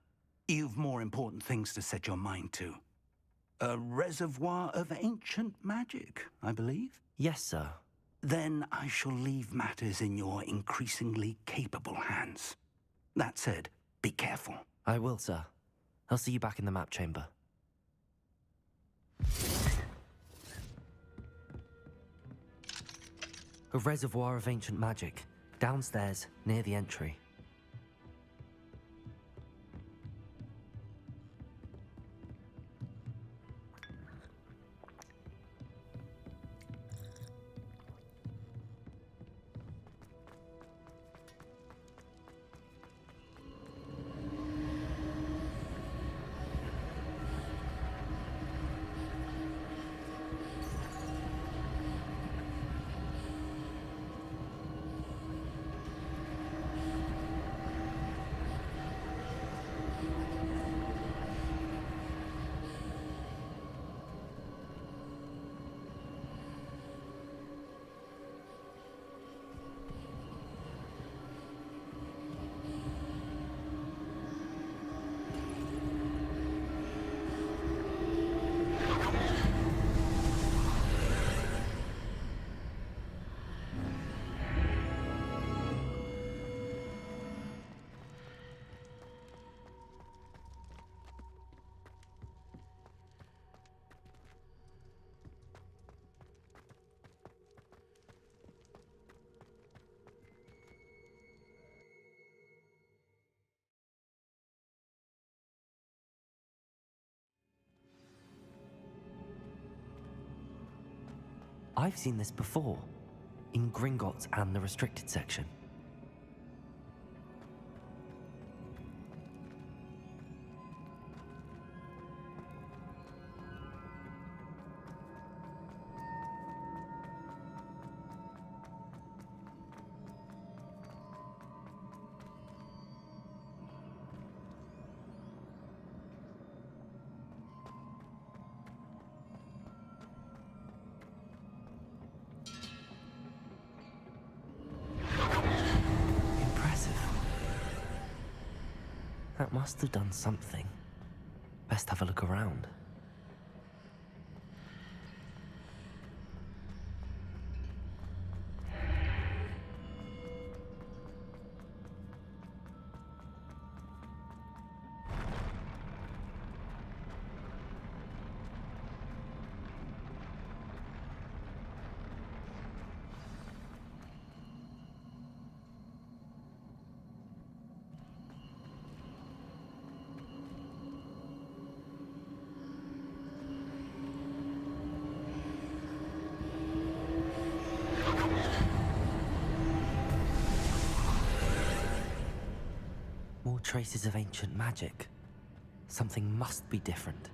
you've more important things to set your mind to. A reservoir of ancient magic, I believe? Yes, sir. Then I shall leave matters in your increasingly capable hands. That said, be careful. I will, sir. I'll see you back in the map chamber. A reservoir of ancient magic, downstairs, near the entry. I've seen this before, in Gringotts and the restricted section. That must have done something. Best have a look around. traces of ancient magic. Something must be different.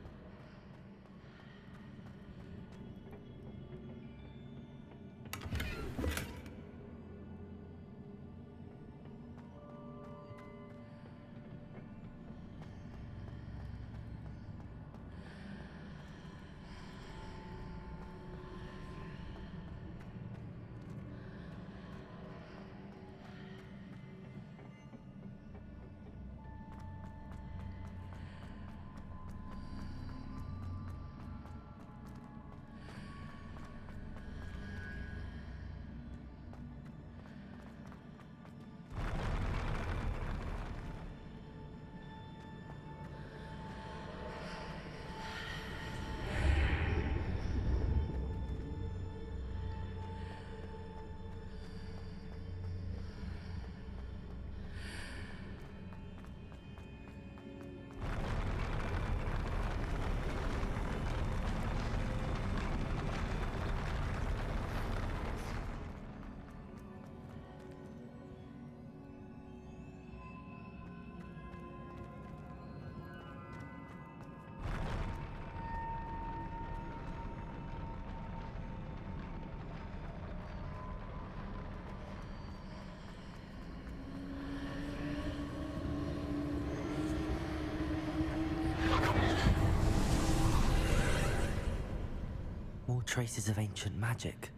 More traces of ancient magic.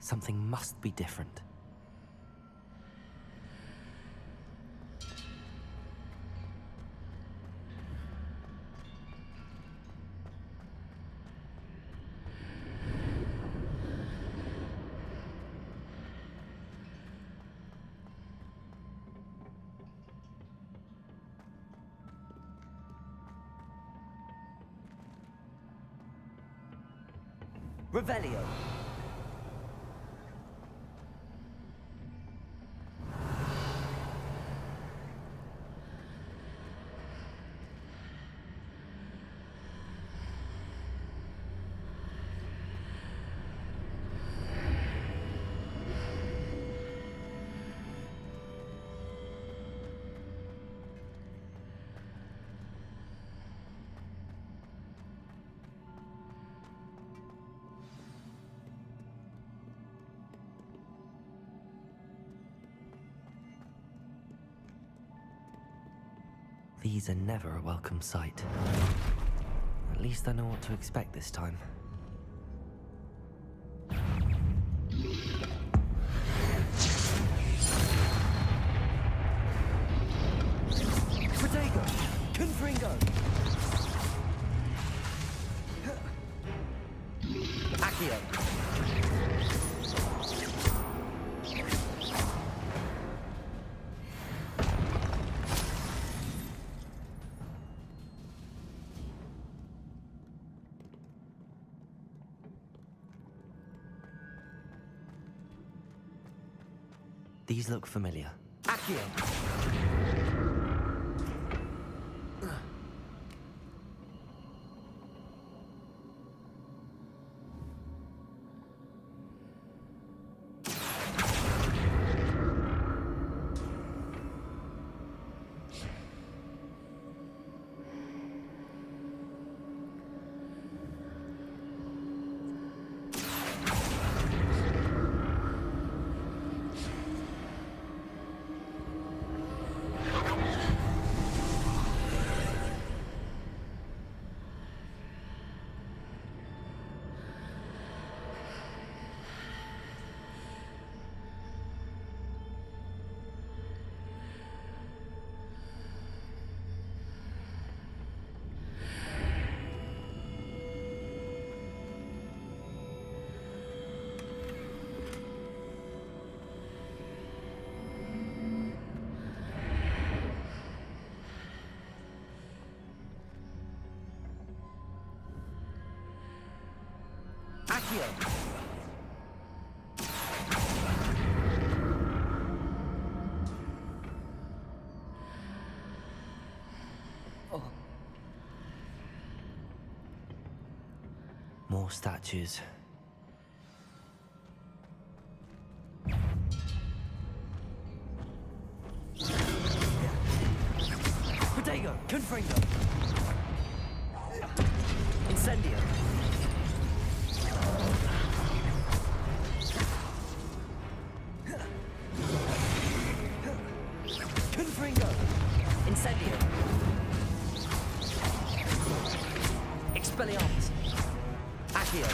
Something must be different. Revelio. These are never a welcome sight. At least I know what to expect this time. Protego! Confringo! Accio! These look familiar. Accio! Accio! More statues. Accio!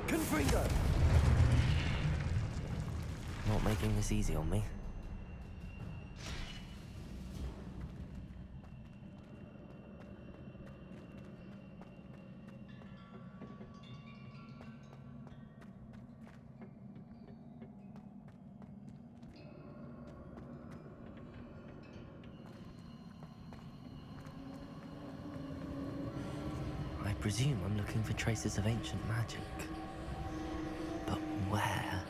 Confringo! Not making this easy on me. I presume I'm looking for traces of ancient magic. But where?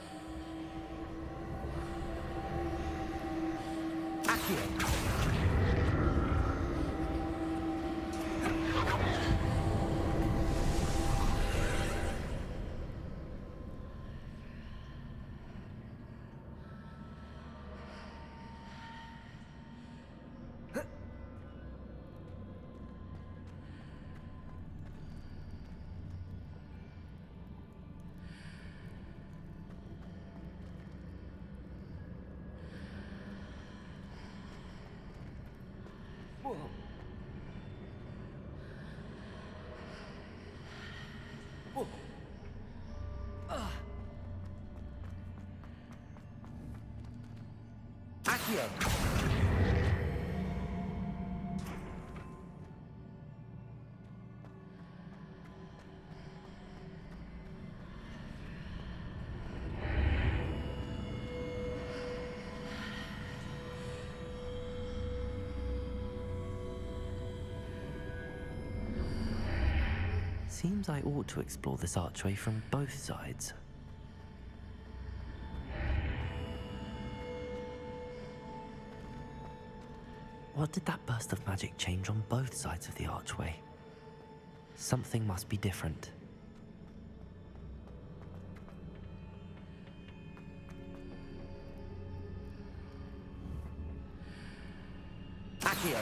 Accio! Accio! Seems I ought to explore this archway from both sides. What did that burst of magic change on both sides of the archway? Something must be different. Accio!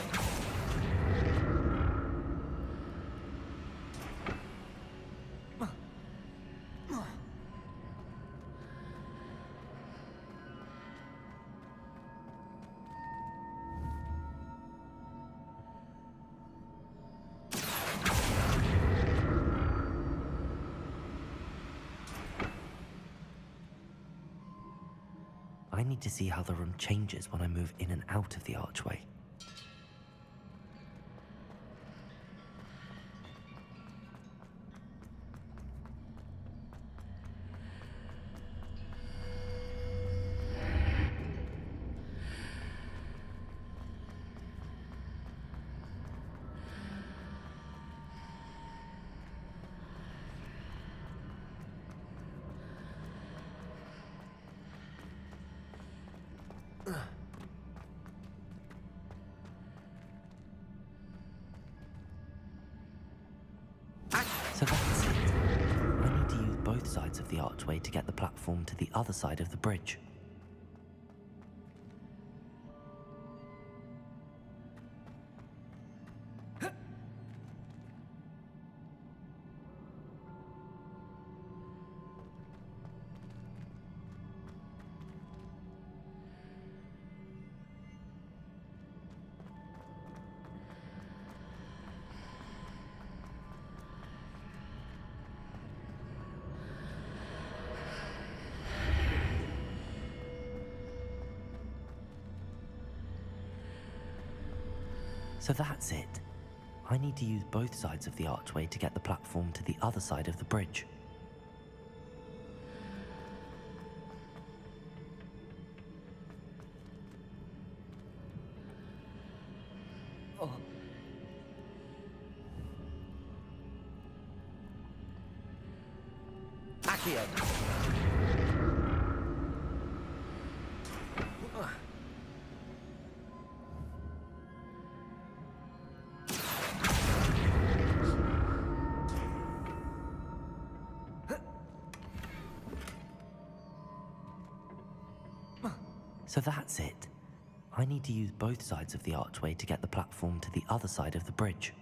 I need to see how the room changes when I move in and out of the archway. So that's it. I need to use both sides of the archway to get the platform to the other side of the bridge. So that's it. I need to use both sides of the archway to get the platform to the other side of the bridge. Oh. Accio! So that's it. I need to use both sides of the archway to get the platform to the other side of the bridge.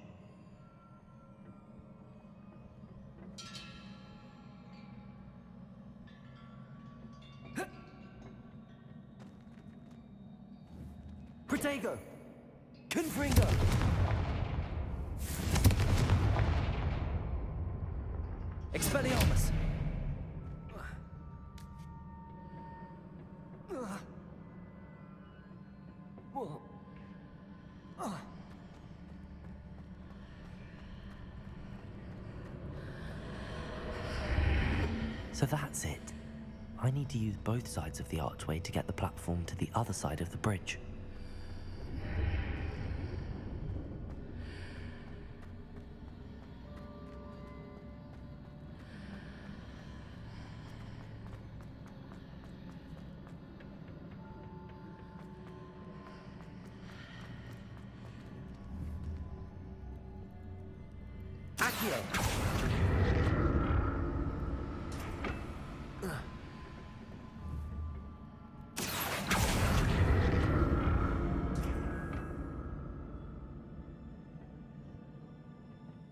Protego! Confringo! Expelliarmus! So that's it. I need to use both sides of the archway to get the platform to the other side of the bridge.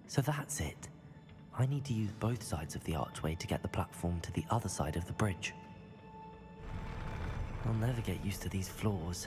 So that's it. I need to use both sides of the archway to get the platform to the other side of the bridge. I'll never get used to these floors.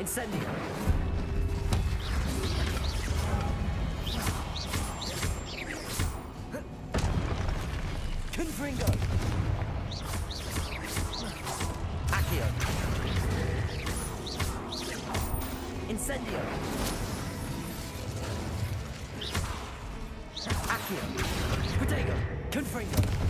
Incendio! Confringo! Accio! Incendio! Accio! Protego! Confringo!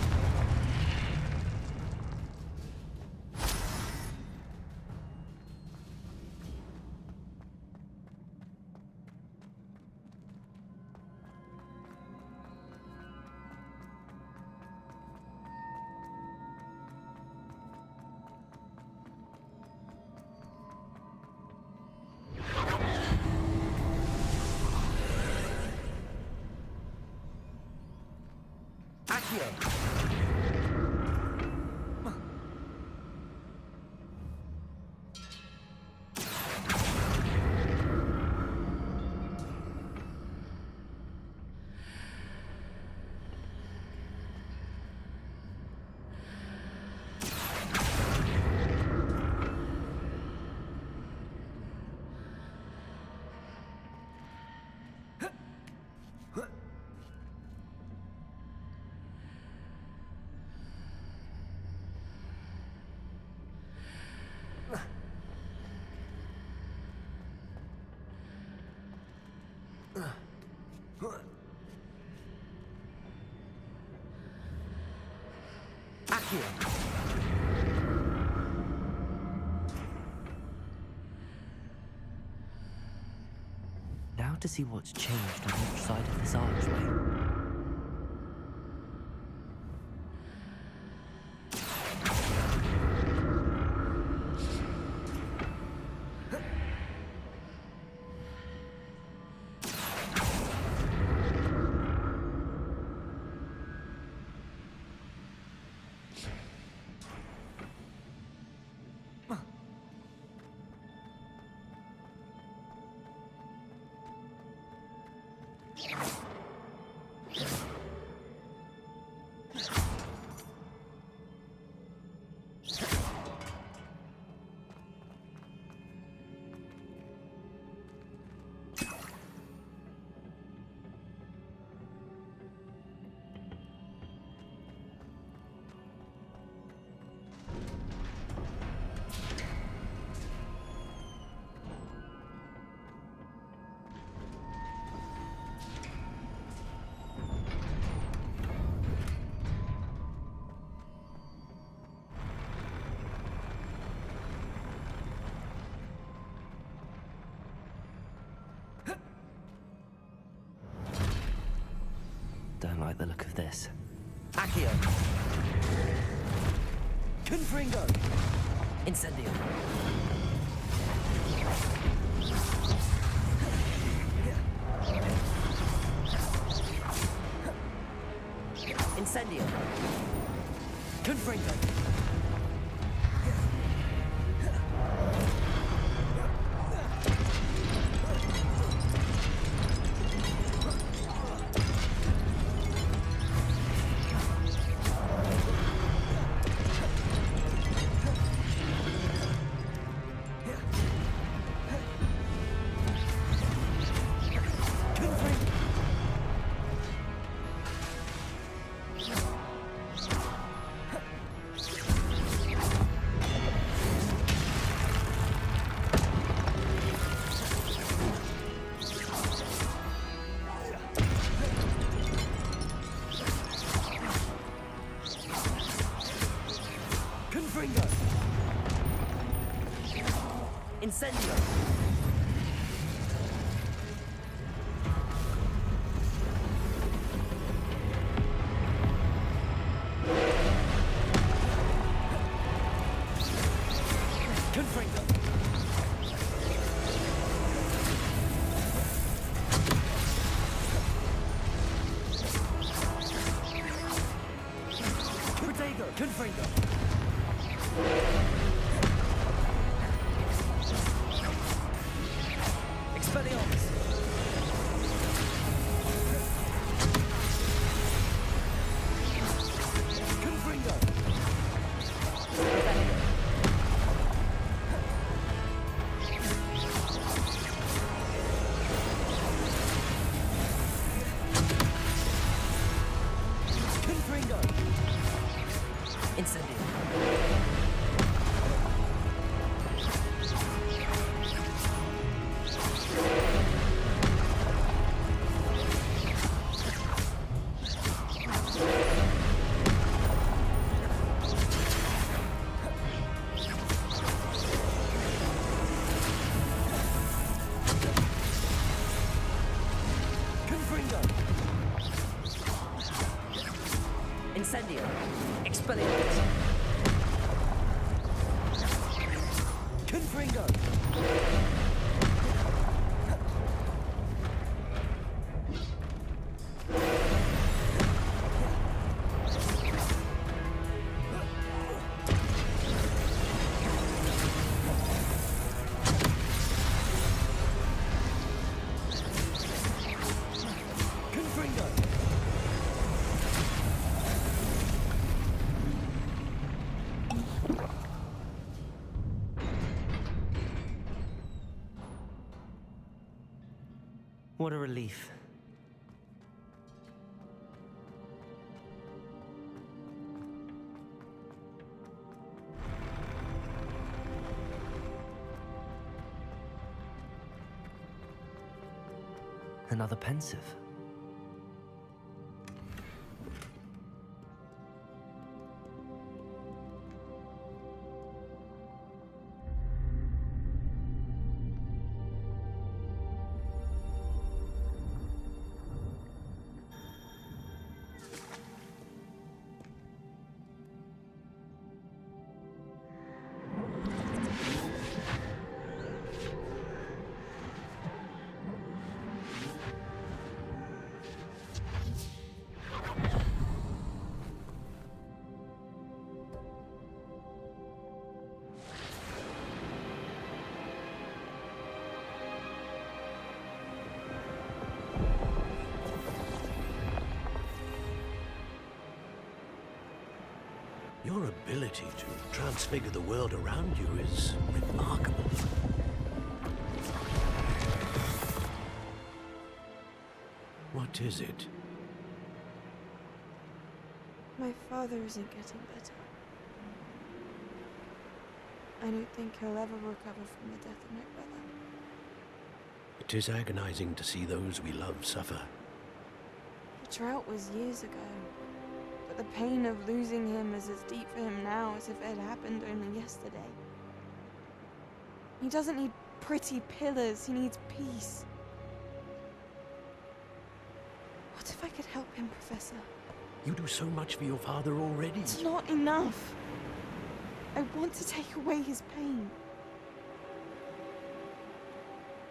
Now to see what's changed on each side of this archway. Don't like the look of this. Accio! Confringo! Incendio! Incendio! Confringo! Incendio! Confringo! Protego! Confringo! Expelliarmus! Confringo! Confringo! Incendio! Incendio! Expelliarmus! Confringo! Confringo! What a relief. Another pensive. Your ability to transfigure the world around you is remarkable. What is it? My father isn't getting better. I don't think he'll ever recover from the death of my brother. It is agonizing to see those we love suffer. The drought was years ago, but the pain of losing him is as deep for him now as if it had happened only yesterday. He doesn't need pretty pillars, he needs peace. What if I could help him, Professor? You do so much for your father already. It's not enough. I want to take away his pain.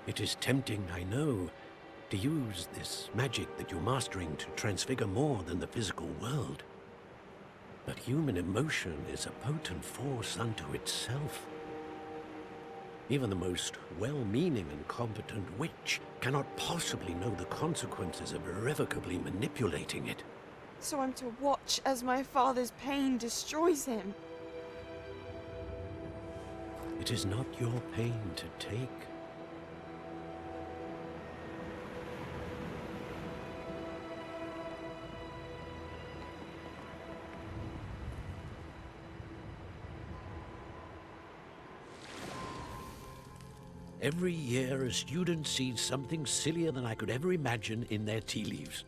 It is tempting, I know, to use this magic that you're mastering to transfigure more than the physical world. But human emotion is a potent force unto itself. Even the most well-meaning and competent witch cannot possibly know the consequences of irrevocably manipulating it. So I'm to watch as my father's pain destroys him. It is not your pain to take. Every year, a student sees something sillier than I could ever imagine in their tea leaves.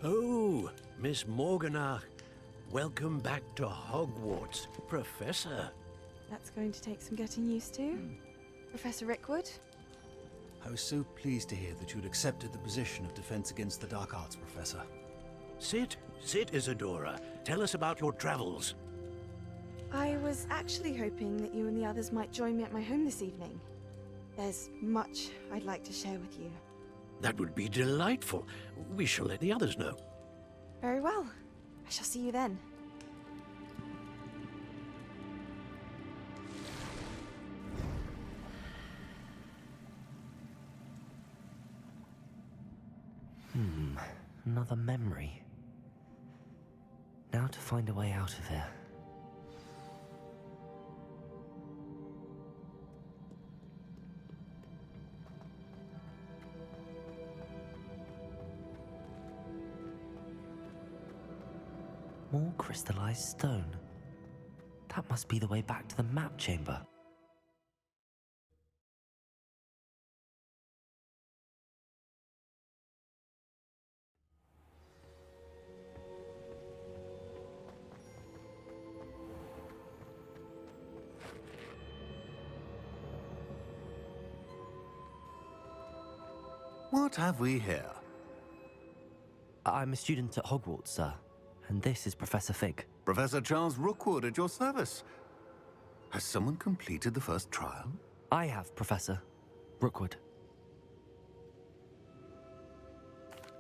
Oh, Miss Morganach, welcome back to Hogwarts, Professor. That's going to take some getting used to. Professor Rickwood? I was so pleased to hear that you'd accepted the position of Defense Against the Dark Arts, Professor. Sit, Isadora. Tell us about your travels. I was actually hoping that you and the others might join me at my home this evening. There's much I'd like to share with you. That would be delightful. We shall let the others know. Very well. I shall see you then. Another memory. Now to find a way out of here. More crystallized stone. That must be the way back to the map chamber. What have we here? I'm a student at Hogwarts, sir. And this is Professor Fig. Professor Charles Rookwood at your service. Has someone completed the first trial? I have, Professor Rookwood.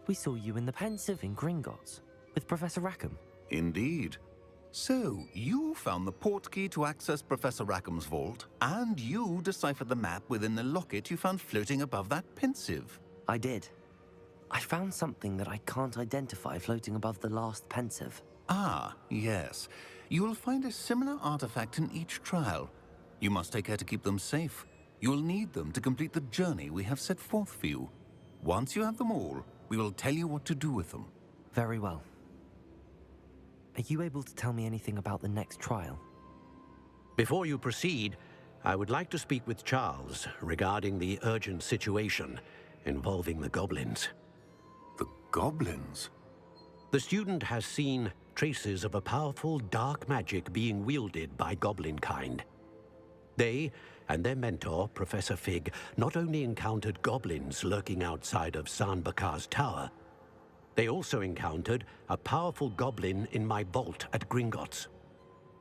We saw you in the Pensive in Gringotts with Professor Rackham. Indeed. So, you found the portkey to access Professor Rackham's vault, and you deciphered the map within the locket you found floating above that Pensive. I did. I found something that I can't identify floating above the last Pensive. Ah, yes. You will find a similar artifact in each trial. You must take care to keep them safe. You will need them to complete the journey we have set forth for you. Once you have them all, we will tell you what to do with them. Very well. Are you able to tell me anything about the next trial? Before you proceed, I would like to speak with Charles regarding the urgent situation involving the goblins. The goblins? The student has seen traces of a powerful dark magic being wielded by goblin kind. They and their mentor, Professor Fig, not only encountered goblins lurking outside of San Bakar's tower, they also encountered a powerful goblin in my vault at Gringotts.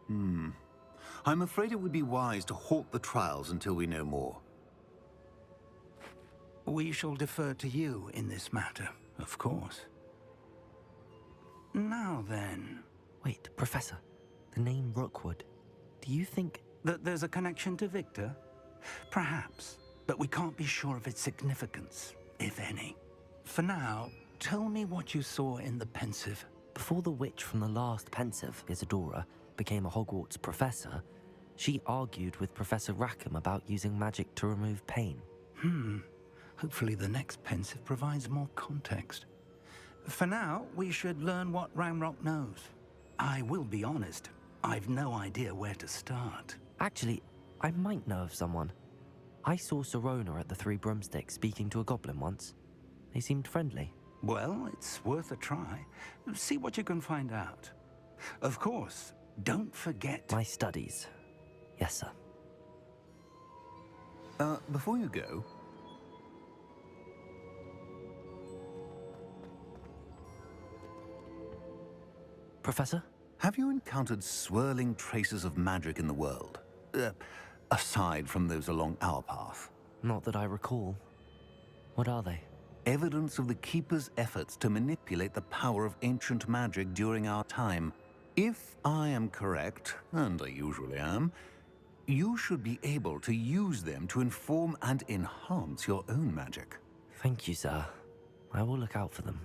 I'm afraid it would be wise to halt the trials until we know more. We shall defer to you in this matter, of course. Now then... Wait, Professor. The name Rookwood. Do you think... that there's a connection to Victor? Perhaps, but we can't be sure of its significance, if any. For now, tell me what you saw in the Pensive. Before the witch from the last Pensive, Isadora, became a Hogwarts professor, she argued with Professor Rackham about using magic to remove pain. Hopefully the next pensive provides more context. For now, we should learn what Ranrock knows. I will be honest, I've no idea where to start. Actually, I might know of someone. I saw Sirona at the Three Broomsticks speaking to a goblin once. They seemed friendly. Well, it's worth a try. See what you can find out. Of course, don't forget... My studies. Yes, sir. Before you go... Professor? Have you encountered swirling traces of magic in the world? Aside from those along our path? Not that I recall. What are they? Evidence of the Keeper's efforts to manipulate the power of ancient magic during our time. If I am correct, and I usually am, you should be able to use them to inform and enhance your own magic. Thank you, sir. I will look out for them.